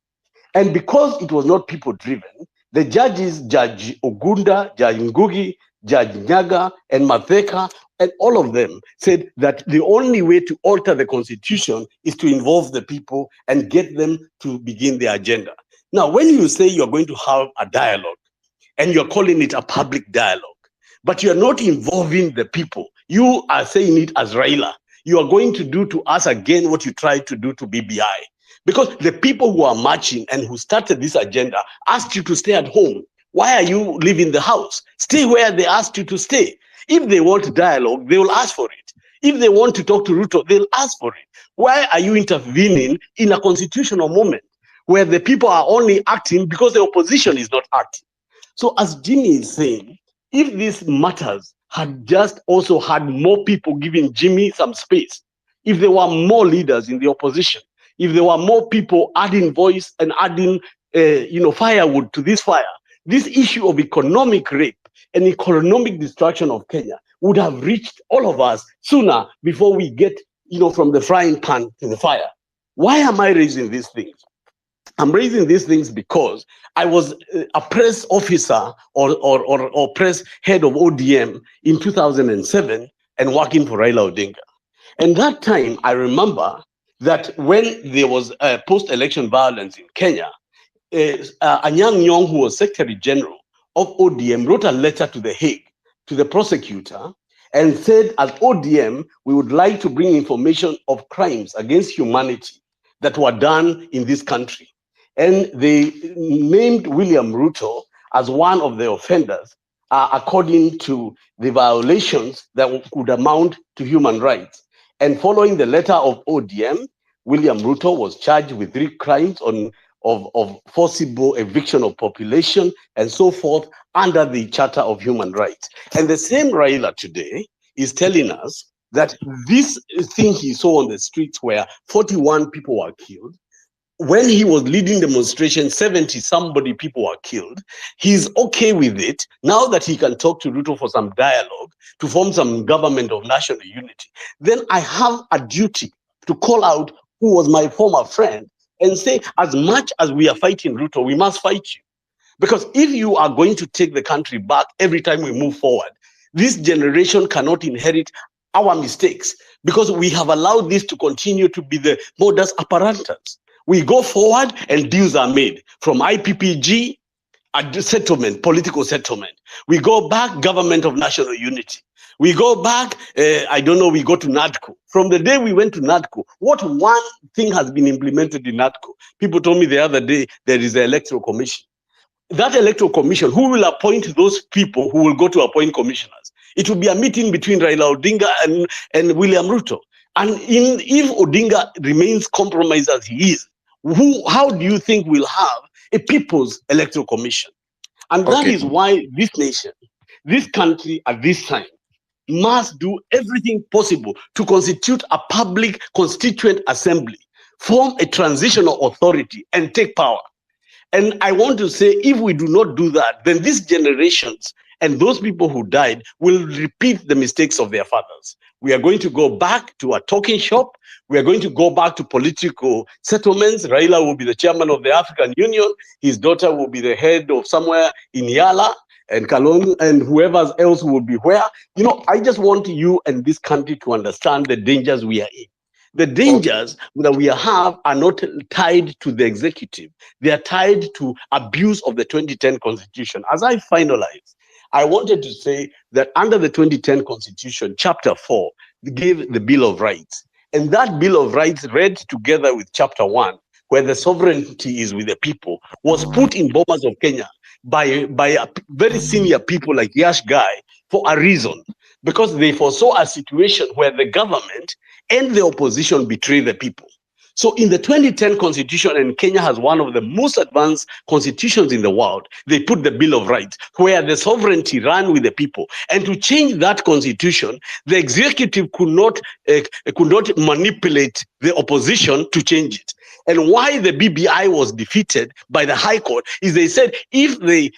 [SPEAKER 9] And because it was not people-driven, the judges, Judge Ogunda, Judge Ngugi, Judge Nyaga, and Matheka, and all of them said that the only way to alter the constitution is to involve the people and get them to begin their agenda. Now, when you say you're going to have a dialogue, and you're calling it a public dialogue, but you're not involving the people, you are saying it as Raila. You are going to do to us again what you tried to do to BBI. Because the people who are marching and who started this agenda asked you to stay at home. Why are you leaving the house? Stay where they asked you to stay. If they want dialogue, they will ask for it. If they want to talk to Ruto, they'll ask for it. Why are you intervening in a constitutional moment where the people are only acting because the opposition is not acting? So as Jimmy is saying, if these matters had just also had more people giving Jimmy some space, if there were more leaders in the opposition, if there were more people adding voice and adding firewood to this fire, this issue of economic rape and economic destruction of Kenya would have reached all of us sooner before we get from the frying pan to the fire. Why am I raising these things? I'm raising these things because I was a press officer or press head of ODM in 2007 and working for Raila Odinga. And that time, I remember that when there was post-election violence in Kenya, Anyang' Nyong'o, who was Secretary General of ODM, wrote a letter to The Hague, to the prosecutor, and said, as ODM, we would like to bring information of crimes against humanity that were done in this country. And they named William Ruto as one of the offenders, according to the violations that could amount to human rights. And following the letter of ODM, William Ruto was charged with 3 crimes of forcible eviction of population and so forth under the Charter of Human Rights. And the same Raila today is telling us that this thing he saw on the streets where 41 people were killed, when he was leading demonstrations, 70-somebody people were killed. He's okay with it now that he can talk to Ruto for some dialogue to form some government of national unity. Then I have a duty to call out who was my former friend and say, as much as we are fighting Ruto, we must fight you. Because if you are going to take the country back every time we move forward, this generation cannot inherit our mistakes because we have allowed this to continue to be the modus operandi. We go forward and deals are made from IPPG, a settlement, political settlement. We go back, government of national unity. We go back, we go to NADCO. From the day we went to NADCO, what one thing has been implemented in NADCO? People told me the other day there is the Electoral Commission. That Electoral Commission, who will appoint those people who will go to appoint commissioners? It will be a meeting between Raila Odinga and William Ruto. And if Odinga remains compromised as he is, how do you think we'll have a People's Electoral Commission? And that is why this nation, this country at this time, must do everything possible to constitute a public constituent assembly, form a transitional authority, and take power. And I want to say, if we do not do that, then these generations and those people who died will repeat the mistakes of their fathers. We are going to go back to a talking shop. We are going to go back to political settlements. Raila will be the chairman of the African Union. His daughter will be the head of somewhere in Yala, and Kalon, and whoever else will be where. You know, I just want you and this country to understand the dangers we are in. The dangers that we have are not tied to the executive. They are tied to abuse of the 2010 constitution. As I finalize, I wanted to say that under the 2010 constitution, chapter 4 gave the Bill of Rights. And that Bill of Rights, read together with chapter 1, where the sovereignty is with the people, was put in Bomas of Kenya by very senior people like Yash Guy for a reason, because they foresaw a situation where the government and the opposition betray the people. So in the 2010 constitution, and Kenya has one of the most advanced constitutions in the world, they put the Bill of Rights, where the sovereignty ran with the people. And to change that constitution, the executive could not manipulate the opposition to change it. And why the BBI was defeated by the High Court is they said if the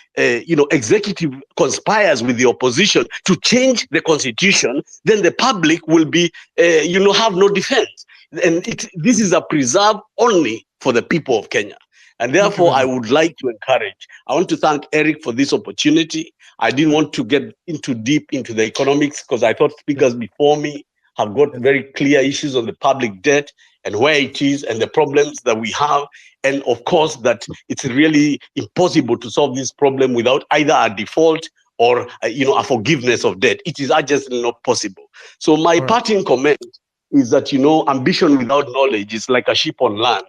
[SPEAKER 9] executive conspires with the opposition to change the constitution, then the public will be have no defense. And this is a preserve only for the people of Kenya. And therefore, I would like to encourage. I want to thank Eric for this opportunity. I didn't want to get deep into the economics because I thought speakers before me have got very clear issues on the public debt and where it is and the problems that we have. And of course, that it's really impossible to solve this problem without either a default or a forgiveness of debt. It is just not possible. So my parting comment is that, ambition without knowledge is like a ship on land.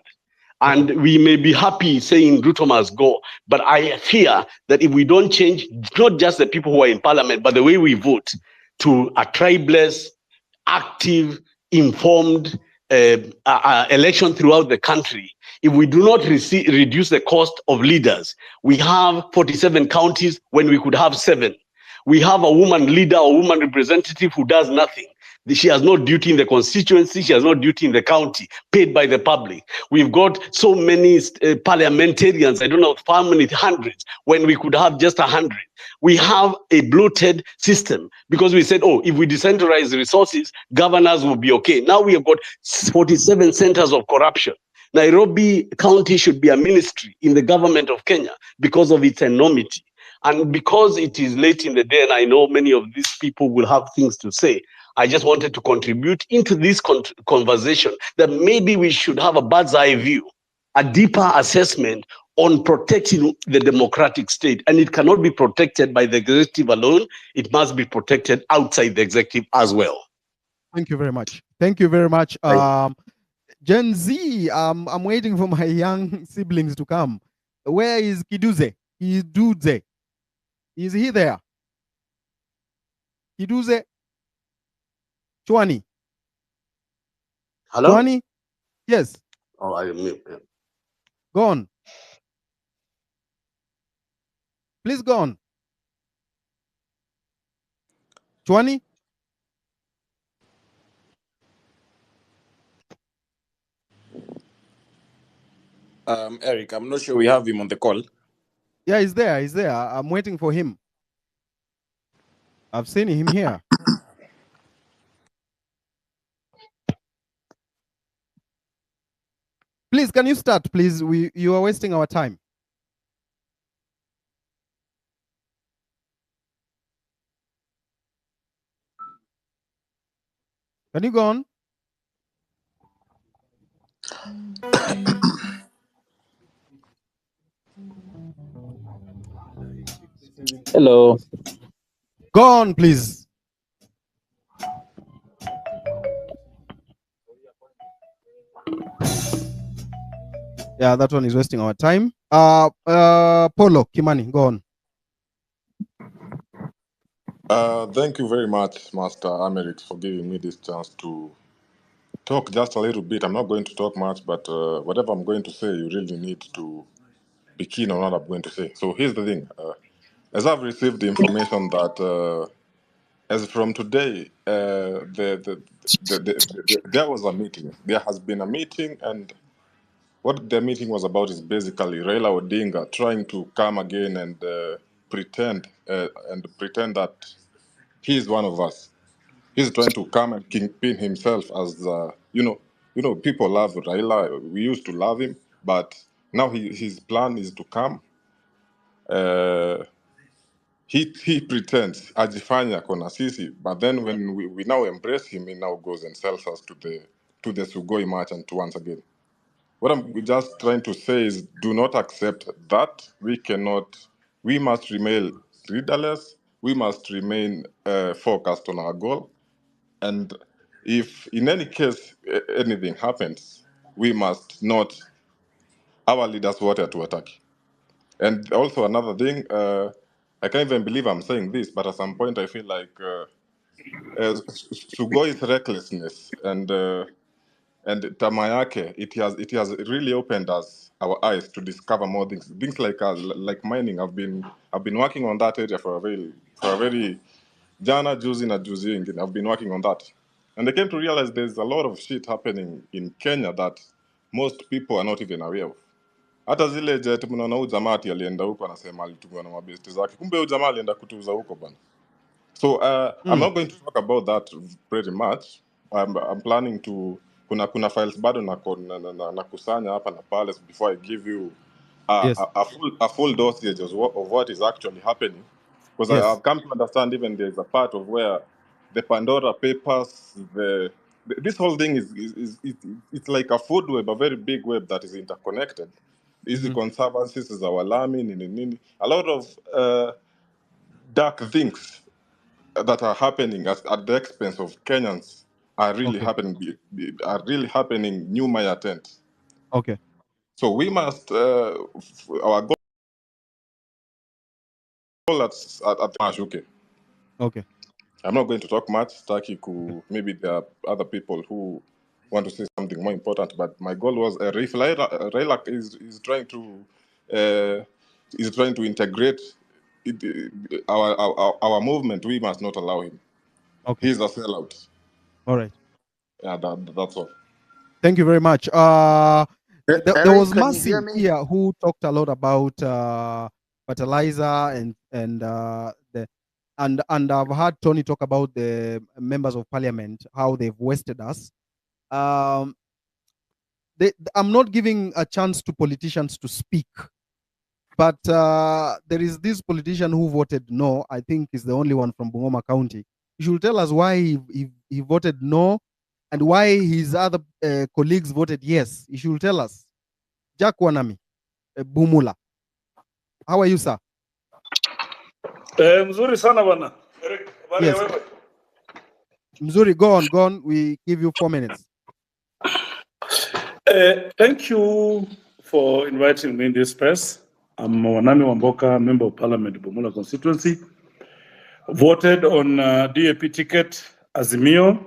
[SPEAKER 9] And we may be happy saying Ruto must go, but I fear that if we don't change, not just the people who are in parliament, but the way we vote to a tribeless, active, informed election throughout the country, if we do not reduce the cost of leaders, we have 47 counties when we could have 7. We have a woman leader or woman representative who does nothing. She has no duty in the constituency. She has no duty in the county, paid by the public. We've got so many parliamentarians, I don't know how many hundreds, when we could have just 100. We have a bloated system because we said, if we decentralize resources, governors will be okay. Now we have got 47 centers of corruption. Nairobi County should be a ministry in the government of Kenya because of its enormity. And because it is late in the day, and I know many of these people will have things to say, I just wanted to contribute into this conversation that maybe we should have a bird's eye view, a deeper assessment on protecting the democratic state. And it cannot be protected by the executive alone. It must be protected outside the executive as well.
[SPEAKER 1] Thank you very much. Thank you very much. Gen Z, I'm waiting for my young siblings to come. Where is Kiduze? Kiduze. Is he there? Kiduze? Chwani?
[SPEAKER 9] Hello?
[SPEAKER 1] Chwani? Yes.
[SPEAKER 9] Oh, I am.
[SPEAKER 1] Go on. Please go on. Chwani?
[SPEAKER 14] Eric, I'm not sure we have him on the call.
[SPEAKER 1] Yeah, he's there. He's there. I'm waiting for him. I've seen him here. Please, can you start, please? You are wasting our time. Can you go on?
[SPEAKER 15] Hello.
[SPEAKER 1] Go on, please. Yeah, that one is wasting our time. Polo Kimani, go on.
[SPEAKER 13] Thank you very much, Master Amerix, for giving me this chance to talk just a little bit. I'm not going to talk much, but whatever I'm going to say, you really need to be keen on what I'm going to say. So here's the thing. As I've received the information that as from today, there was a meeting. There has been a meeting, and what the meeting was about is basically Raila Odinga trying to come again and pretend that he's one of us. He's trying to come and kingpin himself as people love Raila. We used to love him, but now his plan is to come. He pretends ajifanya kona sisi, but then when we now embrace him, he now goes and sells us to the Sugoi merchant once again. What I'm just trying to say is, do not accept that. We must remain leaderless. We must remain focused on our goal. And if in any case anything happens, we must not, our leaders wanted to attack. And also another thing, I can't even believe I'm saying this, but at some point I feel like Sugoi's recklessness and Tamayake, it has really opened us our eyes to discover more things like mining. I've been working on that area for a very jana juzi na juzi ingine. I've been working on that, and I came to realize there's a lot of shit happening in Kenya that most people are not even aware of. Hata zile jet mnaona huyu jamaa ati alienda huko anasema alitumwa na mabesti zake, kumbe huyu jamaa alienda kutuza huko bana. So I'm not going to talk about that pretty much. I'm planning to kuna files bado na kusanya hapa na pale before I give you
[SPEAKER 1] Yes.
[SPEAKER 13] a full dossier of what is actually happening, because
[SPEAKER 1] Yes.
[SPEAKER 13] I've come to understand even there's a part of where the Pandora Papers, this whole thing is it's like a food web, a very big web that is interconnected. Easy conservancies is our nini, a lot of dark things that are happening at the expense of Kenyans are really happening new my attempt.
[SPEAKER 1] Okay.
[SPEAKER 13] So we must our goal at okay.
[SPEAKER 1] Okay.
[SPEAKER 13] I'm not going to talk much. Maybe there are other people who want to say something more important, but my goal was if Raila is trying to integrate our movement, we must not allow him.
[SPEAKER 1] Okay.
[SPEAKER 13] He's a sellout.
[SPEAKER 1] All right.
[SPEAKER 13] Yeah, that's all.
[SPEAKER 1] Thank you very much. There was
[SPEAKER 12] Can you hear
[SPEAKER 1] Mercy
[SPEAKER 12] me?
[SPEAKER 1] here who talked a lot about fertilizer and I've heard Tony talk about the members of parliament, how they've wasted us. I'm not giving a chance to politicians to speak, but there is this politician who voted no. I think is the only one from Bungoma County. He should tell us why he voted no and why his other colleagues voted yes. He should tell us. Jack Wanami, Bumula. How are you, sir?
[SPEAKER 16] Mzuri sana bwana.
[SPEAKER 1] Yes. Mzuri, go on. We give you 4 minutes.
[SPEAKER 16] Thank you for inviting me in this space. I'm Wanami Wamboka, Member of Parliament, Bumula constituency. Voted on DAP ticket Azimio,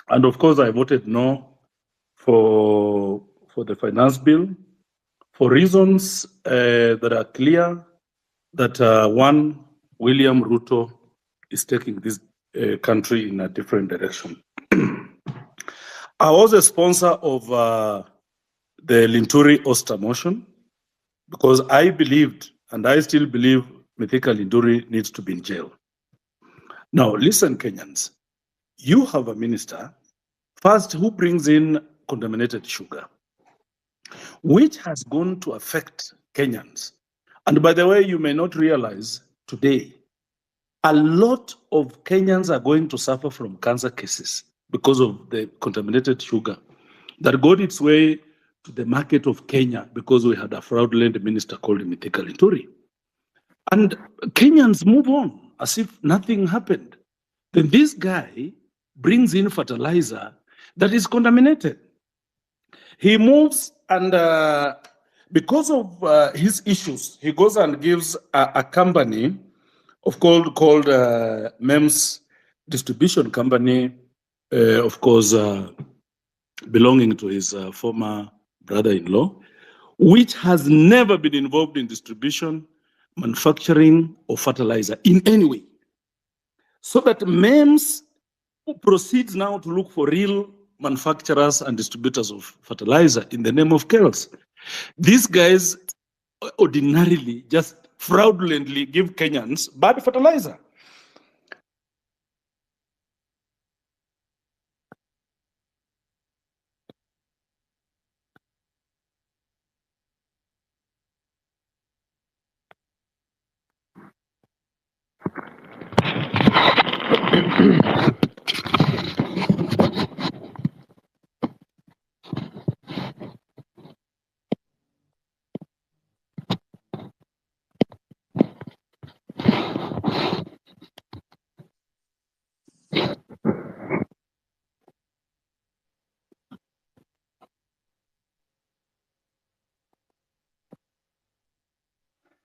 [SPEAKER 16] and of course I voted no for the finance bill for reasons that are clear. That one, William Ruto is taking this country in a different direction. I was a sponsor of the Linturi Oster motion because I believed, and I still believe, Mithika Linturi needs to be in jail. Now, listen, Kenyans, you have a minister, first, who brings in contaminated sugar, which has gone to affect Kenyans. And by the way, you may not realize today, a lot of Kenyans are going to suffer from cancer cases because of the contaminated sugar that got its way to the market of Kenya because we had a fraudulent minister called Mithika Linturi. And Kenyans move on as if nothing happened. Then this guy brings in fertilizer that is contaminated. He moves and because of his issues, he goes and gives a company called MEMS Distribution Company, of course, belonging to his former brother-in-law, which has never been involved in distribution, manufacturing, or fertilizer in any way. So that MEMS proceeds now to look for real manufacturers and distributors of fertilizer in the name of chaos. These guys ordinarily just fraudulently give Kenyans bad fertilizer.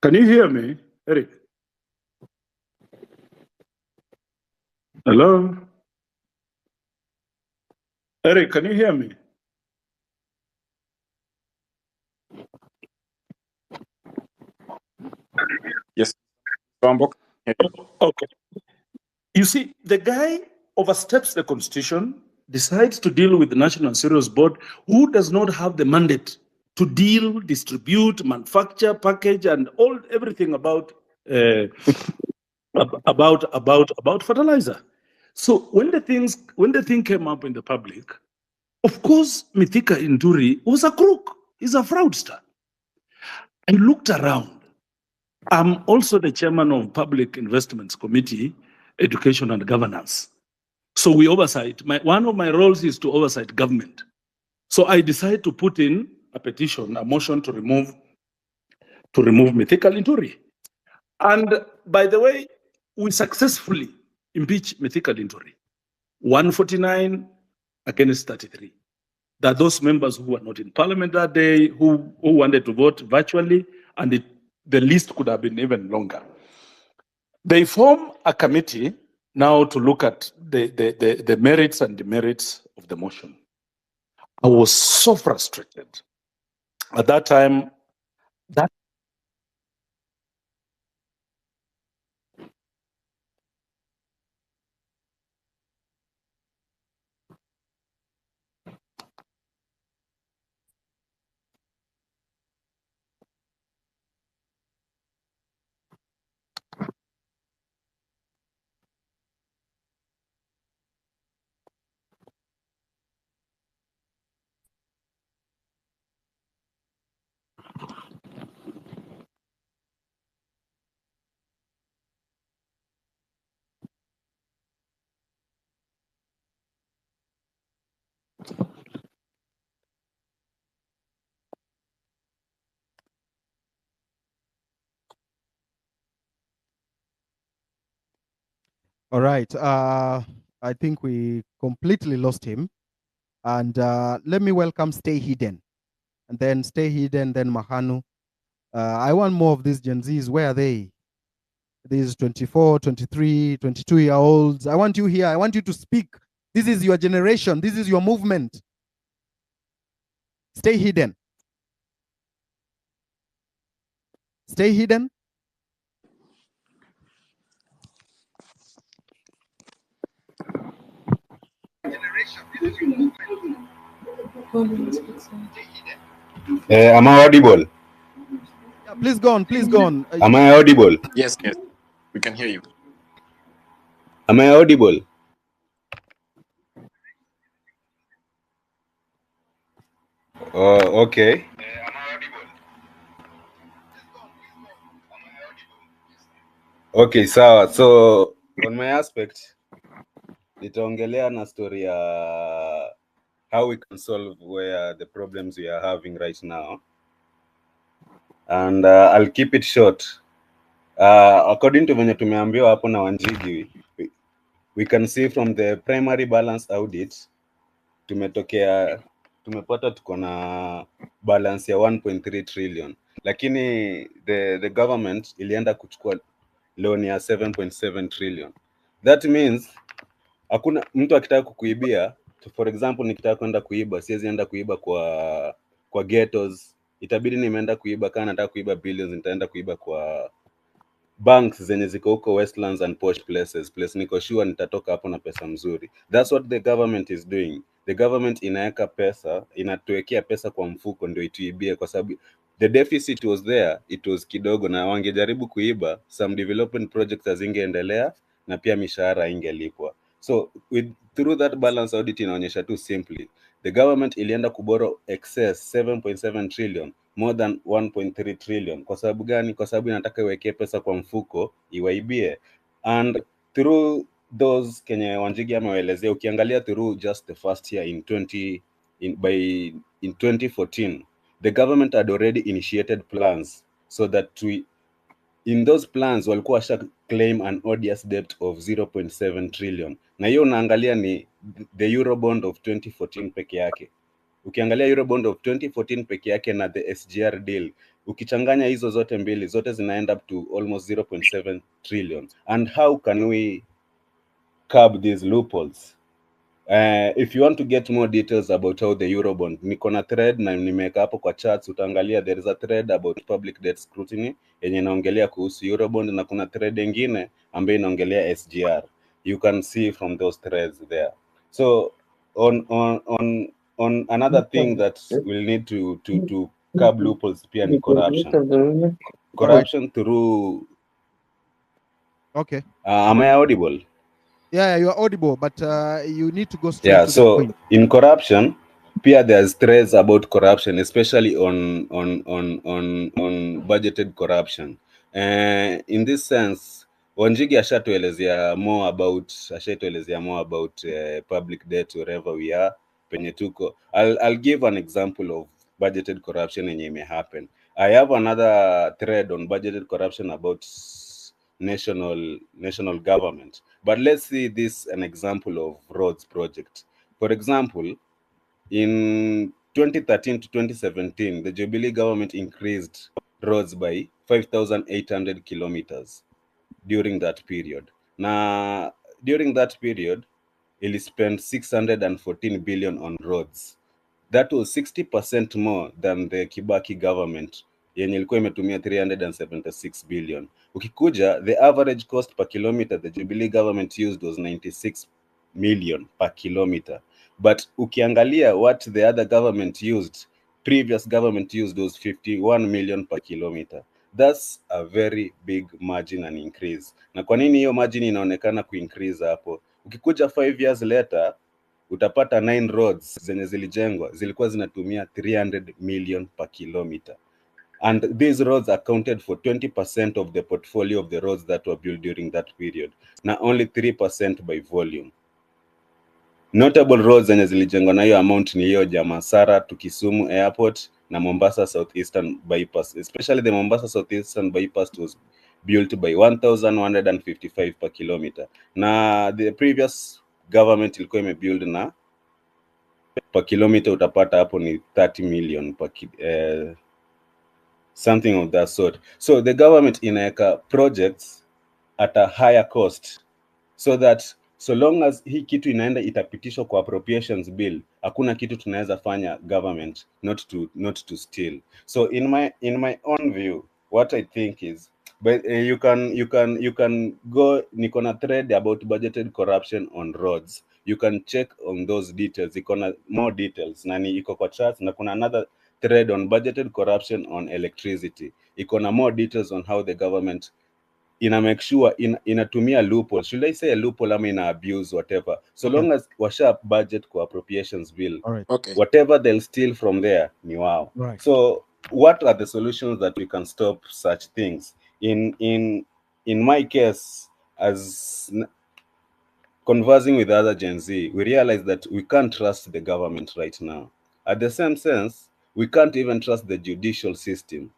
[SPEAKER 16] Can you hear me, Eric? Hello? Eric, can you hear me?
[SPEAKER 14] Yes.
[SPEAKER 16] Okay. You see, the guy oversteps the constitution, decides to deal with the National Cereals Board, who does not have the mandate to deal, distribute, manufacture, package, and everything about fertilizer. So when the thing came up in the public, of course, Mithika Inturi was a crook. He's a fraudster. I looked around. I'm also the chairman of Public Investments Committee, Education and Governance. So we oversight. One of my roles is to oversight government. So I decided to put in a petition, a motion to remove Mithika Linturi. And by the way, we successfully impeached Mithika Linturi. 149 against 33. There are those members who were not in parliament that day, who wanted to vote virtually, and the list could have been even longer. They form a committee now to look at the merits and demerits of the motion. I was so frustrated. At that time,
[SPEAKER 1] All right. I think we completely lost him. And let me welcome Stay Hidden. And then Stay Hidden, then Mahanu. I want more of these Gen Zs. Where are they? These 24, 23, 22-year-olds. I want you here. I want you to speak. This is your generation. This is your movement. Stay hidden. Stay hidden.
[SPEAKER 17] Am I audible?
[SPEAKER 1] Yeah, please go on. Please go on.
[SPEAKER 17] Am I audible?
[SPEAKER 14] Yes, we can hear you.
[SPEAKER 17] Am I audible? Okay. Okay, sawa. So on my aspect, nitaongelea na story ya how we can solve where the problems we are having right now. And I'll keep it short. According to venye tumeambiwa hapo na Wanjigi, we can see from the primary balance audit, tumepata tuko na balance ya 1.3 trillion. Lakini the government ilienda kuchukua loan ya 7.7 trillion. That means hakuna mtu akitaka kukuibia, for example nikitaka kwenda kuiba, siwezi enda kuiba kwa ghettos, itabidi nimeenda kuiba, kana nataka kuiba billions nitaenda kuiba kwa banks zenye ziko huko Westlands and posh places, place niko sure nitatoka hapo na pesa mzuri. That's what the government is doing. the government inaweka pesa, inatuwekea pesa kwa mfuko ndio ituibie, kwa sababu the deficit was there, it was kidogo, na wangejaribu kuiba, some development projects hazingeendelea na pia mishahara ingelipwa. So through that balance audit inaonyesha tu simply the government ilienda kuborrow excess 7.7 trillion more than 1.3 trillion. Kwa sababu gani? Kwa sababu inataka iwekee pesa kwa mfuko iwaibie. And through those kenye Wanjigi amewaelezea, ukiangalia through just the first year in 2014 the government had already initiated plans so that in those plans walikuwa washa claim an odious debt of 0.7 trillion, na hiyo unaangalia ni the Eurobond of 2014 peke yake. Ukiangalia Eurobond of 2014 peke yake na the SGR deal, ukichanganya hizo zote mbili, zote zina up to almost 0.7 trillion. And how can we curb these loopholes? If you want to get more details about how the Eurobond, niko na thread na nimeweka hapo kwa charts, utaangalia there is a thread about public debt scrutiny yenye inaongelea kuhusu Eurobond, na kuna thread nyingine ambayo inaongelea SGR. You can see from those threads there. So on another thing that we'll need to curb loopholes pia ni corruption. Corruption through.
[SPEAKER 1] Okay.
[SPEAKER 17] Am I audible?
[SPEAKER 1] Yeah, you are audible, but you need to go straight to the
[SPEAKER 17] so
[SPEAKER 1] point.
[SPEAKER 17] in corruption, pia there's threats about corruption, especially on budgeted corruption. In this sense, Wanjigi ashatuelezea more about public debt wherever we are penye tuko. I'll give an example of budgeted corruption yenye may happen. I have another thread on budgeted corruption about national government, but let's see this an example of roads project. For example, in 2013 to 2017 the Jubilee government increased roads by 5,800 kilometers during that period. Now during that period it spent 614 billion on roads. That was 60% more than the Kibaki government yenye ilikuwa imetumia 376 billion. Ukikuja, the average cost per kilometer the Jubilee government used was 96 million per kilometer. But ukiangalia what the other government used, previous government used was 51 million per kilometer. That's a very big margin and increase. Na kwa nini hiyo margin inaonekana kuincrease hapo? Ukikuja 5 years later, utapata 9 roads zenye zilijengwa zilikuwa zinatumia 300 million per kilometer, and these roads accounted for 20% of the portfolio of the roads that were built during that period, na only 3% by volume. Notable roads zenye zilijengwa na hiyo amount ni hiyo Jamasara to Kisumu Airport na Mombasa Southeastern Bypass. Especially the Mombasa Southeastern Bypass was built by 1,155 per kilometer. Na the previous government ilikuwa imebuild na per kilometer utapata hapo ni 30 million per something of that sort. So the government inaweka projects at a higher cost so that so long as hii kitu inaenda itapitishwa kwa appropriations bill, hakuna kitu tunaweza fanya government not to steal. So in my own view, what I think is, but you can go, niko na thread about budgeted corruption on roads. You can check on those details. Iko na more details na ni iko kwa charts, na kuna another thread on budgeted corruption on electricity. Iko na more details on how the government ina make sure inatumia loophole. Should I say a loophole ama ina abuse whatever? So long as washa budget kwa appropriations bill, whatever they'll steal from there ni wao. So what are the solutions that we can stop such things? In my case, as conversing with other Gen Z, we realize that we can't trust the government right now. At the same sense, we can't even trust the judicial system.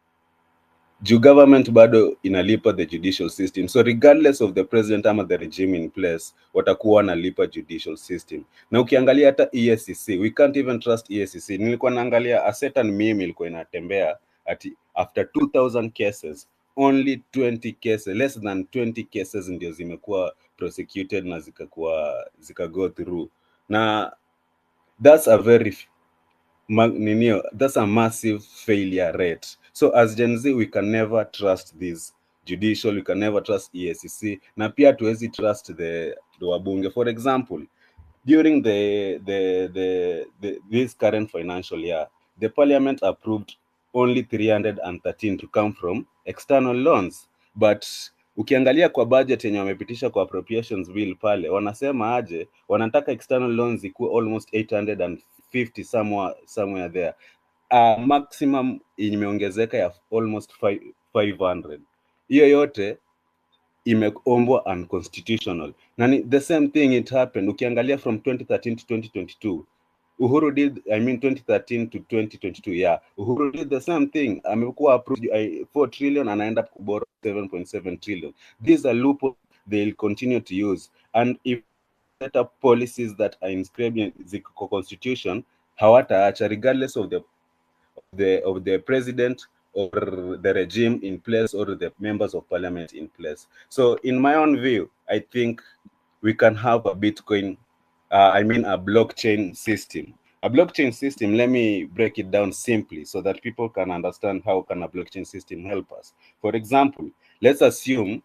[SPEAKER 17] Juu government bado inalipa the judicial system. So regardless of the president ama the regime in place, watakuwa wanalipa judicial system. Na ukiangalia hata EACC, we can't even trust EACC. Nilikuwa naangalia a certain meme ilikuwa inatembea ati after 2000 cases, only 20 cases, less than 20 cases ndio zimekuwa prosecuted na zika go through. Na that's a very that's a massive failure rate. So as Gen Z, we can never trust this judicial, we can never trust EACC, na pia tuwezi trust the wabunge. For example, during this current financial year, the parliament approved only 313 to come from external loans, but ukiangalia kwa budget yenye wamepitisha kwa appropriations bill pale, wanasema aje, wanataka external loans ikuwe almost 850 somewhere there. Maximum imeongezeka ya almost 500. Hiyo yote imeombwa unconstitutional. Na the same thing it happened ukiangalia from 2013 to 2022. Uhuru did, 2013 to 2022, yeah. Uhuru did the same thing. Amekuwa approved 4 trillion and end up borrow 7.7 trillion. These are loopholes they'll continue to use. And if set up policies that are inscribed in the constitution, hawataacha regardless of the president or the regime in place or the members of parliament in place. So in my own view, I think we can have a Bitcoin, a blockchain system. A blockchain system, let me break it down simply so that people can understand how can a blockchain system help us. For example, let's assume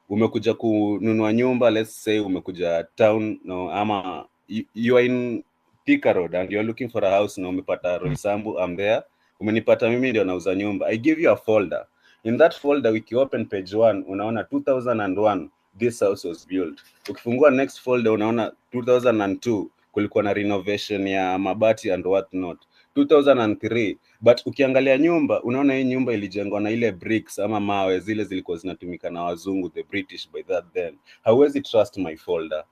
[SPEAKER 17] umekuja kununua nyumba, let's say umekuja town, no, ama you are in Thika Road and you're looking for a house, na umepata Roysambu, I'm there, umenipata mimi ndio nauza nyumba. I give you a folder. In that folder, wiki open page 1, unaona 2001 this house was built. Ukifungua next folder unaona 2002 kulikuwa na renovation ya mabati and what not. 2003, but ukiangalia nyumba unaona hii nyumba ilijengwa na ile bricks ama mawe zile zilikuwa zinatumika na wazungu, the British by that then. Hauwezi trust my folder.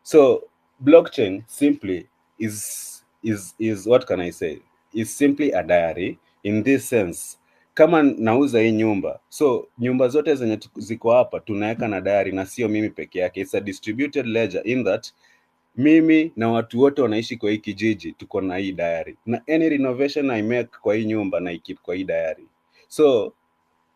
[SPEAKER 17] So blockchain simply is what can I say? Is simply a diary in this sense. Kama nauza hii nyumba, so nyumba zote zenye ziko hapa tunaweka na diary, na sio mimi peke yake. It's a distributed ledger in that mimi na watu wote wanaishi kwa hii kijiji tuko na hii diary, na any renovation I make kwa hii nyumba na keep kwa hii diary. So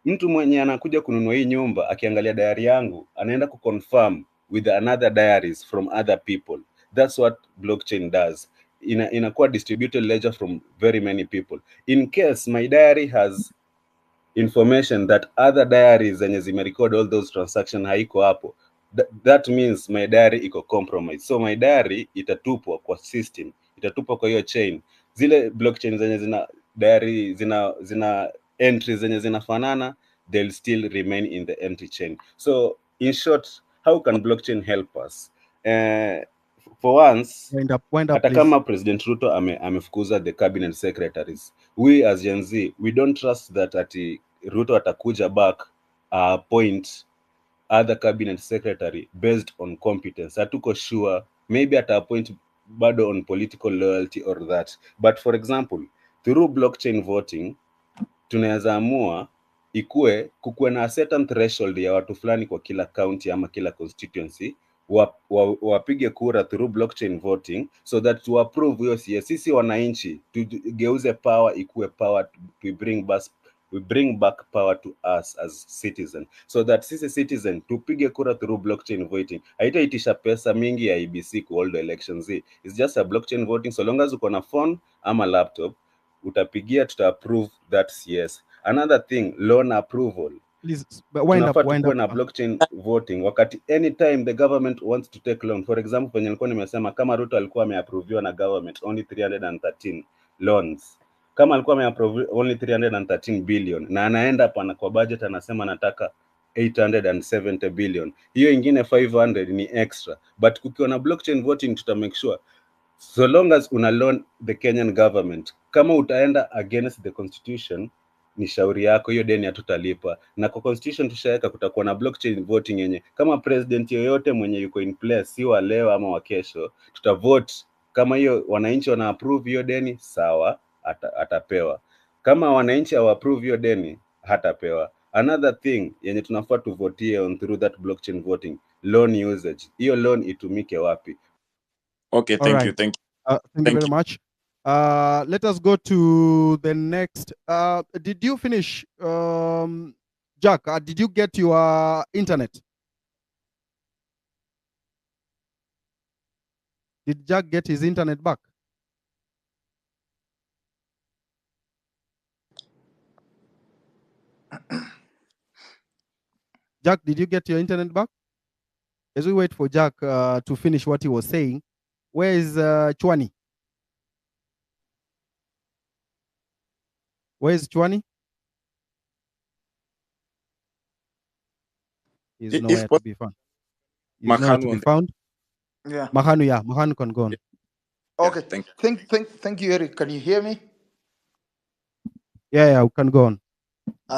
[SPEAKER 17] mtu mwenye anakuja kununua hii nyumba akiangalia diary yangu anaenda kuconfirm with another diaries from other people. That's what blockchain does. Inakuwa distributed ledger from very many people. In case my diary has information that other diaries zenye zimerecord all those transactions haiko hapo, that means my diary iko compromised. So my diary itatupwa kwa system, itatupwa kwa hiyo chain. Zile blockchain zenye zina diary zina entries zenye zinafanana, they'll still remain in the empty chain. So in short, how can blockchain help us? For once, hata kama President Ruto amefukuza the cabinet secretaries, we as Gen Z, we don't trust that ati Ruto atakuja back appoint other cabinet secretary based on competence. Hatuko sure, maybe ata-appoint bado on political loyalty or that. But for example, through blockchain voting, tunaweza amua kukuwe na certain threshold ya watu fulani kwa kila county ama kila constituency, wapige kura through blockchain voting so that to approve hiyo sisi wananchi tugeuze power ikuwe power, we bring back power to us as citizen, so that sisi citizen tupige kura through blockchain voting. Haitaitisha pesa mingi ya IBC ku hold elections. It's just a blockchain voting. So long as uko na phone ama laptop, utapigia, tuta approve that CS. Another thing, loan approval.
[SPEAKER 1] Please wind up.
[SPEAKER 17] Na blockchain voting wakati anytime the government wants to take loan. For example, penye nilikuwa nimesema kama Ruto alikuwa ameapproviwa na government only 313 loans, kama alikuwa ameapprove only 313 billion na anaenda pana kwa budget anasema nataka 870 billion, hiyo ingine 500 ni extra. But kukiwa na blockchain voting tuta make sure so long as una loan the Kenyan government, kama utaenda against the constitution ni shauri yako, hiyo deni hatutalipa. Na kwa constitution tushaweka kutakuwa na blockchain voting yenye kama president yoyote mwenye yuko in place, si wa leo ama wa kesho, tutavote kama hiyo wananchi wana approve hiyo deni, sawa, atapewa. Kama wananchi hawa approve hiyo deni, hatapewa. Another thing yenye tunafaa tuvotie on through that blockchain voting, loan usage. Hiyo loan itumike wapi?
[SPEAKER 14] Okay, thank you.
[SPEAKER 1] Thank you very much. Let us go to the next. Did you finish, Jack? Did you get your internet? Did Jack get his internet back? Jack, did you get your internet back? As we wait for Jack to finish what he was saying, Where is Chwani? Where is Chwani? He's
[SPEAKER 14] If
[SPEAKER 1] nowhere to be found. He's nowhere to
[SPEAKER 14] Makhanu
[SPEAKER 1] be
[SPEAKER 14] on the,
[SPEAKER 1] found.
[SPEAKER 18] Yeah.
[SPEAKER 1] Mahanu, yeah, Mahanu can go on.
[SPEAKER 14] yeah,
[SPEAKER 18] Okay.
[SPEAKER 14] thank
[SPEAKER 18] Thank you, Eric. Can you hear me?
[SPEAKER 1] Yeah, we can go on.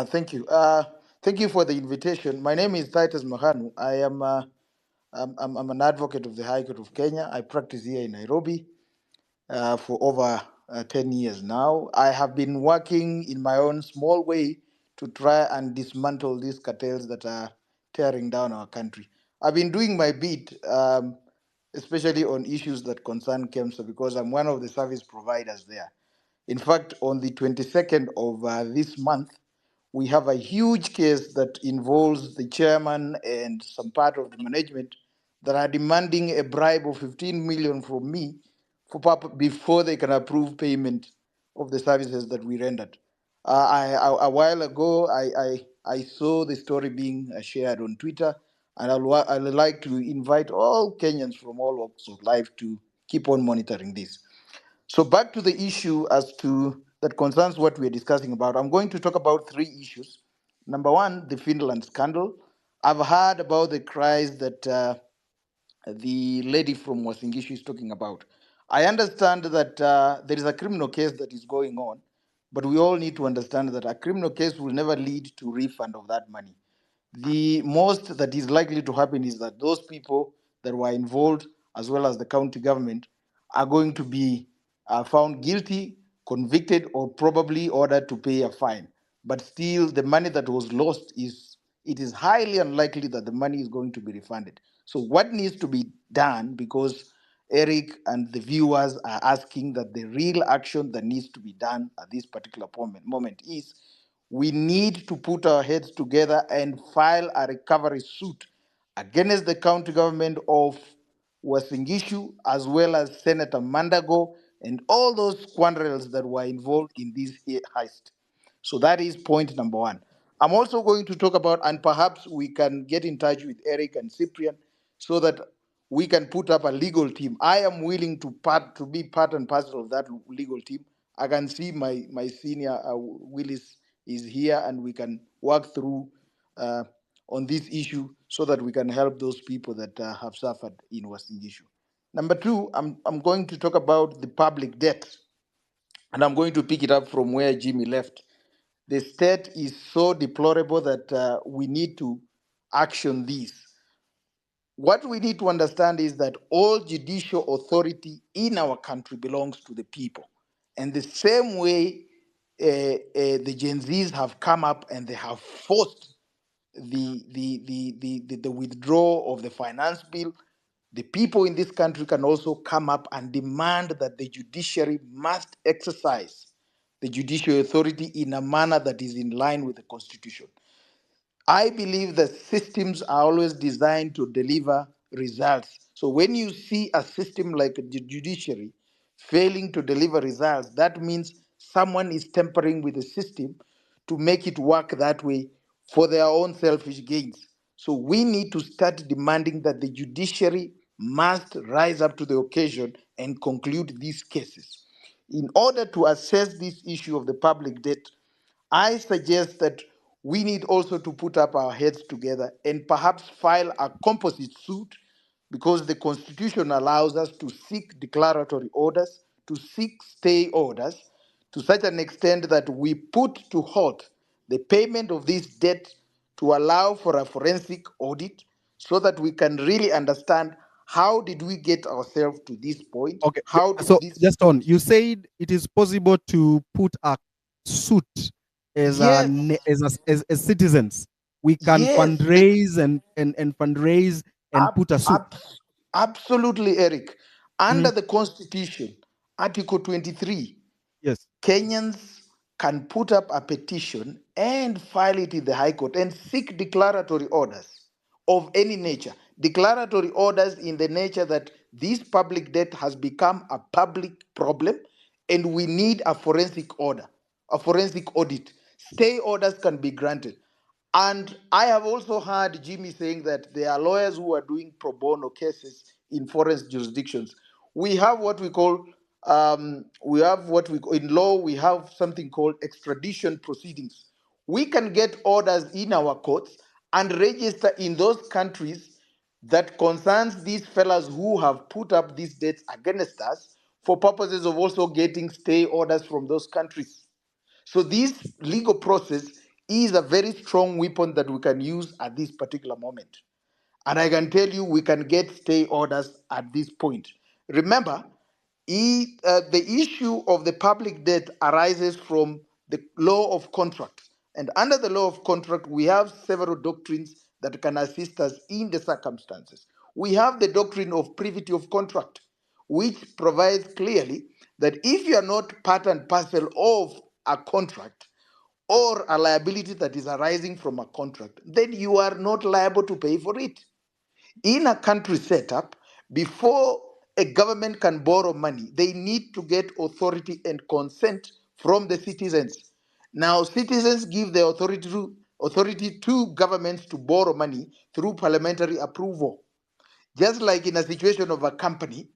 [SPEAKER 18] Thank you. Thank you for the invitation. My name is Titus Mahanu. I am I'm an advocate of the High Court of Kenya. I practice here in Nairobi for over 10 years now. I have been working in my own small way to try and dismantle these cartels that are tearing down our country. I've been doing my bit, especially on issues that concern KEMSA, because I'm one of the service providers there. In fact, on the 22nd of this month, we have a huge case that involves the chairman and some part of the management that are demanding a bribe of 15 million from me before they can approve payment of the services that we rendered. A while ago, I saw the story being shared on Twitter, and I'd like to invite all Kenyans from all walks of life to keep on monitoring this. So back to the issue as to that concerns what we're discussing about. I'm going to talk about three issues. Number one, the Finland scandal. I've heard about the cries that the lady from Wasingishu is talking about. I understand that there is a criminal case that is going on, but we all need to understand that a criminal case will never lead to refund of that money. The most that is likely to happen is that those people that were involved, as well as the county government, are going to be found guilty, convicted, or probably ordered to pay a fine. But still, the money that was lost it is highly unlikely that the money is going to be refunded. So what needs to be done, because Eric and the viewers are asking that the real action that needs to be done at this particular moment is we need to put our heads together and file a recovery suit against the county government of Wasingishu, as well as Senator Mandago and all those scoundrels that were involved in this heist. So that is point number one. I'm also going to talk about, and perhaps we can get in touch with Eric and Cyprian so that we can put up a legal team. I am willing to be part and parcel of that legal team. I can see my senior Willis is here, and we can work through on this issue so that we can help those people that have suffered in Wasingishu. Number two, I'm going to talk about the public debt, and I'm going to pick it up from where Jimmy left. The state is so deplorable that we need to action this. What we need to understand is that all judicial authority in our country belongs to the people. And the same way the Gen Zs have come up and they have forced the withdrawal of the finance bill, the people in this country can also come up and demand that the judiciary must exercise the judicial authority in a manner that is in line with the Constitution. I believe that systems are always designed to deliver results. So when you see a system like the judiciary failing to deliver results, that means someone is tampering with the system to make it work that way for their own selfish gains. So we need to start demanding that the judiciary must rise up to the occasion and conclude these cases. In order to assess this issue of the public debt, I suggest that we need also to put up our heads together and perhaps file a composite suit, because the Constitution allows us to seek declaratory orders, to seek stay orders, to such an extent that we put to halt the payment of this debt to allow for a forensic audit so that we can really understand how did we get ourselves to this point?
[SPEAKER 1] Okay.
[SPEAKER 18] How did
[SPEAKER 1] So
[SPEAKER 18] this?
[SPEAKER 1] just on, you said it is possible to put a suit as
[SPEAKER 18] Yes,
[SPEAKER 1] as citizens. We can
[SPEAKER 18] yes.
[SPEAKER 1] fundraise and fundraise and
[SPEAKER 18] Ab-
[SPEAKER 1] put a suit.
[SPEAKER 18] ab- Absolutely, Eric.
[SPEAKER 1] Mhm.
[SPEAKER 18] Under the Constitution, Article 23,
[SPEAKER 1] Yes.
[SPEAKER 18] Kenyans can put up a petition and file it in the High Court and seek declaratory orders of any nature. Declaratory orders in the nature that this public debt has become a public problem and we need a forensic order, a forensic audit. Stay orders can be granted. And I have also heard Jimmy saying that there are lawyers who are doing pro bono cases in foreign jurisdictions. we have what we call in law we have something called extradition proceedings. We can get orders in our courts and register in those countries that concerns these fellas who have put up these debts against us for purposes of also getting stay orders from those countries. So this legal process is a very strong weapon that we can use at this particular moment. And I can tell you, we can get stay orders at this point. Remember, the issue of the public debt arises from the law of contract. And under the law of contract, we have several doctrines that can assist us in the circumstances. We have the doctrine of privity of contract, which provides clearly that if you are not part and parcel of a contract or a liability that is arising from a contract, then you are not liable to pay for it. In a country setup, before a government can borrow money, they need to get authority and consent from the citizens. Now, citizens give the authority to governments to borrow money through parliamentary approval. Just like in a situation of a company,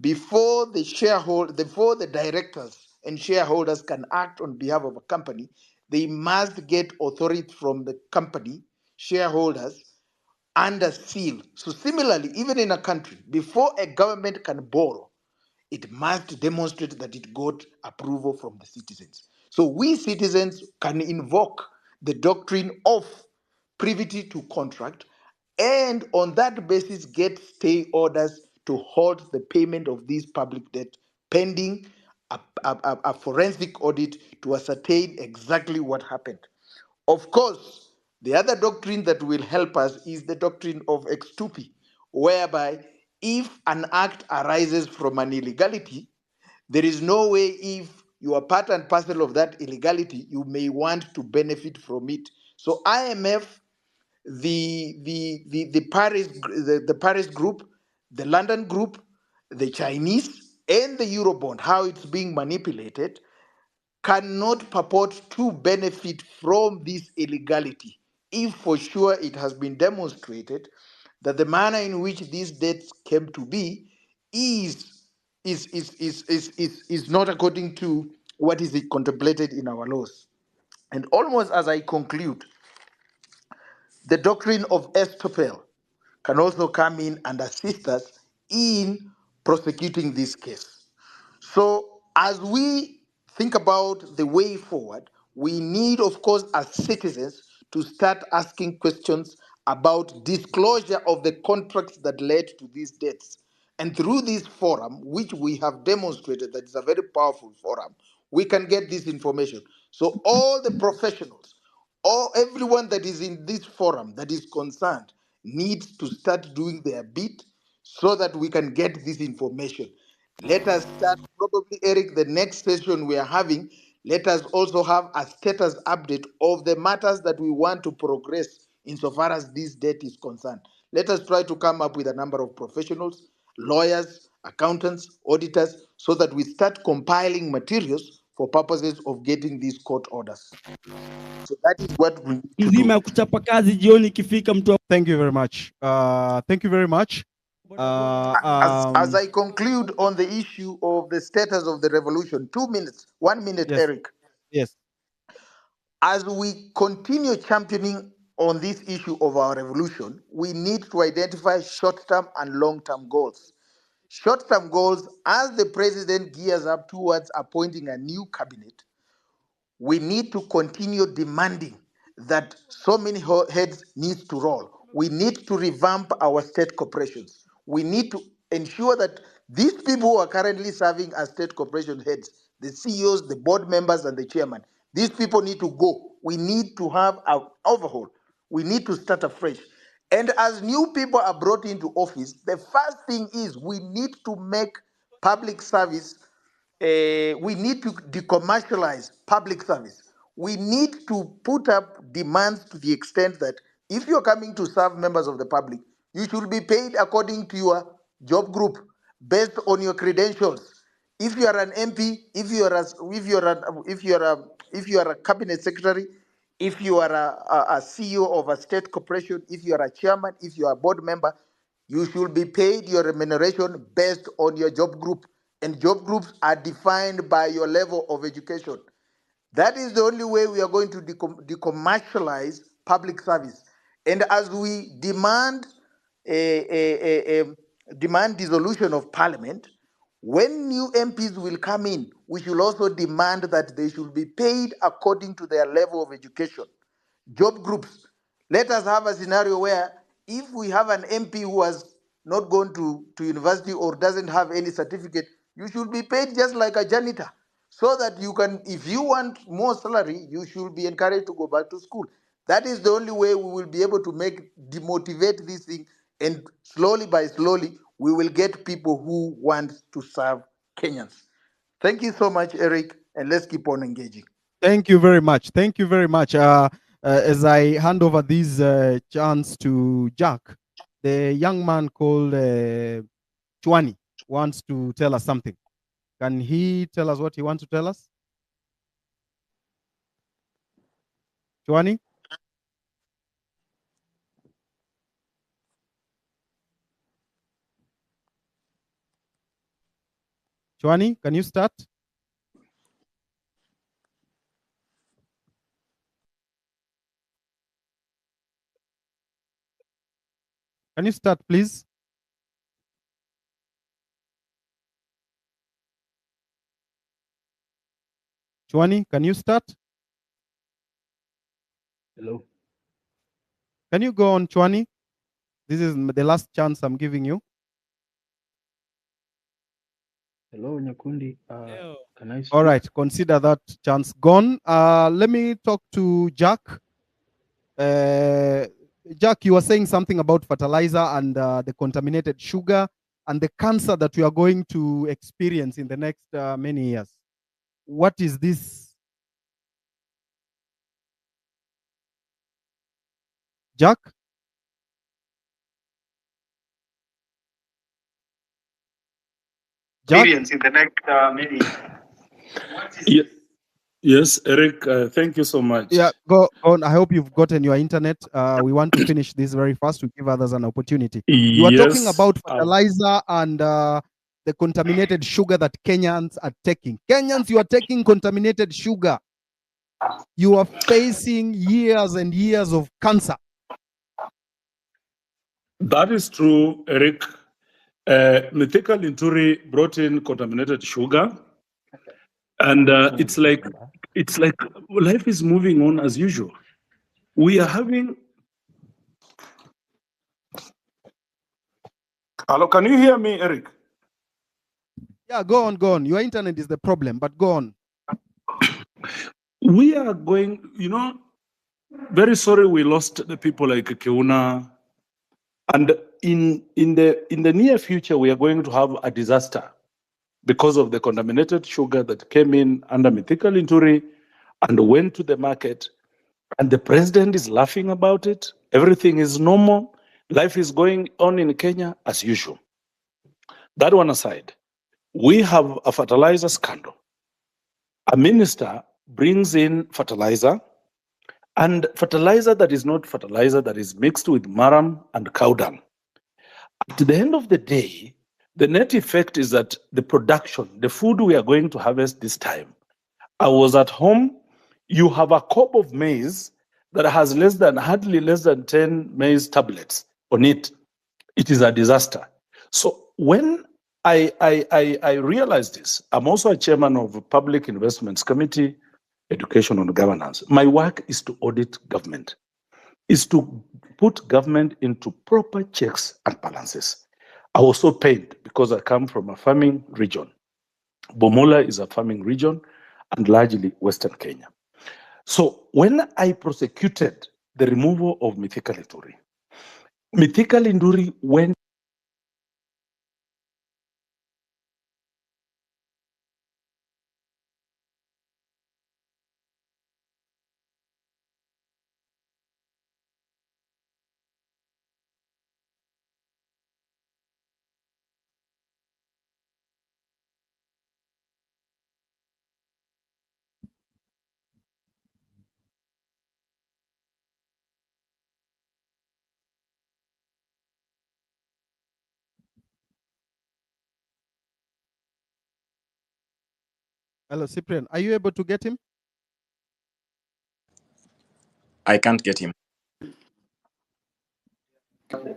[SPEAKER 18] before the directors and shareholders can act on behalf of a company, they must get authority from the company shareholders under seal. So similarly, even in a country, before a government can borrow, it must demonstrate that it got approval from the citizens. So we citizens can invoke the doctrine of privity to contract, and on that basis get stay orders to halt the payment of this public debt pending a forensic audit to ascertain exactly what happened. Of course, the other doctrine that will help us is the doctrine of ex tupi, whereby if an act arises from an illegality, there is no way if you are part and parcel of that illegality, you may want to benefit from it. So IMF, the Paris group, the London group, the Chinese, and the Eurobond, how it's being manipulated, cannot purport to benefit from this illegality if for sure it has been demonstrated that the manner in which these debts came to be is not according to what is contemplated in our laws. And almost as I conclude, the doctrine of estoppel can also come in and assist us in prosecuting this case. So, as we think about the way forward, we need, of course, as citizens, to start asking questions about disclosure of the contracts that led to these debts. And through this forum, which we have demonstrated that is a very powerful forum, we can get this information. So, all the professionals, or everyone that is in this forum that is concerned, needs to start doing their bit so that we can get this information. Let us start, probably, Eric, the next session we are having. Let us also have a status update of the matters that we want to progress insofar as this debt is concerned. Let us try to come up with a number of professionals, lawyers, accountants, auditors, so that we start compiling materials for purposes of getting these court orders. So that is what we need to do.
[SPEAKER 1] Thank you very much. Thank you very much.
[SPEAKER 18] As I conclude on the issue of the status of the revolution, 2 minutes, 1 minute,
[SPEAKER 1] Yes.
[SPEAKER 18] Eric.
[SPEAKER 1] Yes.
[SPEAKER 18] As we continue championing on this issue of our revolution, we need to identify short-term and long-term goals. Short-term goals, as the president gears up towards appointing a new cabinet, we need to continue demanding that so many heads need to roll. We need to revamp our state corporations. We need to ensure that these people who are currently serving as state corporation heads, the CEOs, the board members, and the chairman, these people need to go. We need to have an overhaul. We need to start afresh. And as new people are brought into office, the first thing is we need to make public service we need to decommercialize public service. We need to put up demands to the extent that if you're coming to serve members of the public, you should be paid according to your job group, based on your credentials. If you are an MP, if you are a cabinet secretary, if you are a CEO of a state corporation, if you are a chairman, if you are a board member, You should be paid your remuneration based on your job group, and job groups are defined by your level of education. That is the only way we are going to decommercialize public service. And as we demand demand dissolution of parliament, when new MPs will come in, we should also demand that they should be paid according to their level of education. Job groups. Let us have a scenario where if we have an MP who has not gone to university or doesn't have any certificate, you should be paid just like a janitor. So that you can, if you want more salary, you should be encouraged to go back to school. That is the only way we will be able to demotivate this thing, and slowly by slowly, we will get people who want to serve Kenyans. Thank you so much, Eric, and let's keep on engaging.
[SPEAKER 1] Thank you very much. Thank you very much. As I hand over this chance to Jack, the young man called Chwani wants to tell us something. Can he tell us what he wants to tell us? Chwani? Chwani, can you start? Can you start, please? Chwani, can you start?
[SPEAKER 15] Hello.
[SPEAKER 1] Can you go on, Chwani? This is the last chance I'm giving you.
[SPEAKER 15] Hello, Nyakundi. Can I speak?
[SPEAKER 1] All right, consider that chance gone. Let me talk to Jack. Jack, you were saying something about fertilizer and the contaminated sugar and the cancer that we are going to experience in the next many years. What is this? Jack? Jack?
[SPEAKER 16] Experience in the next many. Yes, Eric, thank you so much.
[SPEAKER 1] Yeah, go on. I hope you've gotten your internet. We want to finish this very fast to give others an opportunity. You are talking
[SPEAKER 16] Yes,
[SPEAKER 1] about fertilizer and the contaminated sugar that Kenyans are taking. Kenyans, you are taking contaminated sugar. You are facing years and years of cancer.
[SPEAKER 16] That is true, Eric. Mithika Linturi brought in contaminated sugar, and it's like life is moving on as usual. We are having. Hello, can you hear me, Eric?
[SPEAKER 1] Yeah, go on, go on. Your internet is the problem, but go on.
[SPEAKER 16] We are going, very sorry we lost the people like Keuna. And in the near future, we are going to have a disaster because of the contaminated sugar that came in under Mithika Linturi and went to the market. And the president is laughing about it. Everything is normal. Life is going on in Kenya as usual. That one aside, we have a fertilizer scandal. A minister brings in fertilizer, and fertilizer that is not fertilizer, that is mixed with maram and cow dung. At the end of the day, the net effect is that the production, the food we are going to harvest this time, I was at home, you have a cob of maize that has hardly less than 10 maize tablets on it. It is a disaster. So when I realized this, I'm also a chairman of Public Investments Committee, Education and Governance. My work is to audit government, is to put government into proper checks and balances. I was so pained because I come from a farming region. Bomola is a farming region and largely Western Kenya. So when I prosecuted the removal of Mithika Linturi went
[SPEAKER 1] Hello, Cyprian. Are you able to get him?
[SPEAKER 14] I can't get him.
[SPEAKER 16] Can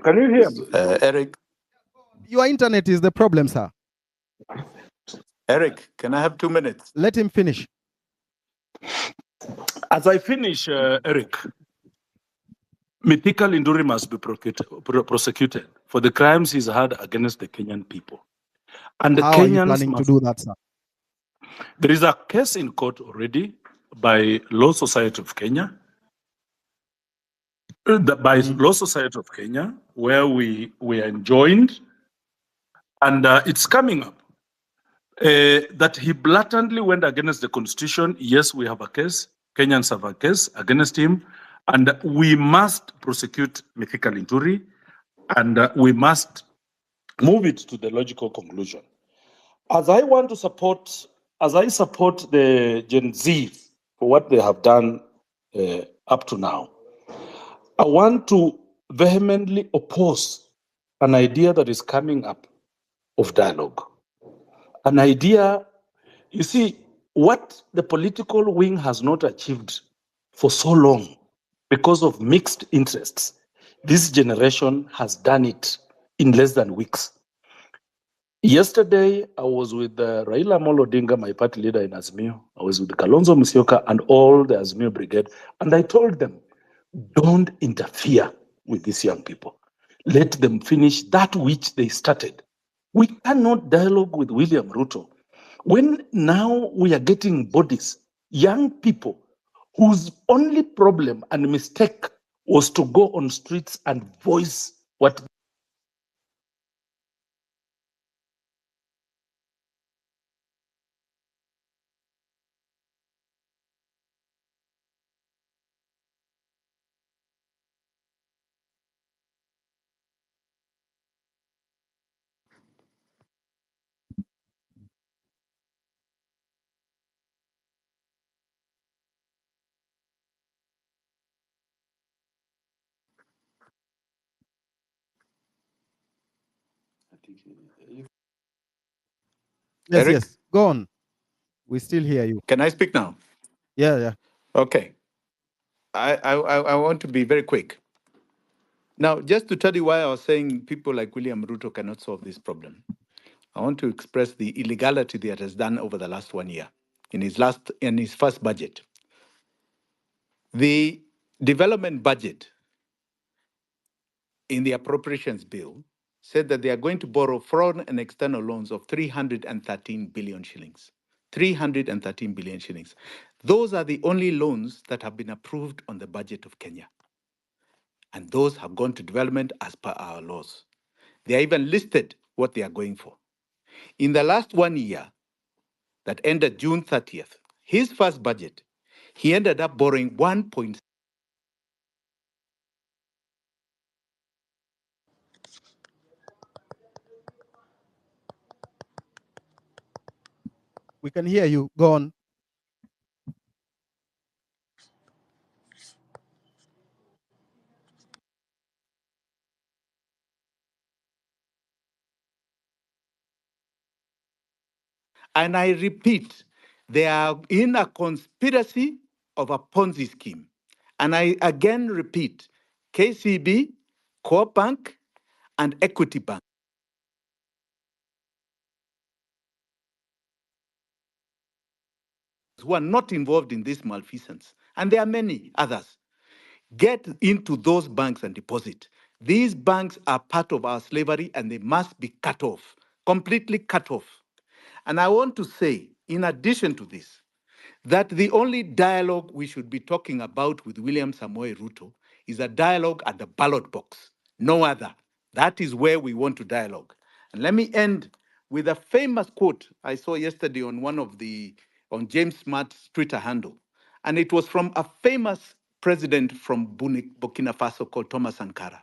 [SPEAKER 16] you hear me?
[SPEAKER 4] Eric,
[SPEAKER 1] Your internet is the problem, sir.
[SPEAKER 4] Eric, can I have 2 minutes?
[SPEAKER 1] Let him finish.
[SPEAKER 16] As I finish, Eric, Mythical Induri must be prosecuted for the crimes he's had against the Kenyan people. And the
[SPEAKER 1] How are you
[SPEAKER 16] Kenyans
[SPEAKER 1] planning to do that, sir?
[SPEAKER 16] There is a case in court already by Law Society of Kenya, Law Society of Kenya, where we are enjoined, and it's coming up that he blatantly went against the constitution. Yes, we have a case. Kenyans have a case against him, and we must prosecute Mythical Induri, and we must move it to the logical conclusion. As I support the Gen Z for what they have done up to now, I want to vehemently oppose an idea that is coming up of dialogue. An idea, you see, what the political wing has not achieved for so long because of mixed interests, this generation has done it in less than weeks. Yesterday, I was with Raila Amolo Odinga, my party leader in Azimio. I was with Kalonzo Musyoka and all the Azimio brigade, and I told them, don't interfere with these young people. Let them finish that which they started. We cannot dialogue with William Ruto when now we are getting bodies, young people, whose only problem and mistake was to go on streets and voice what.
[SPEAKER 1] Yes,
[SPEAKER 4] Eric?
[SPEAKER 1] yes. Go on. We still hear you.
[SPEAKER 4] Can I speak now?
[SPEAKER 1] Yeah, yeah.
[SPEAKER 4] Okay. I want to be very quick. Now, just to tell you why I was saying people like William Ruto cannot solve this problem, I want to express the illegality that has done over the last 1 year. In his first budget, the development budget in the appropriations bill said that they are going to borrow foreign and external loans of 313 billion shillings. 313 billion shillings. Those are the only loans that have been approved on the budget of Kenya. And those have gone to development as per our laws. They are even listed what they are going for. In the last 1 year, that ended June 30th, his first budget, he ended up borrowing 1.
[SPEAKER 1] We can hear you. Go on.
[SPEAKER 4] And I repeat, they are in a conspiracy of a Ponzi scheme. And I again repeat, KCB, Co-op Bank, and Equity Bank, who are not involved in this malfeasance, and there are many others, get into those banks and deposit. These banks are part of our slavery and they must be cut off, completely cut off. And I want to say, in addition to this, that the only dialogue we should be talking about with William Samoei Ruto is a dialogue at the ballot box, no other. That is where we want to dialogue. And let me end with a famous quote I saw yesterday on on James Smart's Twitter handle. And it was from a famous president from Burkina Faso called Thomas Sankara.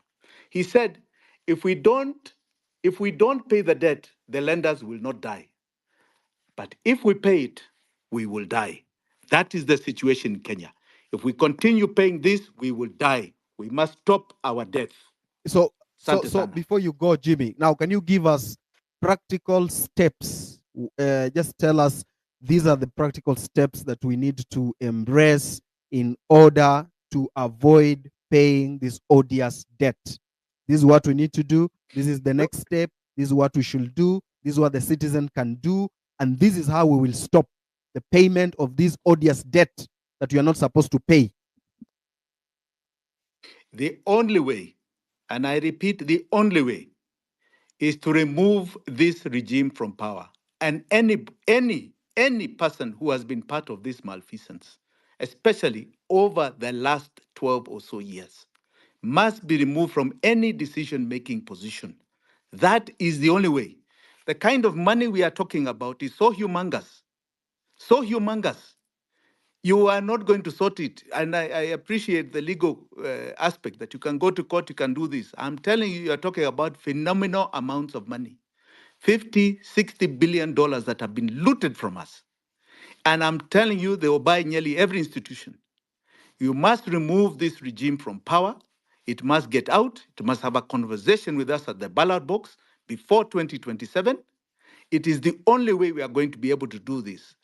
[SPEAKER 4] He said, if we don't pay the debt, the lenders will not die. But if we pay it, we will die. That is the situation in Kenya. If we continue paying this, we will die. We must stop our death.
[SPEAKER 1] So
[SPEAKER 4] Asante sana.
[SPEAKER 1] before you go, Jimmy, now can you give us practical steps just tell us these are the practical steps that we need to embrace in order to avoid paying this odious debt. This is what we need to do. This is the next step. This is what we should do. This is what the citizen can do. And this is how we will stop the payment of this odious debt that we are not supposed to pay.
[SPEAKER 4] The only way, and I repeat, the only way is to remove this regime from power. And any person who has been part of this malfeasance, especially over the last 12 or so years, must be removed from any decision-making position. That is the only way. The kind of money we are talking about is so humongous, so humongous. You are not going to sort it. And I appreciate the legal aspect that you can go to court, you can do this. I'm telling you, you're talking about phenomenal amounts of money. 50, 60 billion dollars that have been looted from us. And I'm telling you, they will buy nearly every institution. You must remove this regime from power. It must get out. It must have a conversation with us at the ballot box before 2027. It is the only way we are going to be able to do this.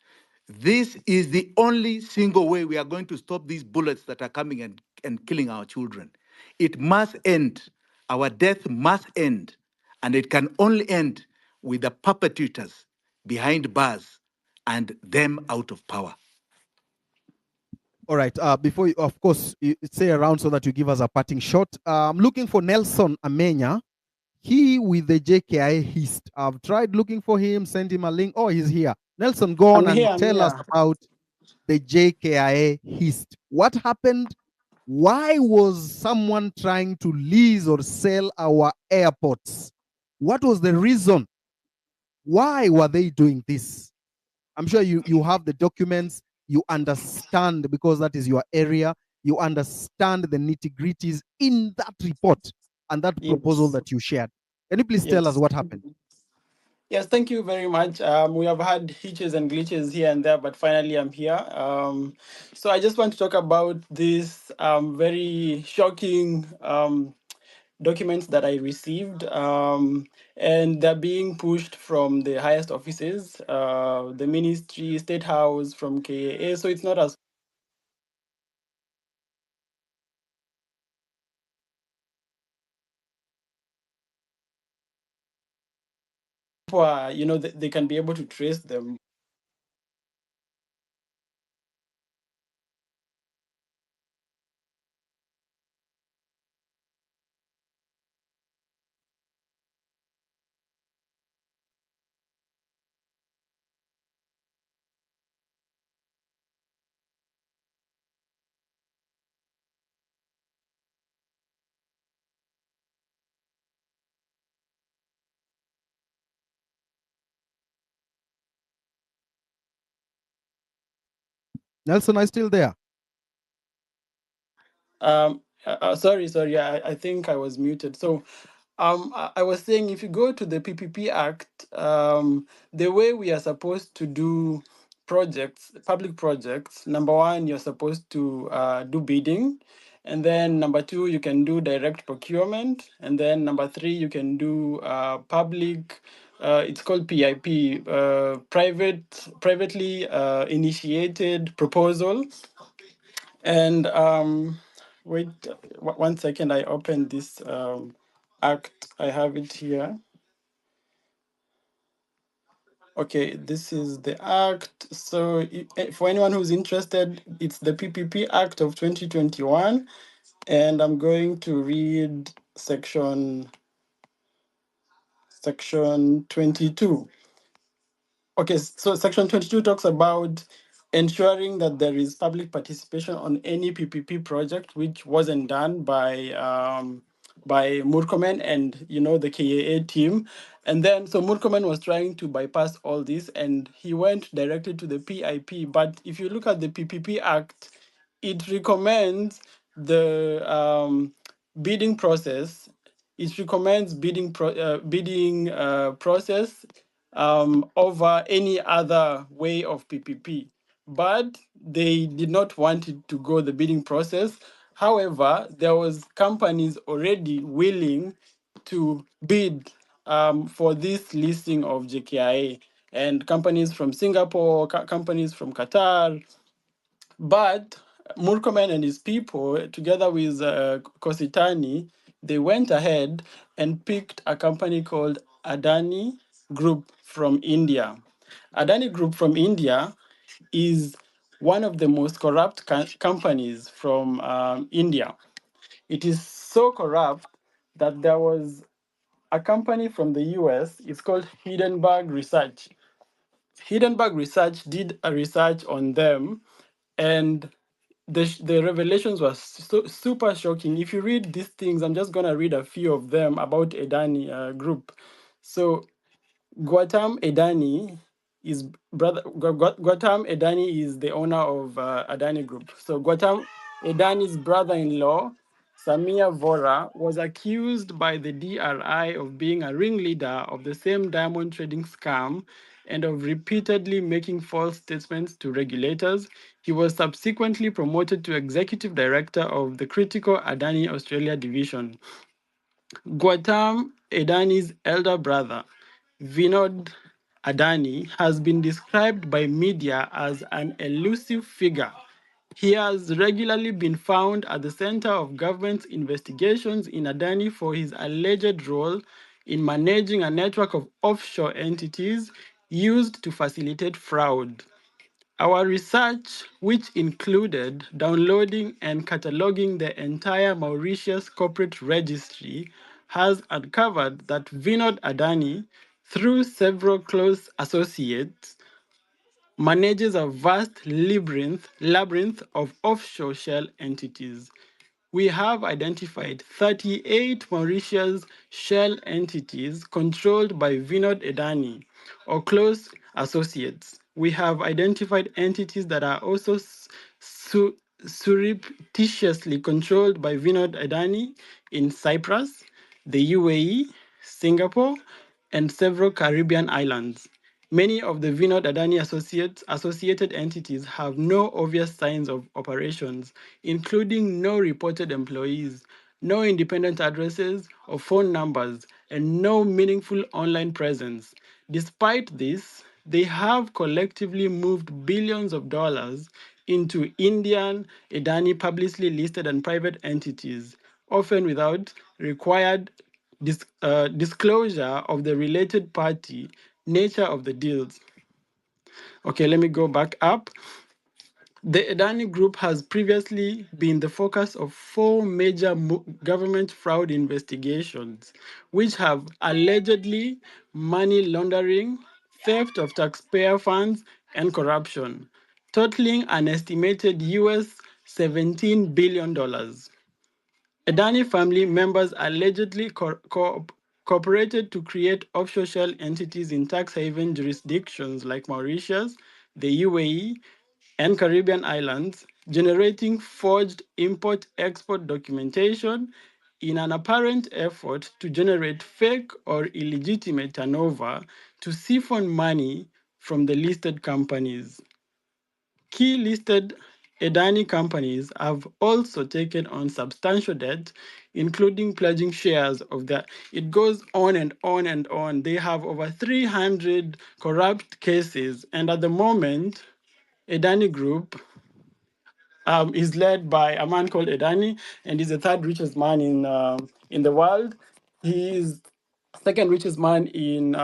[SPEAKER 4] This is the only single way we are going to stop these bullets that are coming and killing our children. It must end. Our death must end. And it can only end with the perpetrators behind bars and them out of power.
[SPEAKER 1] All right. Before you, of course, you stay around so that you give us a parting shot. I'm looking for Nelson Amenya. He with the JKI hist. I've tried looking for him, send him a link. Oh, he's here. Nelson, go on and
[SPEAKER 6] I'm
[SPEAKER 1] tell us
[SPEAKER 6] here.
[SPEAKER 1] about the JKIA hist. What happened? Why was someone trying to lease or sell our airports? What was the reason? Why were they doing this? I'm sure you have the documents, you understand because that is your area, you understand the nitty-gritties in that report and that proposal
[SPEAKER 6] Yes.
[SPEAKER 1] that you shared. Can you please tell us
[SPEAKER 6] Yes.
[SPEAKER 1] what happened?
[SPEAKER 6] Yes, thank you very much. We have had hitches and glitches here and there, but finally I'm here. So I just want to talk about this very shocking documents that I received, and they're being pushed from the highest offices, the ministry, state house, from KAA. So it's not as they can be able to trace them.
[SPEAKER 1] Nelson, are you still there?
[SPEAKER 6] Sorry, I think I was muted. So I was saying, if you go to the PPP Act, the way we are supposed to do projects, public projects, number one, you're supposed to do bidding. And then number two, you can do direct procurement. And then number three, you can do public, it's called PIP, privately initiated proposal. And wait 1 second, I opened this act. I have it here. Okay, this is the act. So for anyone who's interested, it's the PPP Act of 2021. And I'm going to read section 22. Okay, so section 22 talks about ensuring that there is public participation on any PPP project, which wasn't done by Murkomen and the KAA team. And then so Murkomen was trying to bypass all this, and he went directly to the PIP. But if you look at the PPP Act, it recommends the bidding process. It recommends bidding process over any other way of PPP, but they did not want it to go the bidding process. However, there was companies already willing to bid for this listing of JKIA. and companies from Singapore, companies from Qatar. But Murkomen and his people, together with Kositani, they went ahead and picked a company called Adani Group from India. Adani Group from India is one of the most corrupt companies from India. It is so corrupt that there was a company from the US, it's called Hindenburg Research. Hindenburg Research did a research on them, and the revelations were super shocking. If you read these things, I'm just going to read a few of them about Adani Group. So Gautam Adani is Gautam Adani is the owner of Adani Group. So Gautam Adani's brother-in-law, Samir Vora, was accused by the DRI of being a ringleader of the same diamond trading scam and of repeatedly making false statements to regulators. He was subsequently promoted to executive director of the critical Adani Australia division. Gautam Adani's elder brother, Vinod Adani, has been described by media as an elusive figure. He has regularly been found at the center of government's investigations in Adani for his alleged role in managing a network of offshore entities used to facilitate fraud. Our research, which included downloading and cataloging the entire Mauritius corporate registry, has uncovered that Vinod Adani, through several close associates, manages a vast labyrinth of offshore shell entities. We have identified 38 Mauritius shell entities controlled by Vinod Adani or close associates. We have identified entities that are also surreptitiously controlled by Vinod Adani in Cyprus, the UAE, Singapore, and several Caribbean islands. Many of the Vinod Adani associated entities have no obvious signs of operations, including no reported employees, no independent addresses or phone numbers, and no meaningful online presence. Despite this, they have collectively moved billions of dollars into Indian Adani publicly listed and private entities, often without required disclosure of the related party nature of the deals. Okay, let me go back up. The Adani Group has previously been the focus of 4 major government fraud investigations, which have allegedly money laundering, theft of taxpayer funds, and corruption, totaling an estimated US $17 billion. Adani family members allegedly cooperated to create offshore shell entities in tax haven jurisdictions like Mauritius, the UAE, and Caribbean islands, generating forged import-export documentation in an apparent effort to generate fake or illegitimate turnover to siphon money from the listed companies. Key listed Adani companies have also taken on substantial debt, including pledging shares of their. It goes on and on and on. They have over 300 corrupt cases, and at the moment, Adani Group is led by a man called Adani, and he's the third richest man in the world. He is second richest man in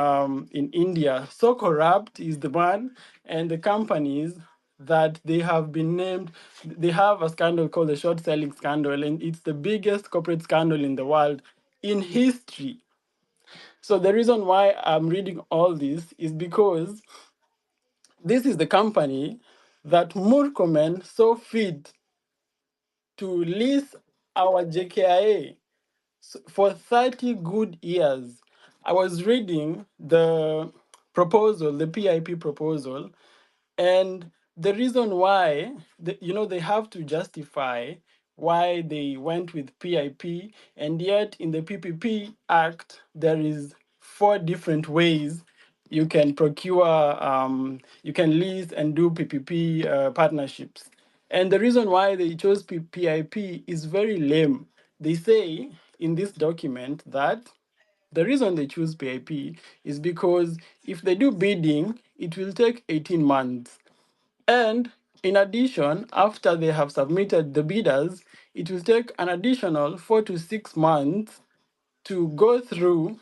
[SPEAKER 6] India. So corrupt is the man, and the companies that they have been named. They have a scandal called the short selling scandal, and it's the biggest corporate scandal in the world in history. So the reason why I'm reading all this is because this is the company that Murkomen saw fit to lease our JKIA for 30 good years. I was reading the proposal, the PIP proposal, and the reason why, they have to justify why they went with PIP, and yet in the PPP Act, there is 4 different ways you can procure, you can lease and do PPP partnerships. And the reason why they chose PIP is very lame. They say in this document that The reason they choose PIP is because if they do bidding, it will take 18 months. And in addition, after they have submitted the bidders, it will take an additional 4 to 6 months to go through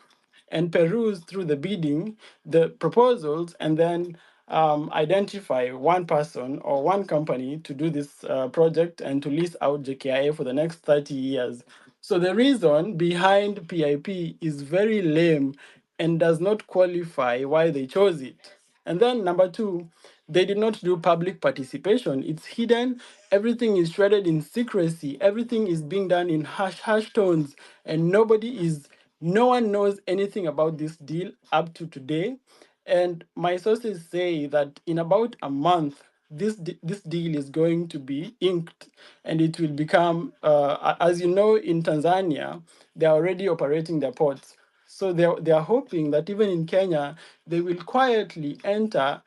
[SPEAKER 6] and peruse through the bidding, the proposals, and then identify one person or one company to do this project and to lease out JKIA for the next 30 years. So the reason behind PIP is very lame and does not qualify why they chose it. And then number two, they did not do public participation. It's hidden. Everything is shredded in secrecy. Everything is being done in hush tones, and no one knows anything about this deal up to today. And my sources say that in about a month, this deal is going to be inked, and it will become, as you know, in Tanzania, they are already operating their ports. So they are hoping that even in Kenya, they will quietly enter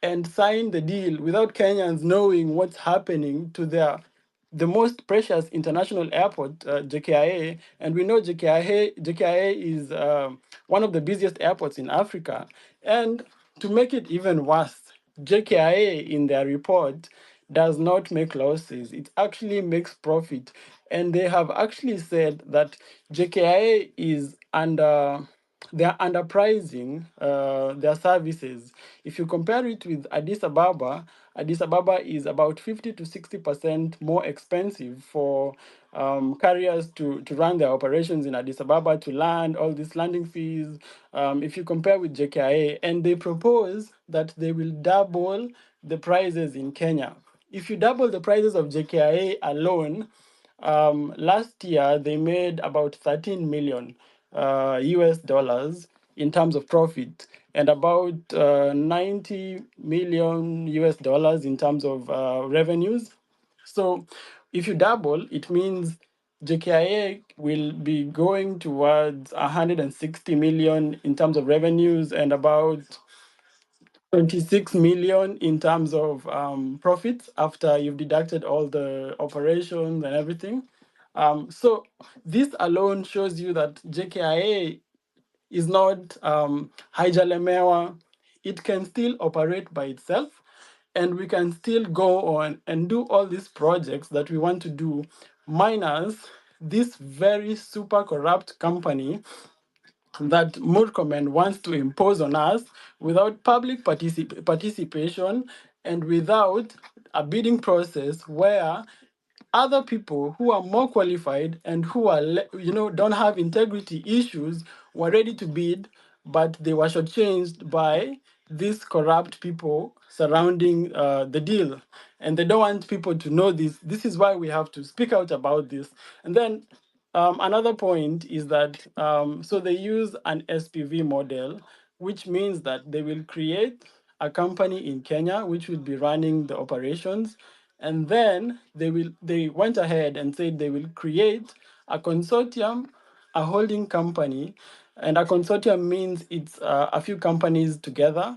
[SPEAKER 6] and sign the deal without Kenyans knowing what's happening to the most precious international airport, JKIA. And we know JKIA is one of the busiest airports in Africa. And to make it even worse, JKIA in their report does not make losses. It actually makes profit. And they have actually said that JKIA is they're underpricing their services. If you compare it with Addis Ababa is about 50 to 60% more expensive for carriers to run their operations in Addis Ababa, to land all these landing fees. If you compare with JKIA, and they propose that they will double the prices in Kenya. If you double the prices of JKIA alone, last year they made about 13 million US dollars in terms of profit, and about 90 million US dollars in terms of revenues. So if you double, it means JKIA will be going towards 160 million in terms of revenues and about 26 million in terms of profits after you've deducted all the operations and everything. So this alone shows you that JKIA is not haijalemewa. It can still operate by itself, and we can still go on and do all these projects that we want to do, minus this very super corrupt company that Murkomen wants to impose on us without public participation and without a bidding process where other people who are more qualified and who are don't have integrity issues were ready to bid, but they were shortchanged by these corrupt people surrounding the deal, and they don't want people to know this. This is why we have to speak out about this. And then another point is that so they use an SPV model, which means that they will create a company in Kenya which will be running the operations, and then they went ahead and said they will create a consortium, a holding company, and a consortium means it's a few companies together,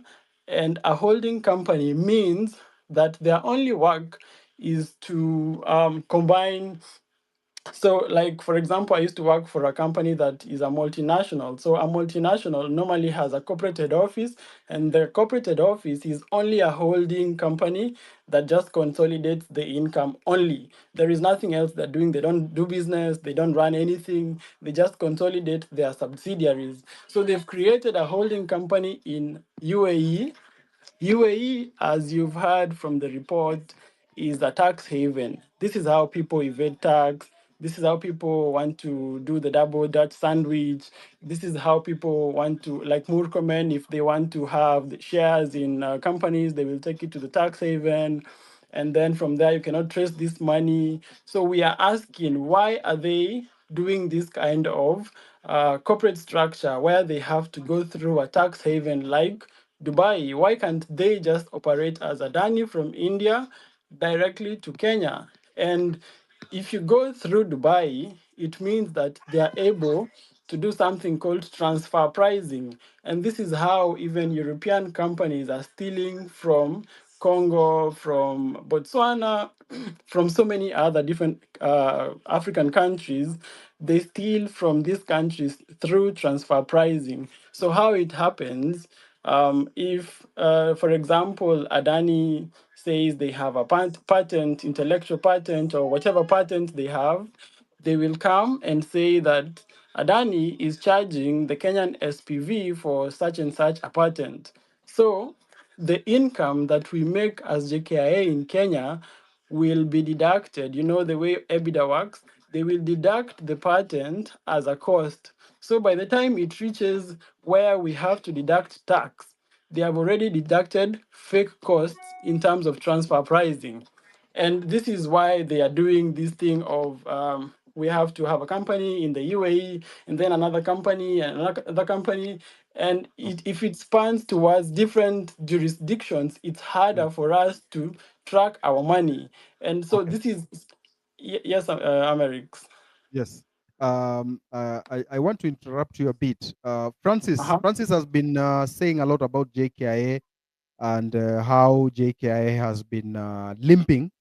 [SPEAKER 6] and a holding company means that their only work is to combine. So, like, for example, I used to work for a company that is a multinational. So, a multinational normally has a corporate head office, and the corporate head office is only a holding company that just consolidates the income only. There is nothing else they're doing. They don't do business, they don't run anything, they just consolidate their subsidiaries. So, they've created a holding company in UAE. UAE, as you've heard from the report, is a tax haven. This is how people evade tax. This is how people want to do the double Dutch sandwich. This is how people want to, like Murkomen, if they want to have the shares in companies, they will take it to the tax haven. And then from there, you cannot trace this money. So we are asking, why are they doing this kind of corporate structure where they have to go through a tax haven like Dubai? Why can't they just operate as Adani from India directly to Kenya? And if you go through Dubai, it means that they are able to do something called transfer pricing. And this is how even European companies are stealing from Congo, from Botswana, from so many other different African countries. they steal from these countries through transfer pricing. So how it happens, if, for example, Adani says they have a patent, intellectual patent, or whatever patent they have, they will come and say that Adani is charging the Kenyan SPV for such and such a patent. So the income that we make as JKIA in Kenya will be deducted. You know the way EBITDA works, they will deduct the patent as a cost. So by the time it reaches where we have to deduct tax, they have already deducted fake costs in terms of transfer pricing. And this is why they are doing this thing of we have to have a company in the UAE and then another company and another company. And if it spans towards different jurisdictions, it's harder for us to track our money. And so
[SPEAKER 1] Okay.
[SPEAKER 6] this is, yes, Amerix.
[SPEAKER 1] Yes. I want to interrupt you a bit. Francis has been saying a lot about JKIA and how JKIA has been limping,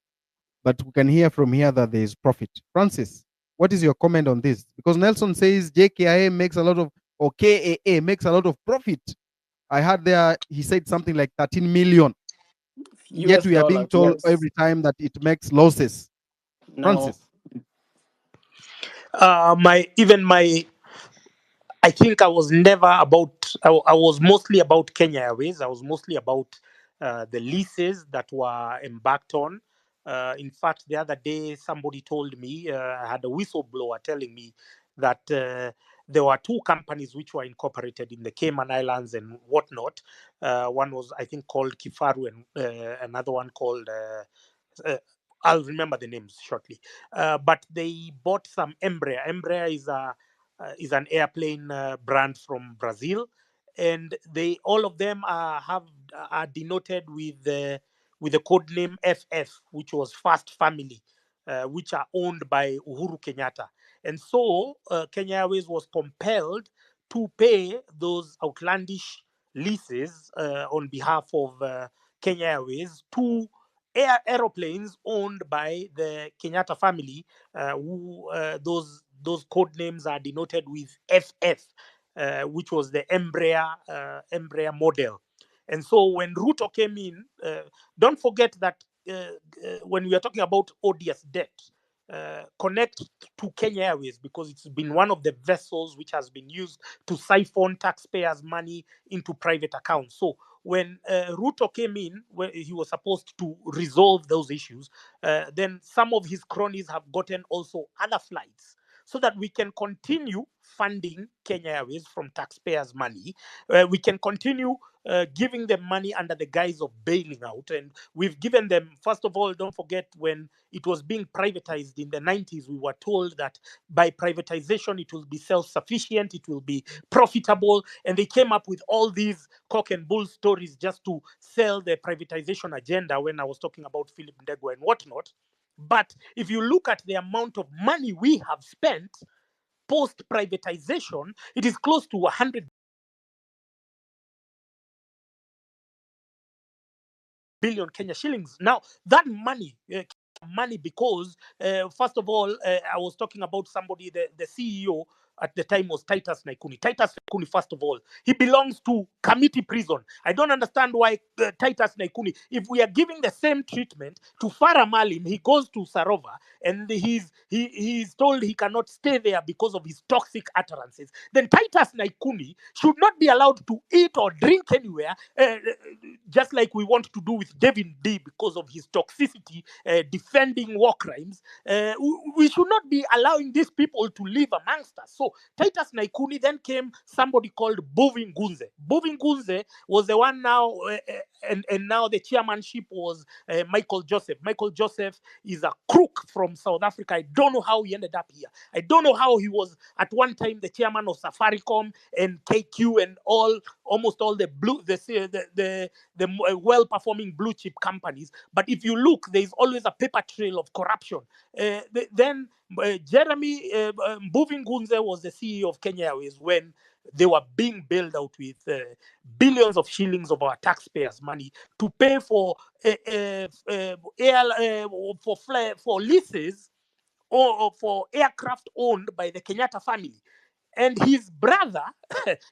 [SPEAKER 1] but we can hear from here that there is profit. Francis, what is your comment on this? Because Nelson says JKIA makes a lot of, or KAA makes a lot of profit. I heard there he said something like 13 million. Yet
[SPEAKER 6] US
[SPEAKER 1] we are being
[SPEAKER 6] dollars,
[SPEAKER 1] told
[SPEAKER 6] yes.
[SPEAKER 1] every time that it makes losses.
[SPEAKER 6] No.
[SPEAKER 1] Francis.
[SPEAKER 8] I think I was never about, I was mostly about Kenya Airways. I was mostly about the leases that were embarked on. In fact, the other day, somebody told me, I had a whistleblower telling me that there were two companies which were incorporated in the Cayman Islands and whatnot. One was, I think, called Kifaru, and another one called, I'll remember the names shortly. But they bought some Embraer. Embraer is an airplane brand from Brazil, and they all of them are denoted with the code name FF, which was Fast Family, which are owned by Uhuru Kenyatta. And so Kenya Airways was compelled to pay those outlandish leases on behalf of Kenya Airways to aeroplanes owned by the Kenyatta family, who those code names are denoted with FF, which was the Embraer model. And so when Ruto came in, don't forget that when we are talking about odious debt, connect to Kenya Airways, because it's been one of the vessels which has been used to siphon taxpayers' money into private accounts. So when Ruto came in, where he was supposed to resolve those issues, then some of his cronies have gotten also other flights, so that we can continue funding Kenya Airways from taxpayers' money. We can continue giving them money under the guise of bailing out. And we've given them, first of all, don't forget, when it was being privatized in the 90s, we were told that by privatization, it will be self-sufficient, it will be profitable. And they came up with all these cock and bull stories just to sell the privatization agenda when I was talking about Philip Ndegwa and whatnot. But if you look at the amount of money we have spent post privatization, it is close to 100 billion Kenya shillings. Now, that money, because, first of all, I was talking about somebody, the CEO at the time was Titus Naikuni. Titus Naikuni, first of all, he belongs to committee prison. I don't understand why Titus Naikuni, if we are giving the same treatment to Farah Malim, he goes to Sarova and he's told he cannot stay there because of his toxic utterances, then Titus Naikuni should not be allowed to eat or drink anywhere, just like we want to do with Devin D because of his toxicity, defending war crimes. We should not be allowing these people to live amongst us. So Titus Naikuni, then came somebody called Bovin Gunze. Bovin Gunze was the one now, and now the chairmanship was Michael Joseph. Michael Joseph is a crook from South Africa. I don't know how he ended up here. I don't know how he was at one time the chairman of Safaricom and KQ and almost all the well-performing blue chip companies. But if you look, there is always a paper trail of corruption. Then Jeremy Mbuvin Gunze was the CEO of Kenya Airways when they were being bailed out with billions of shillings of our taxpayers' money to pay for for leases or for aircraft owned by the Kenyatta family. And his brother,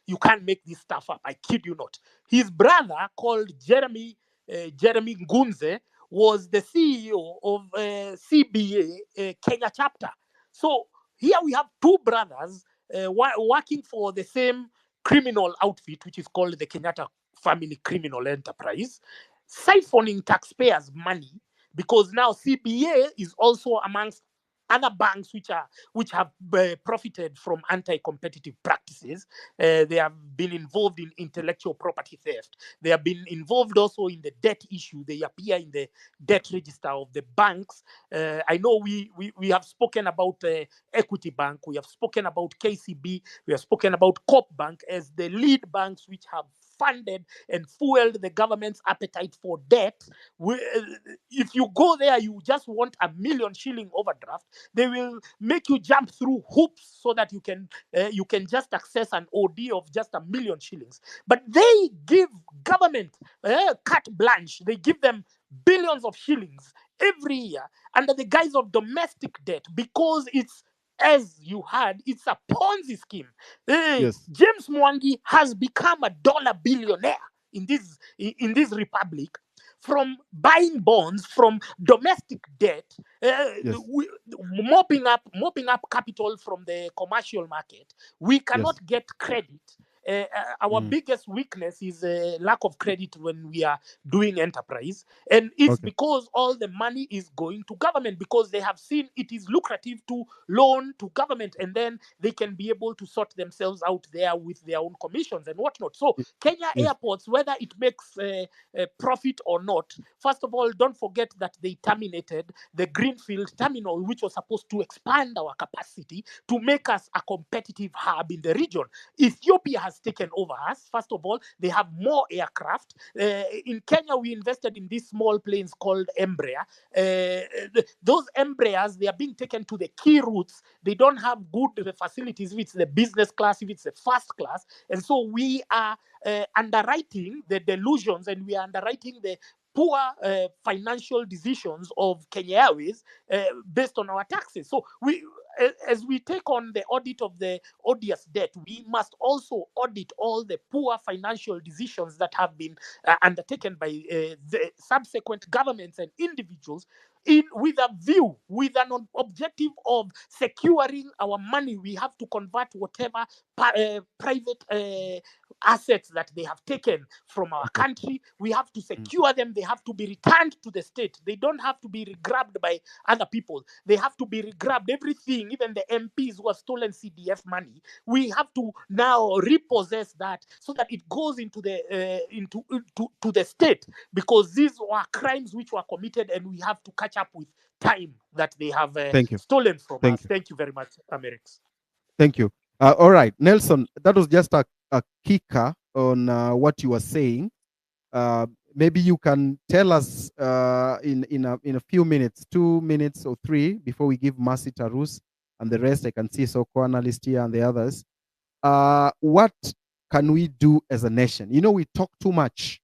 [SPEAKER 8] you can't make this stuff up, I kid you not. His brother, called Jeremy Ngunze, was the CEO of CBA Kenya chapter. So here we have two brothers working for the same criminal outfit, which is called the Kenyatta Family Criminal Enterprise, siphoning taxpayers' money, because now CBA is also amongst other banks which have profited from anti-competitive practices. They have been involved in intellectual property theft. They have been involved also in the debt issue. They appear in the debt register of the banks. I know we have spoken about Equity Bank. We have spoken about KCB. We have spoken about Coop Bank as the lead banks which have funded and fueled the government's appetite for debt. If you go there, you just want a 1 million shilling overdraft, they will make you jump through hoops so that you can just access an OD of just 1 million shillings. But they give government carte blanche. They give them billions of shillings every year under the guise of domestic debt, because it's, as you heard, it's a Ponzi scheme.
[SPEAKER 1] Yes.
[SPEAKER 8] James Mwangi has become a dollar billionaire in this republic from buying bonds, from domestic debt,
[SPEAKER 1] Yes.
[SPEAKER 8] mopping up capital from the commercial market. We cannot get credit. Our biggest weakness is lack of credit when we are doing enterprise, and it's because all the money is going to government, because they have seen it is lucrative to loan to government, and then they can be able to sort themselves out there with their own commissions and whatnot. So Kenya airports, whether it makes profit or not, first of all, don't forget that they terminated the Greenfield terminal, which was supposed to expand our capacity to make us a competitive hub in the region. Ethiopia has taken over us. First of all, they have more aircraft. In Kenya, we invested in these small planes called Embraer. Those Embraers, they are being taken to the key routes. They don't have good facilities, if it's the business class, if it's the first class. And so we are underwriting the delusions, and we are underwriting the poor financial decisions of Kenya Airways based on our taxes. So as we take on the audit of the odious debt, we must also audit all the poor financial decisions that have been undertaken by the subsequent governments and individuals, with an objective of securing our money. We have to convert whatever private assets that they have taken from our country. We have to secure them. They have to be returned to the state. They don't have to be regrabbed by other people. They have to be regrabbed. Everything, even the MPs who have stolen CDF money, we have to now repossess that so that it goes into the state, because these were crimes which were committed, and we have to catch up with time that they have
[SPEAKER 1] Thank you.
[SPEAKER 8] stolen from
[SPEAKER 1] Thank
[SPEAKER 8] us.
[SPEAKER 1] you.
[SPEAKER 8] Thank you very much, Amerix.
[SPEAKER 1] Thank you. All right, Nelson, that was just a kicker on what you were saying. Maybe you can tell us in a few minutes, 2 minutes or 3, before we give Mercy Tarus and the rest. I can see Soko analyst here and the others. What can we do as a nation? You know, we talk too much,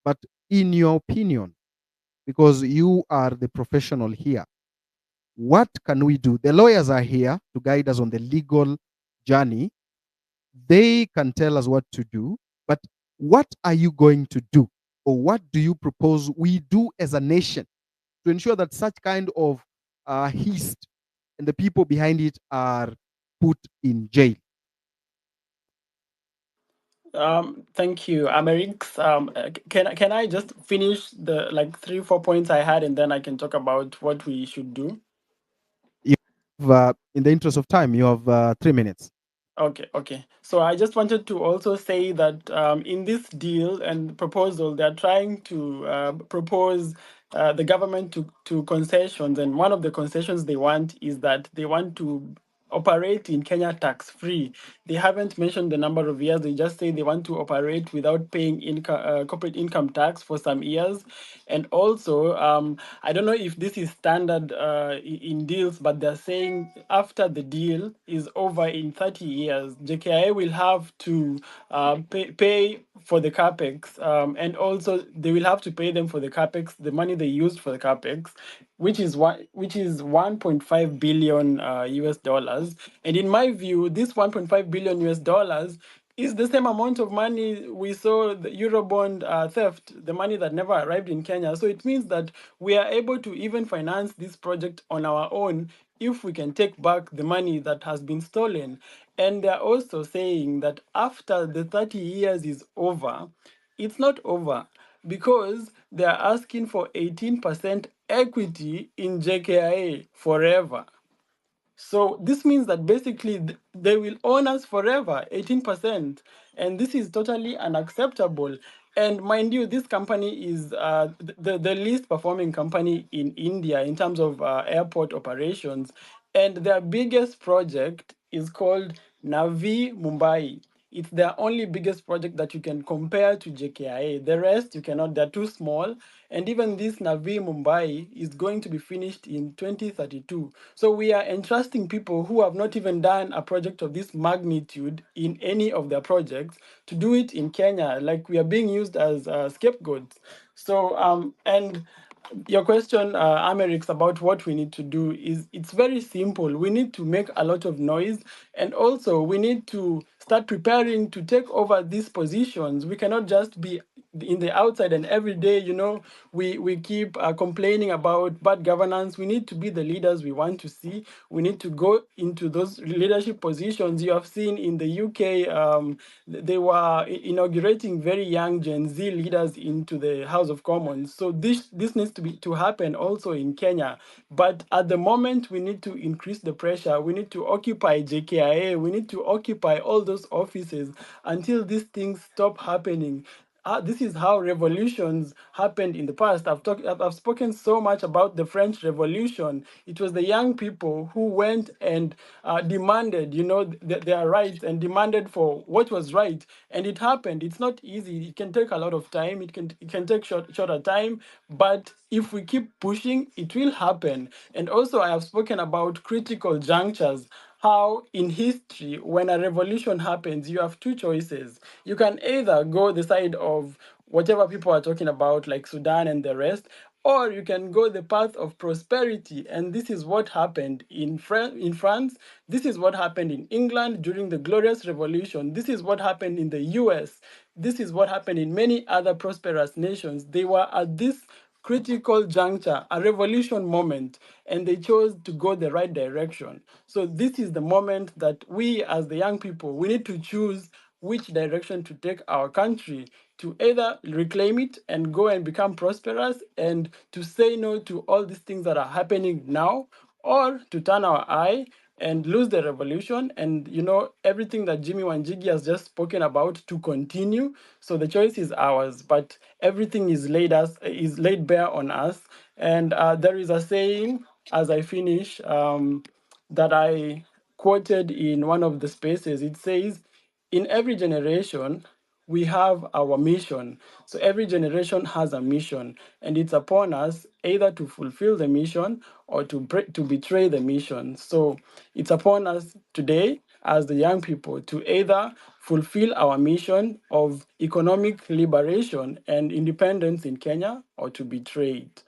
[SPEAKER 1] but in your opinion, because you are the professional here, what can we do? The lawyers are here to guide us on the legal journey. They can tell us what to do, but what are you going to do? Or what do you propose we do as a nation to ensure that such kind of heist and the people behind it are put in jail?
[SPEAKER 6] Thank you, Amerix. Can I just finish the 3-4 points I had, and then I can talk about what we should do?
[SPEAKER 1] You have, in the interest of time, you have 3 minutes.
[SPEAKER 6] Okay. So I just wanted to also say that in this deal and proposal, they're trying to propose the government to concessions, and one of the concessions they want is that they want to operate in Kenya tax-free. They haven't mentioned the number of years. They just say they want to operate without paying corporate income tax for some years. And also, I don't know if this is standard in deals, but they're saying after the deal is over in 30 years, JKIA will have to pay for the capex, and also they will have to pay them for the capex, the money they used for the capex, which is 1.5 billion US dollars. And in my view, this 1.5 billion US dollars is the same amount of money we saw the Eurobond theft, the money that never arrived in Kenya. So it means that we are able to even finance this project on our own if we can take back the money that has been stolen. And they're also saying that after the 30 years is over, it's not over because they're asking for 18% equity in JKIA forever. So this means that basically they will own us forever, 18%. And this is totally unacceptable. And mind you, this company is the least performing company in India in terms of airport operations. And their biggest project is called Navi Mumbai. It's their only biggest project that you can compare to JKIA. The rest you cannot, they're too small. And even this Navi Mumbai is going to be finished in 2032. So we are entrusting people who have not even done a project of this magnitude in any of their projects to do it in Kenya. Like we are being used as scapegoats. So, and your question, Amerix, about what we need to do is it's very simple. We need to make a lot of noise, and also we need to start preparing to take over these positions. We cannot just be in the outside and every day, we keep complaining about bad governance. We need to be the leaders we want to see. We need to go into those leadership positions. You have seen in the UK, they were inaugurating very young Gen Z leaders into the House of Commons. So this needs to happen also in Kenya. But at the moment, we need to increase the pressure. We need to occupy JKIA. We need to occupy all those offices until these things stop happening. This is how revolutions happened in the past. I've spoken so much about the French Revolution. It was the young people who went and demanded, their rights and demanded for what was right, and it happened. It's not easy. It can take a lot of time. It can take shorter time, but if we keep pushing, it will happen. And also, I have spoken about critical junctures. How in history, when a revolution happens, you have two choices. You can either go the side of whatever people are talking about, like Sudan and the rest, or you can go the path of prosperity. And this is what happened in France. This is what happened in England during the Glorious Revolution. This is what happened in the US. This is what happened in many other prosperous nations. They were at this critical juncture, a revolution moment, and they chose to go the right direction. So this is the moment that we, as the young people, we need to choose which direction to take our country, to either reclaim it and go and become prosperous and to say no to all these things that are happening now, or to turn our eye and lose the revolution and everything that Jimmy Wanjigi has just spoken about to continue. So the choice is ours, but everything is laid bare on us. And there is a saying, as I finish, that I quoted in one of the spaces. It says, in every generation, we have our mission. So every generation has a mission, and it's upon us either to fulfill the mission or to betray the mission. So it's upon us today as the young people to either fulfill our mission of economic liberation and independence in Kenya or to betray it.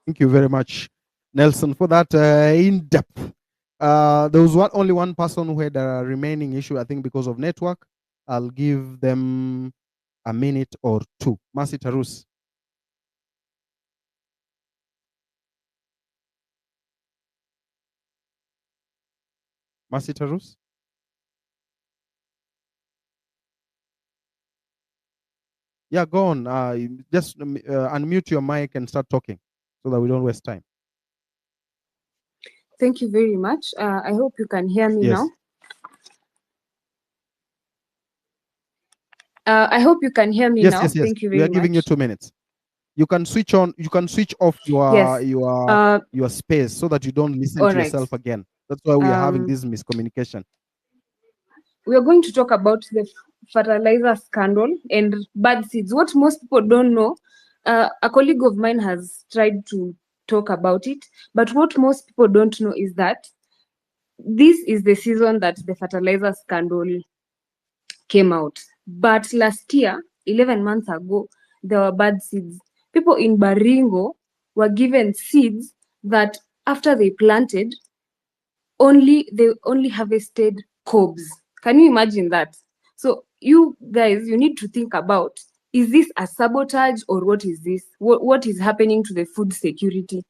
[SPEAKER 1] Thank you very much, Nelson, for that in-depth. There was only one person who had a remaining issue, I think because of network. I'll give them a minute or two. Mercy Tarus. Mercy Tarus? Yeah, go on. Just unmute your mic and start talking so that we don't waste time.
[SPEAKER 7] Thank you very much. I hope you can hear me now. I hope you can hear me now.
[SPEAKER 1] Yes.
[SPEAKER 7] Thank you very much.
[SPEAKER 1] We are giving you 2 minutes. You can switch on. You can switch off
[SPEAKER 7] Yes.
[SPEAKER 1] your space so that you don't listen
[SPEAKER 7] All
[SPEAKER 1] to
[SPEAKER 7] right.
[SPEAKER 1] yourself again. That's why we are having
[SPEAKER 7] Um,
[SPEAKER 1] this miscommunication.
[SPEAKER 7] we are going to talk about the fertilizer scandal and bad seeds. What most people don't know, a colleague of mine has tried to talk about it, but what most people don't know is that this is the season that the fertilizer scandal came out. But last year, 11 months ago, there were bad seeds. People in Baringo were given seeds that after they planted, they only harvested cobs. Can you imagine that? So you guys, you need to think about, is this a sabotage or what is this? What is happening to the food security?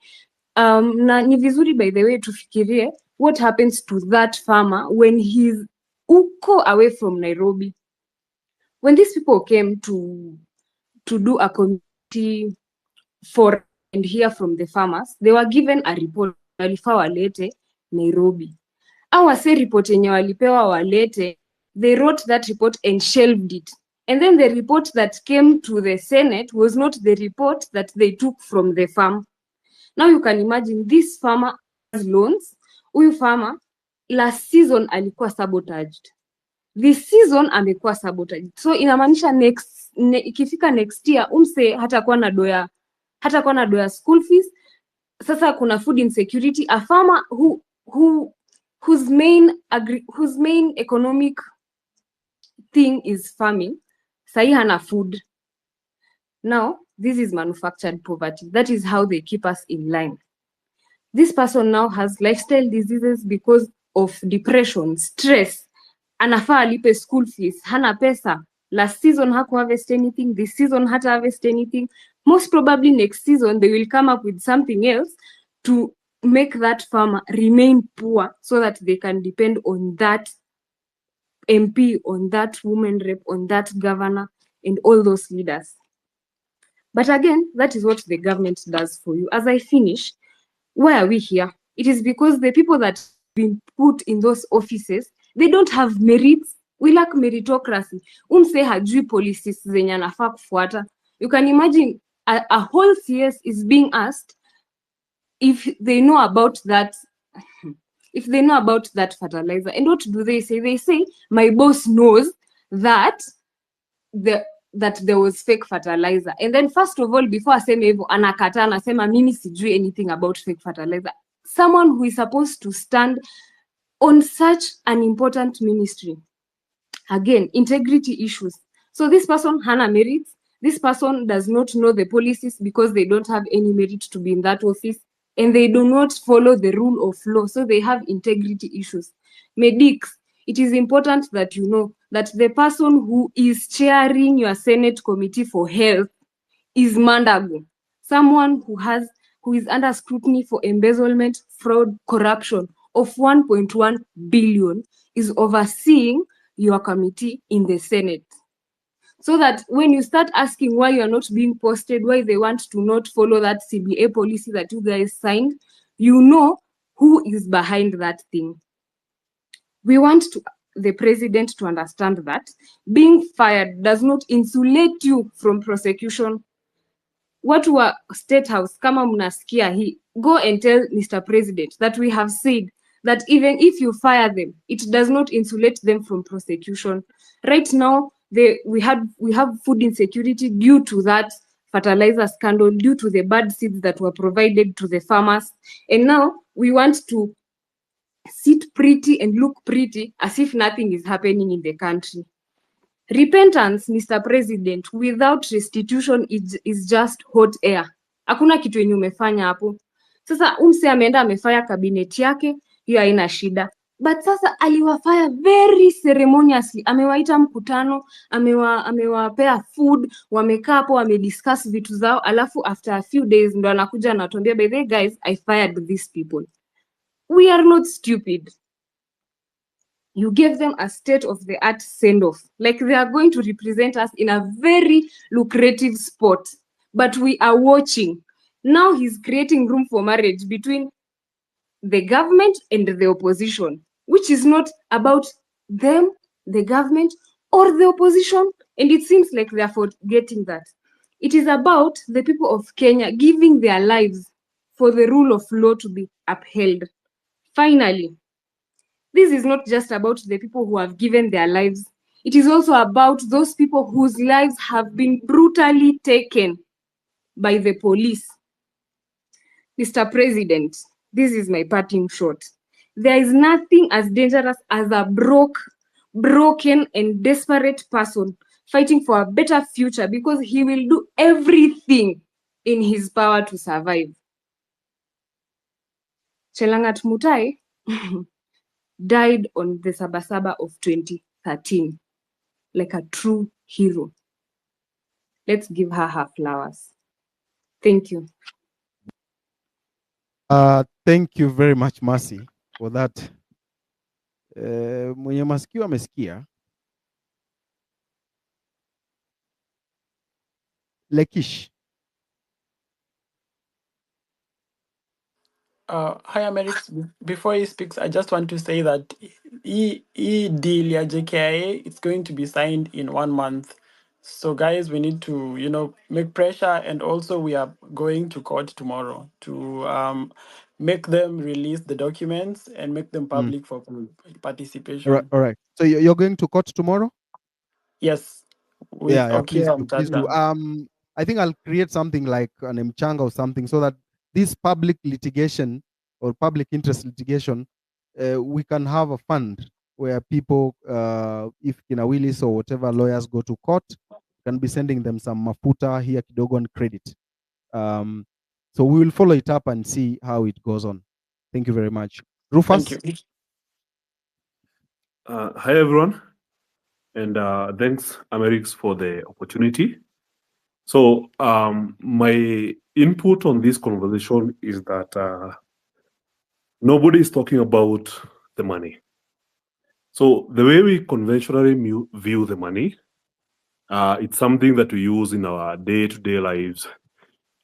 [SPEAKER 7] Na ni vizuri by the way tufikirie what happens to that farmer when he's uko away from Nairobi. When these people came to do a community for and hear from the farmers, they were given a report walifaa walete Nairobi. Awase report yenye walipewa walete, they wrote that report and shelved it. And then the report that came to the Senate was not the report that they took from the farm. Now you can imagine this farmer has loans. Huyu farmer last season alikuwa sabotaged. This season amekuwa sabotaged. So inamaanisha ikifika next year umse hatakuwa na doya school fees. Sasa kuna food insecurity. A farmer whose main economic thing is farming, sahi hana food. Now, this is manufactured poverty. That is how they keep us in line. This person now has lifestyle diseases because of depression, stress. Anafaa alipe school fees, hana pesa. Last season haku harvest anything, this season hata harvest anything. Most probably next season, they will come up with something else to make that farmer remain poor so that they can depend on that MP, on that woman rep, on that governor, and all those leaders. But again, that is what the government does for you. As I finish, why are we here? It is because the people that have been put in those offices, they don't have merits. We lack meritocracy. Umse hajui policies zenye anafaa kufuata. You can imagine a whole CS is being asked if they know about that fertilizer. And what do they say? They say, my boss knows that there was fake fertilizer. And then first of all, before aseme hivyo, anakata anasema mimi sijui anything about fake fertilizer. Someone who is supposed to stand on such an important ministry. Again, integrity issues. So this person hana merits. This person does not know the policies because they don't have any merit to be in that office. And they do not follow the rule of law. So they have integrity issues. Medics, it is important that you know that the person who is chairing your Senate Committee for Health is Mandago, someone who is under scrutiny for embezzlement, fraud, corruption of 1.1 billion is overseeing your committee in the Senate. So that when you start asking why you are not being posted, why they want to not follow that CBA policy that you guys signed, you know who is behind that thing. We want the president to understand that being fired does not insulate you from prosecution. Watu wa State House, kama mnasikia hii, go and tell Mr. President that we have said that even if you fire them, it does not insulate them from prosecution. Right now, we have food insecurity due to that fertilizer scandal, due to the bad seeds that were provided to the farmers. And now we want to sit pretty and look pretty as if nothing is happening in the country. Repentance, Mr. President, without restitution is just hot air. Hakuna kitu yenye umefanya hapo. Sasa umse ameenda amefanya kabineti yake, hiyo haina shida. But sasa aliwafaya very ceremoniously. Amewaita mkutano, amewapea food, wamekaa hapo, wamediscuss vitu zao, alafu after a few days ndo anakuja anatuambia, by the way guys, I fired these people. We are not stupid. You gave them a state-of-the-art send-off. Like they are going to represent us in a very lucrative spot. But we are watching. Now he's creating room for marriage between the government and the opposition, which is not about them, the government, or the opposition. And it seems like they are forgetting that. It is about the people of Kenya giving their lives for the rule of law to be upheld. Finally, this is not just about the people who have given their lives. It is also about those people whose lives have been brutally taken by the police. Mr. President, this is my parting shot. There is nothing as dangerous as a broken and desperate person fighting for a better future because he will do everything in his power to survive. Chelangat Mutai died on the Sabasaba of 2013 like a true hero. Let's give her flowers. Thank you.
[SPEAKER 1] Thank you very much, Mercy, for that. Mwenye masikio amesikia. Lekish.
[SPEAKER 6] Hi, Amerix. Before he speaks, I just want to say that deal ya JKIA, it's going to be signed in 1 month. So, guys, we need to, make pressure, and also we are going to court tomorrow to make them release the documents and make them public for participation.
[SPEAKER 1] All right. So you're going to court tomorrow?
[SPEAKER 6] Yes. With
[SPEAKER 1] Yeah, please do, please do.
[SPEAKER 6] Mchacha.
[SPEAKER 1] I think I'll create something like an mchanga or something so that this public litigation or public interest litigation, we can have a fund where people, if Kina Willis or whatever lawyers go to court, can be sending them some mafuta here kidogo and credit. So we will follow it up and see how it goes on. Thank you very much. Rufus?
[SPEAKER 6] Thank you.
[SPEAKER 19] Hi, everyone. And thanks, Amerix, for the opportunity. So my input on this conversation is that nobody is talking about the money. So the way we conventionally view the money, it's something that we use in our day-to-day lives.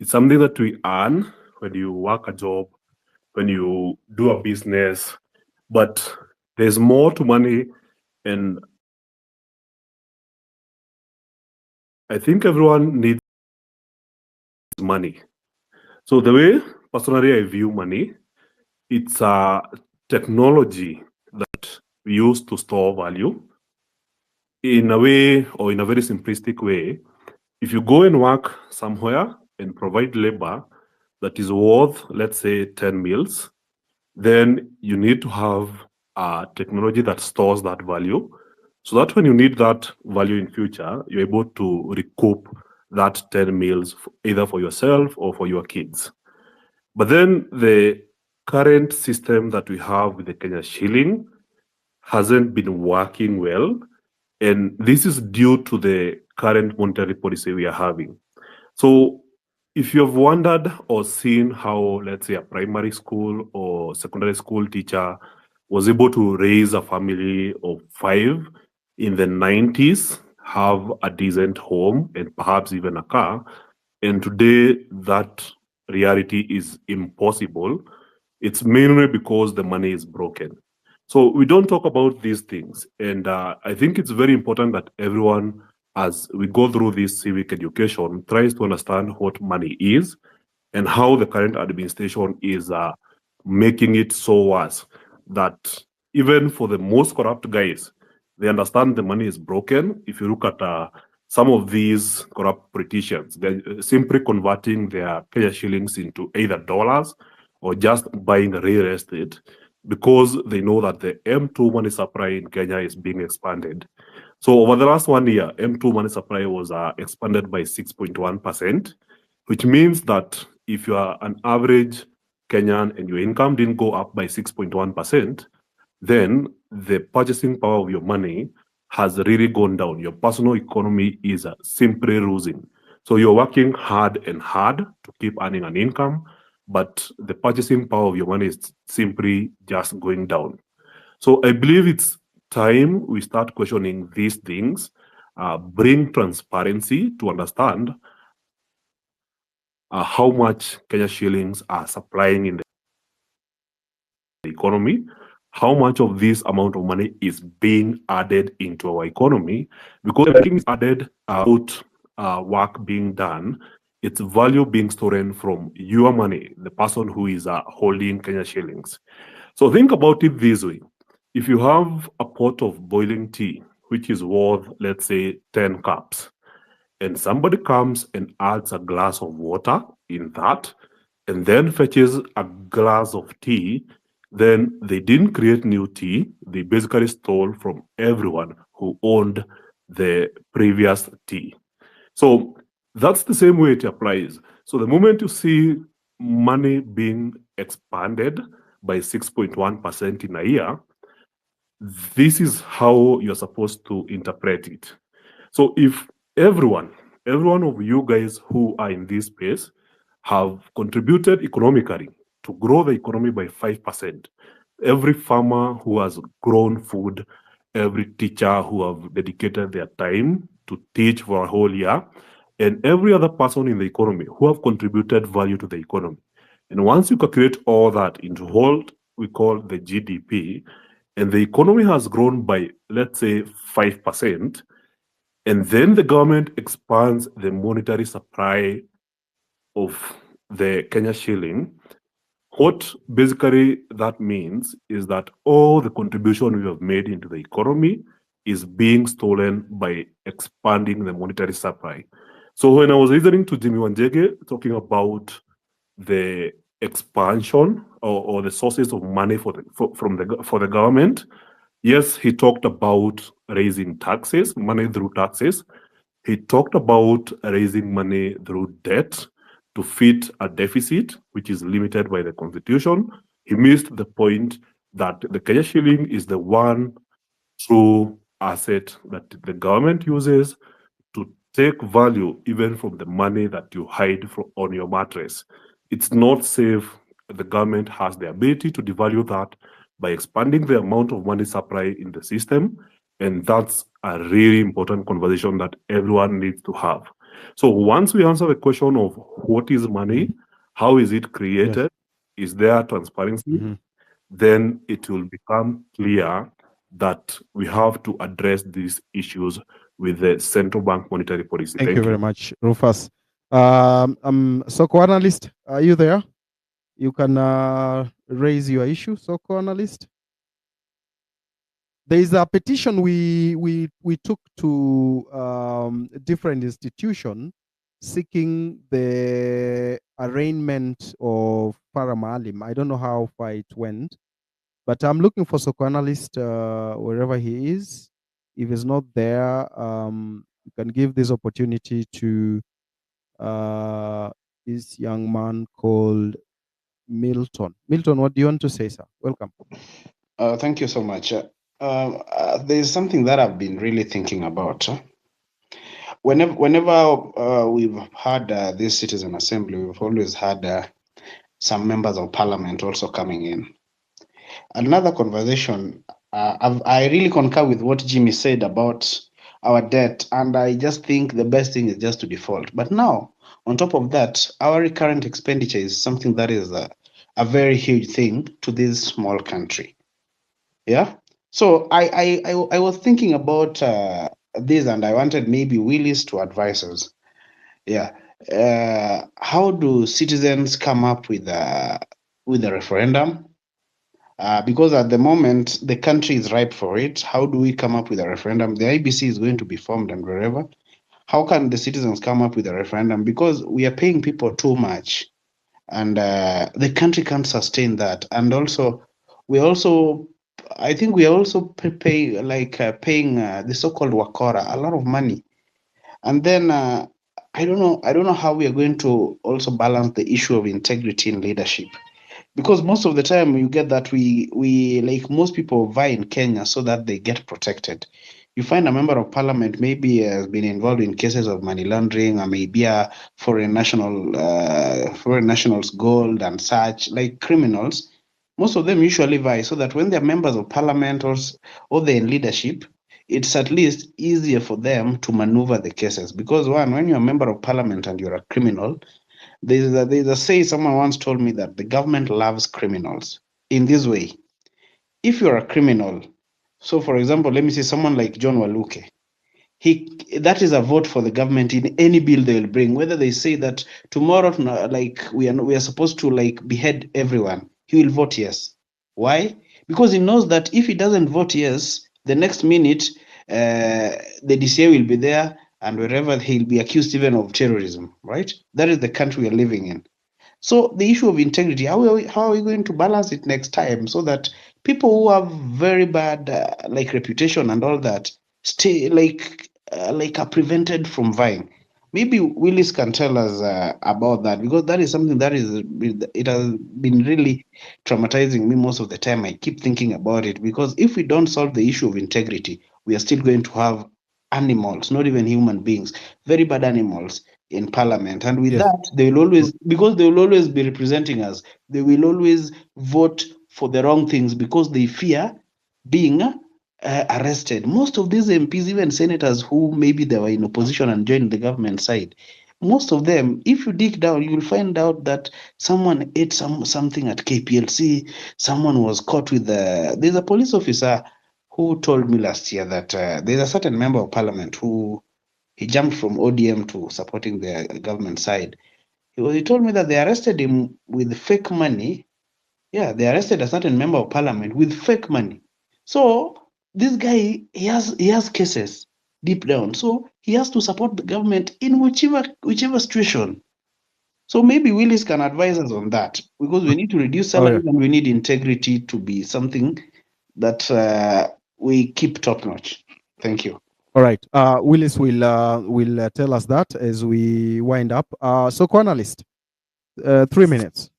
[SPEAKER 19] It's something that we earn when you work a job, when you do a business, but there's more to money, and I think everyone needs money. So the way personally I view money, it's a technology that we use to store value. In a way, or in a very simplistic way, if you go and work somewhere and provide labor that is worth, let's say, 10 meals, then you need to have a technology that stores that value, so that when you need that value in future, you're able to recoup that 10 meals either for yourself or for your kids. But then the current system that we have with the Kenya shilling hasn't been working well, and this is due to the current monetary policy we are having. So if you have wondered or seen how, let's say, a primary school or secondary school teacher was able to raise a family of 5 in the 90s, have a decent home and perhaps even a car, and today that reality is impossible, it's mainly because the money is broken. So we don't talk about these things. And I think it's very important that everyone, as we go through this civic education, tries to understand what money is and how the current administration is making it so worse that even for the most corrupt guys, they understand the money is broken. If you look at some of these corrupt politicians, they're simply converting their Kenya shillings into either dollars or just buying real estate because they know that the M2 money supply in Kenya is being expanded. So over the last 1 year, M2 money supply was expanded by 6.1%, which means that if you are an average Kenyan and your income didn't go up by 6.1%, then the purchasing power of your money has really gone down. Your personal economy is simply losing. So you're working hard and hard to keep earning an income, but the purchasing power of your money is simply just going down. So I believe it's time we start questioning these things, bring transparency to understand how much Kenya shillings are supplying in the economy, how much of this amount of money is being added into our economy, because everything is added out work being done, it's value being stolen from your money, the person who is holding Kenya shillings. So think about it this way. If you have a pot of boiling tea, which is worth, let's say, 10 cups, and somebody comes and adds a glass of water in that, and then fetches a glass of tea, then they didn't create new tea. They basically stole from everyone who owned the previous tea. So that's the same way it applies. So the moment you see money being expanded by 6.1% in a year, this is how you're supposed to interpret it. So if everyone of you guys who are in this space have contributed economically to grow the economy by 5%, every farmer who has grown food, every teacher who have dedicated their time to teach for a whole year, and every other person in the economy who have contributed value to the economy. And once you calculate all that into what we call the GDP, and the economy has grown by, let's say, 5%, and then the government expands the monetary supply of the Kenya shilling, what basically that means is that all the contribution we have made into the economy is being stolen by expanding the monetary supply. So when I was listening to Jimmy Wanjege talking about the expansion or the sources of money for the government, yes, he talked about raising taxes, money through taxes. He talked about raising money through debt to fit a deficit, which is limited by the constitution. He missed the point that the Kenya shilling is the one true asset that the government uses to take value even from the money that you hide on your mattress. It's not safe. The government has the ability to devalue that by expanding the amount of money supply in the system. And that's a really important conversation that everyone needs to have. So once we answer the question of what is money, how is it created, is there transparency, then it will become clear that we have to address these issues with the central bank monetary policy.
[SPEAKER 1] Thank you very much, Rufus. Soko analyst, are you there? You can raise your issue, Soko analyst. There is a petition we took to different institutions seeking the arraignment of Farah Maalim. I don't know how far it went, but I'm looking for Soko analyst wherever he is. If he's not there, you can give this opportunity to this young man called Milton. Milton, what do you want to say, sir? Welcome.
[SPEAKER 20] Thank you so much. There's something that I've been really thinking about. Whenever we've had this citizen assembly, we've always had some members of parliament also coming in. Another conversation, I really concur with what Jimmy said about our debt, and I just think the best thing is just to default. But now, on top of that, our recurrent expenditure is something that is a very huge thing to this small country. Yeah. So I was thinking about this, and I wanted maybe Willis to advise us. Yeah. How do citizens come up with a referendum? Because at the moment the country is ripe for it. How do we come up with a referendum? The IBC is going to be formed and wherever. How can the citizens come up with a referendum? Because we are paying people too much, and the country can't sustain that. And also, I think we are also paying the so-called Wakora a lot of money, and then I don't know how we are going to also balance the issue of integrity in leadership, because most of the time you get that we like most people vie in Kenya so that they get protected. You find a member of parliament maybe has been involved in cases of money laundering, or maybe a foreign nationals gold and such, like criminals. Most of them usually vie so that when they're members of parliament or they're in leadership, it's at least easier for them to maneuver the cases. Because when you're a member of parliament and you're a criminal, there's a say, someone once told me that the government loves criminals in this way. If you're a criminal, so for example, let me say someone like John Waluke, that is a vote for the government in any bill they will bring. Whether they say that tomorrow, like we are supposed to like behead everyone, he will vote yes. Why? Because he knows that if he doesn't vote yes, the next minute the DCA will be there, and wherever he'll be accused even of terrorism. Right? That is the country we are living in. So the issue of integrity, how are we going to balance it next time so that people who have very bad like reputation and all that stay are prevented from vying? Maybe Willis can tell us about that, because that is something that it has been really traumatizing me most of the time. I keep thinking about it, because if we don't solve the issue of integrity, we are still going to have animals, not even human beings, very bad animals in parliament. And with
[SPEAKER 1] Yes.
[SPEAKER 20] that, they will always, because they will always be representing us, they will always vote for the wrong things because they fear being arrested. Most of these MPs, even senators who maybe they were in opposition and joined the government side, most of them, if you dig down, you will find out that someone ate something at KPLC. Someone was caught with there's a police officer who told me last year that there's a certain member of parliament who he jumped from ODM to supporting the government side. He told me that they arrested him with fake money. Yeah, they arrested a certain member of parliament with fake money. So this guy, he has cases deep down. So he has to support the government in whichever situation. So maybe Willis can advise us on that, because we need to reduce
[SPEAKER 1] Oh, yeah.
[SPEAKER 20] salaries and we need integrity to be something that we keep top notch. Thank you.
[SPEAKER 1] All right. Willis will tell us that as we wind up. So, co-analyst, 3 minutes.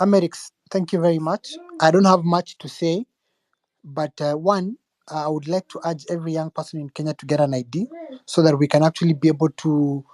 [SPEAKER 21] Amerix, thank you very much. I don't have much to say, but one, I would like to urge every young person in Kenya to get an ID so that we can actually be able to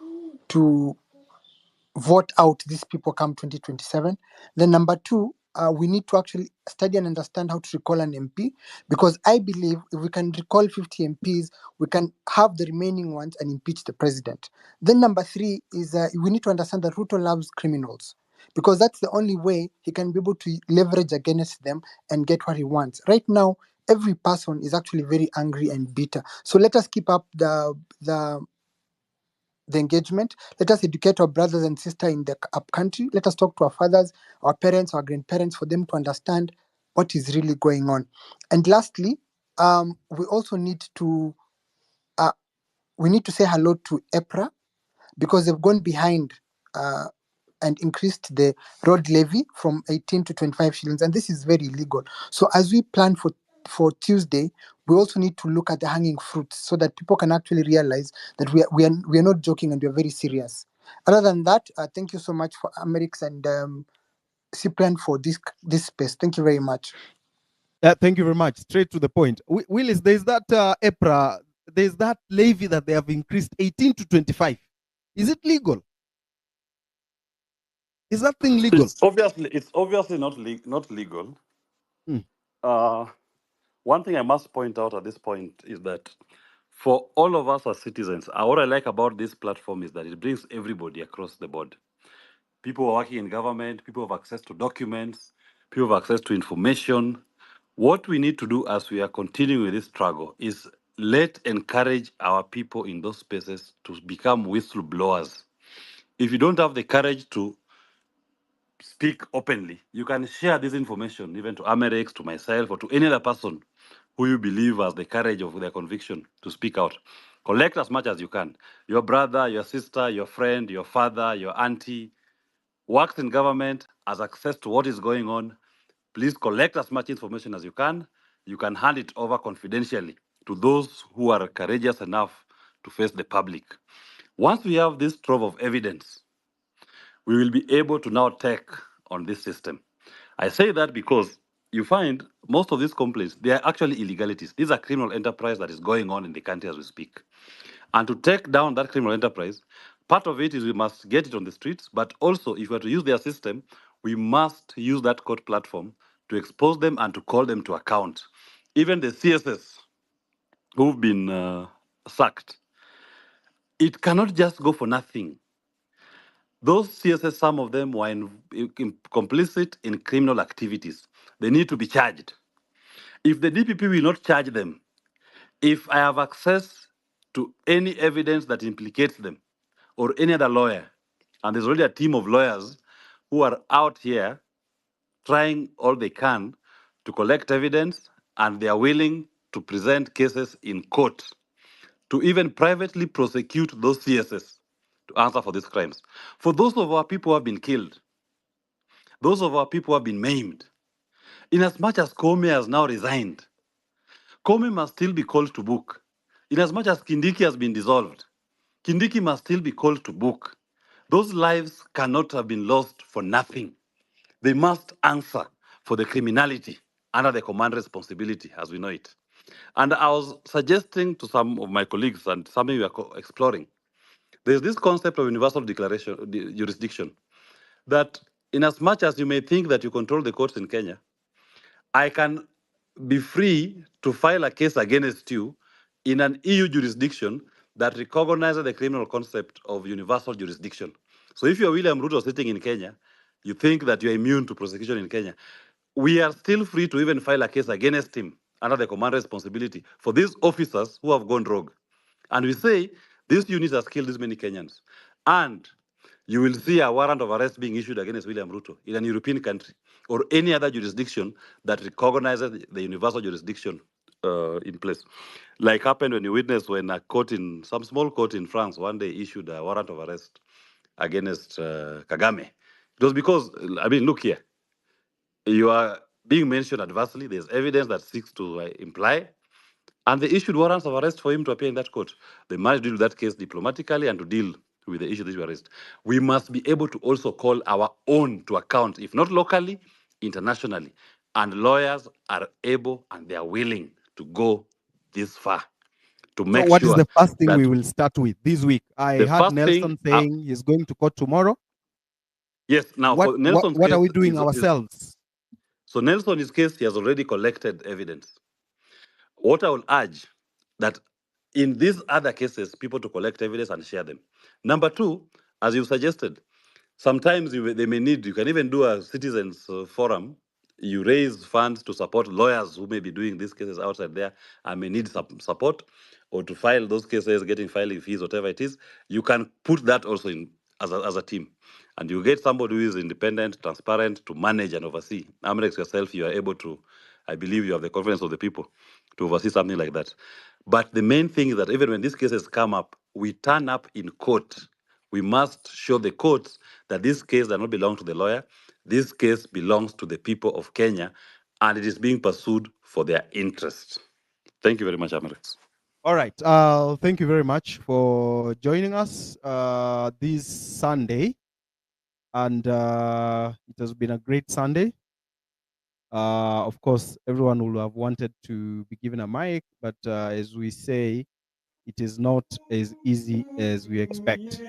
[SPEAKER 21] vote out these people come 2027. Then number two, we need to actually study and understand how to recall an MP, because I believe if we can recall 50 MPs, we can have the remaining ones and impeach the president. Then number three is we need to understand that Ruto loves criminals, because that's the only way he can be able to leverage against them and get what he wants. Right now, every person is actually very angry and bitter. So let us keep up the engagement. Let us educate our brothers and sisters in the up country. Let us talk to our fathers, our parents, our grandparents, for them to understand what is really going on. And lastly, we also need to say hello to EPRA, because they've gone behind and increased the road levy from 18 to 25 shillings, and this is very illegal. So as we plan for Tuesday, we also need to look at the hanging fruits so that people can actually realize that we are not joking and we are very serious. Other than that, thank you so much for Amerix and Cyprian for this space. Thank you very much.
[SPEAKER 1] Thank you very much. Straight to the point. Willis, there's that EPRA, there's that levy that they have increased 18 to 25. Is it legal? Is that thing legal?
[SPEAKER 3] It's obviously not legal.
[SPEAKER 1] Hmm.
[SPEAKER 3] One thing I must point out at this point is that for all of us as citizens, what I like about this platform is that it brings everybody across the board. People who are working in government, people who have access to documents, people who have access to information. What we need to do as we are continuing with this struggle is encourage our people in those spaces to become whistleblowers. If you don't have the courage to speak openly, you can share this information even to Amerix, to myself, or to any other person who you believe has the courage of their conviction to speak out. Collect as much as you can. Your brother, your sister, your friend, your father, your auntie works in government, has access to what is going on. Please collect as much information as you can. You can hand it over confidentially to those who are courageous enough to face the public. Once we have this trove of evidence, we will be able to now take on this system. I say that because you find most of these complaints, they are actually illegalities. These are criminal enterprise that is going on in the country as we speak. And to take down that criminal enterprise, part of it is we must get it on the streets, but also if we are to use their system, we must use that court platform to expose them and to call them to account. Even the CSS who've been sacked, it cannot just go for nothing. Those CSS, some of them were complicit in criminal activities. They need to be charged. If the DPP will not charge them, if I have access to any evidence that implicates them or any other lawyer. And there's already a team of lawyers who are out here trying all they can to collect evidence, and they are willing to present cases in court to even privately prosecute those CSS to answer for these crimes. For those of our people who have been killed, those of our people who have been maimed, in as much as Comey has now resigned, Comey must still be called to book. In as much as Kindiki has been dissolved, Kindiki must still be called to book. Those lives cannot have been lost for nothing. They must answer for the criminality under the command responsibility as we know it. And I was suggesting to some of my colleagues, and something we are exploring, there's this concept of universal jurisdiction, that in as much as you may think that you control the courts in Kenya, I can be free to file a case against you in an EU jurisdiction that recognizes the criminal concept of universal jurisdiction. So if you're William Ruto sitting in Kenya, you think that you're immune to prosecution in Kenya, we are still free to even file a case against him under the command responsibility for these officers who have gone rogue. And we say, this unit has killed this many Kenyans. And you will see a warrant of arrest being issued against William Ruto in an European country or any other jurisdiction that recognizes the universal jurisdiction in place. Like happened when you witnessed when a court in, some small court in France one day issued a warrant of arrest against Kagame. It was because, I mean, look here, you are being mentioned adversely. There's evidence that seeks to imply, and they issued warrants of arrest for him to appear in that court. They managed to deal with that case diplomatically and to deal with the issue that you arrest. We must be able to also call our own to account, if not locally, internationally. And lawyers are able and they are willing to go this far to
[SPEAKER 1] So
[SPEAKER 3] make
[SPEAKER 1] what is
[SPEAKER 3] sure
[SPEAKER 1] the first thing
[SPEAKER 3] that
[SPEAKER 1] we will start with this week? I
[SPEAKER 3] the
[SPEAKER 1] heard
[SPEAKER 3] first thing,
[SPEAKER 1] Nelson saying he's going to court tomorrow.
[SPEAKER 3] yes, now
[SPEAKER 1] What
[SPEAKER 3] for Nelson's
[SPEAKER 1] what are
[SPEAKER 3] case,
[SPEAKER 1] we doing ourselves?
[SPEAKER 3] so Nelson's case, he has already collected evidence. What I will urge that in these other cases, people to collect evidence and share them. Number two, as you suggested, sometimes they may need, you can even do a citizens forum. You raise funds to support lawyers who may be doing these cases outside there and may need some support, or to file those cases, getting filing fees, whatever it is. You can put that also in as a team. And you get somebody who is independent, transparent, to manage and oversee. Amrex yourself, you are able to, I believe you have the confidence of the people to oversee something like that. But the main thing is that even when these cases come up, we turn up in court. We must show the courts that this case does not belong to the lawyer. This case belongs to the people of Kenya, and it is being pursued for their interest. Thank you very much, Amrex.
[SPEAKER 1] All right. Thank you very much for joining us this Sunday. And it has been a great Sunday. Of course, everyone will have wanted to be given a mic, but as we say, it is not as easy as we expect.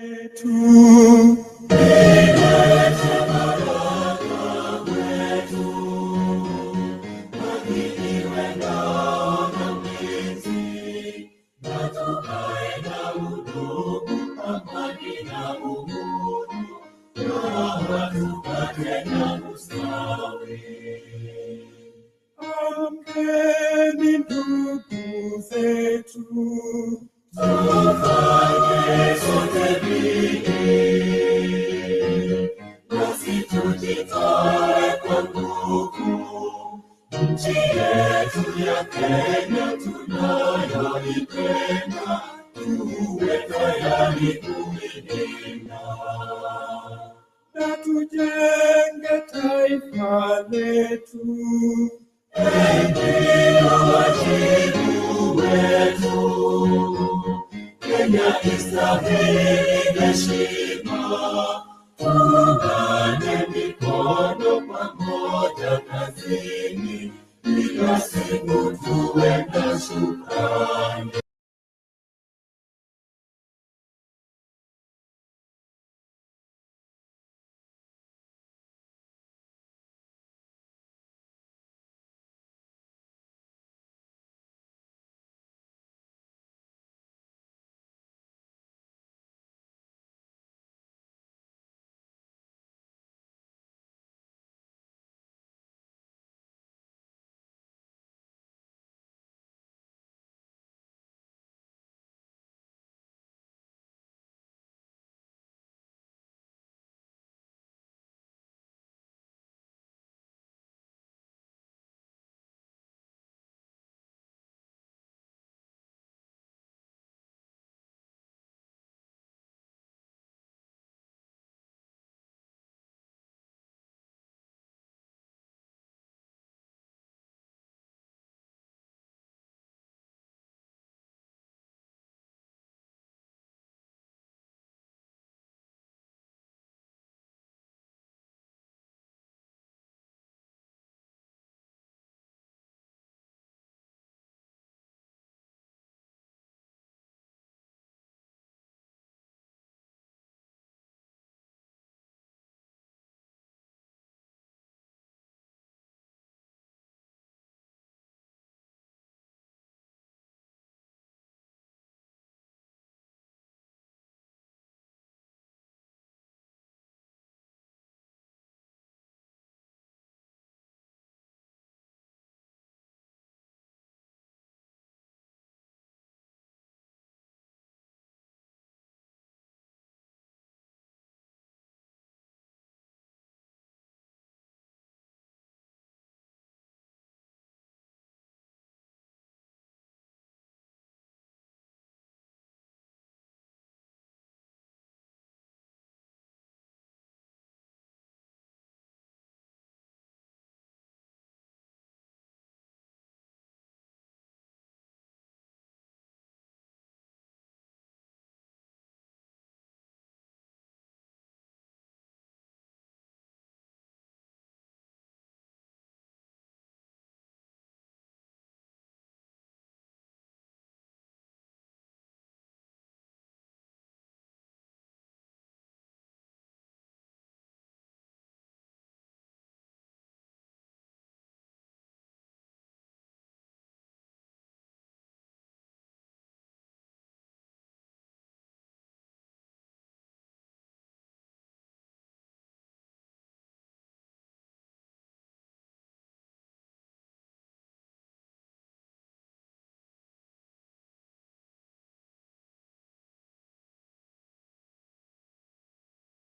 [SPEAKER 2] Amkeni ndugu zetu, tufanye sote bidii, nasi tujitoe kwa nguvu, nchi yetu ya Kenya tunayoipenda, tuwe tayari kuilinda. Na tujenge taifa letu, ndio wajibu wetu. Kenya istahili heshima,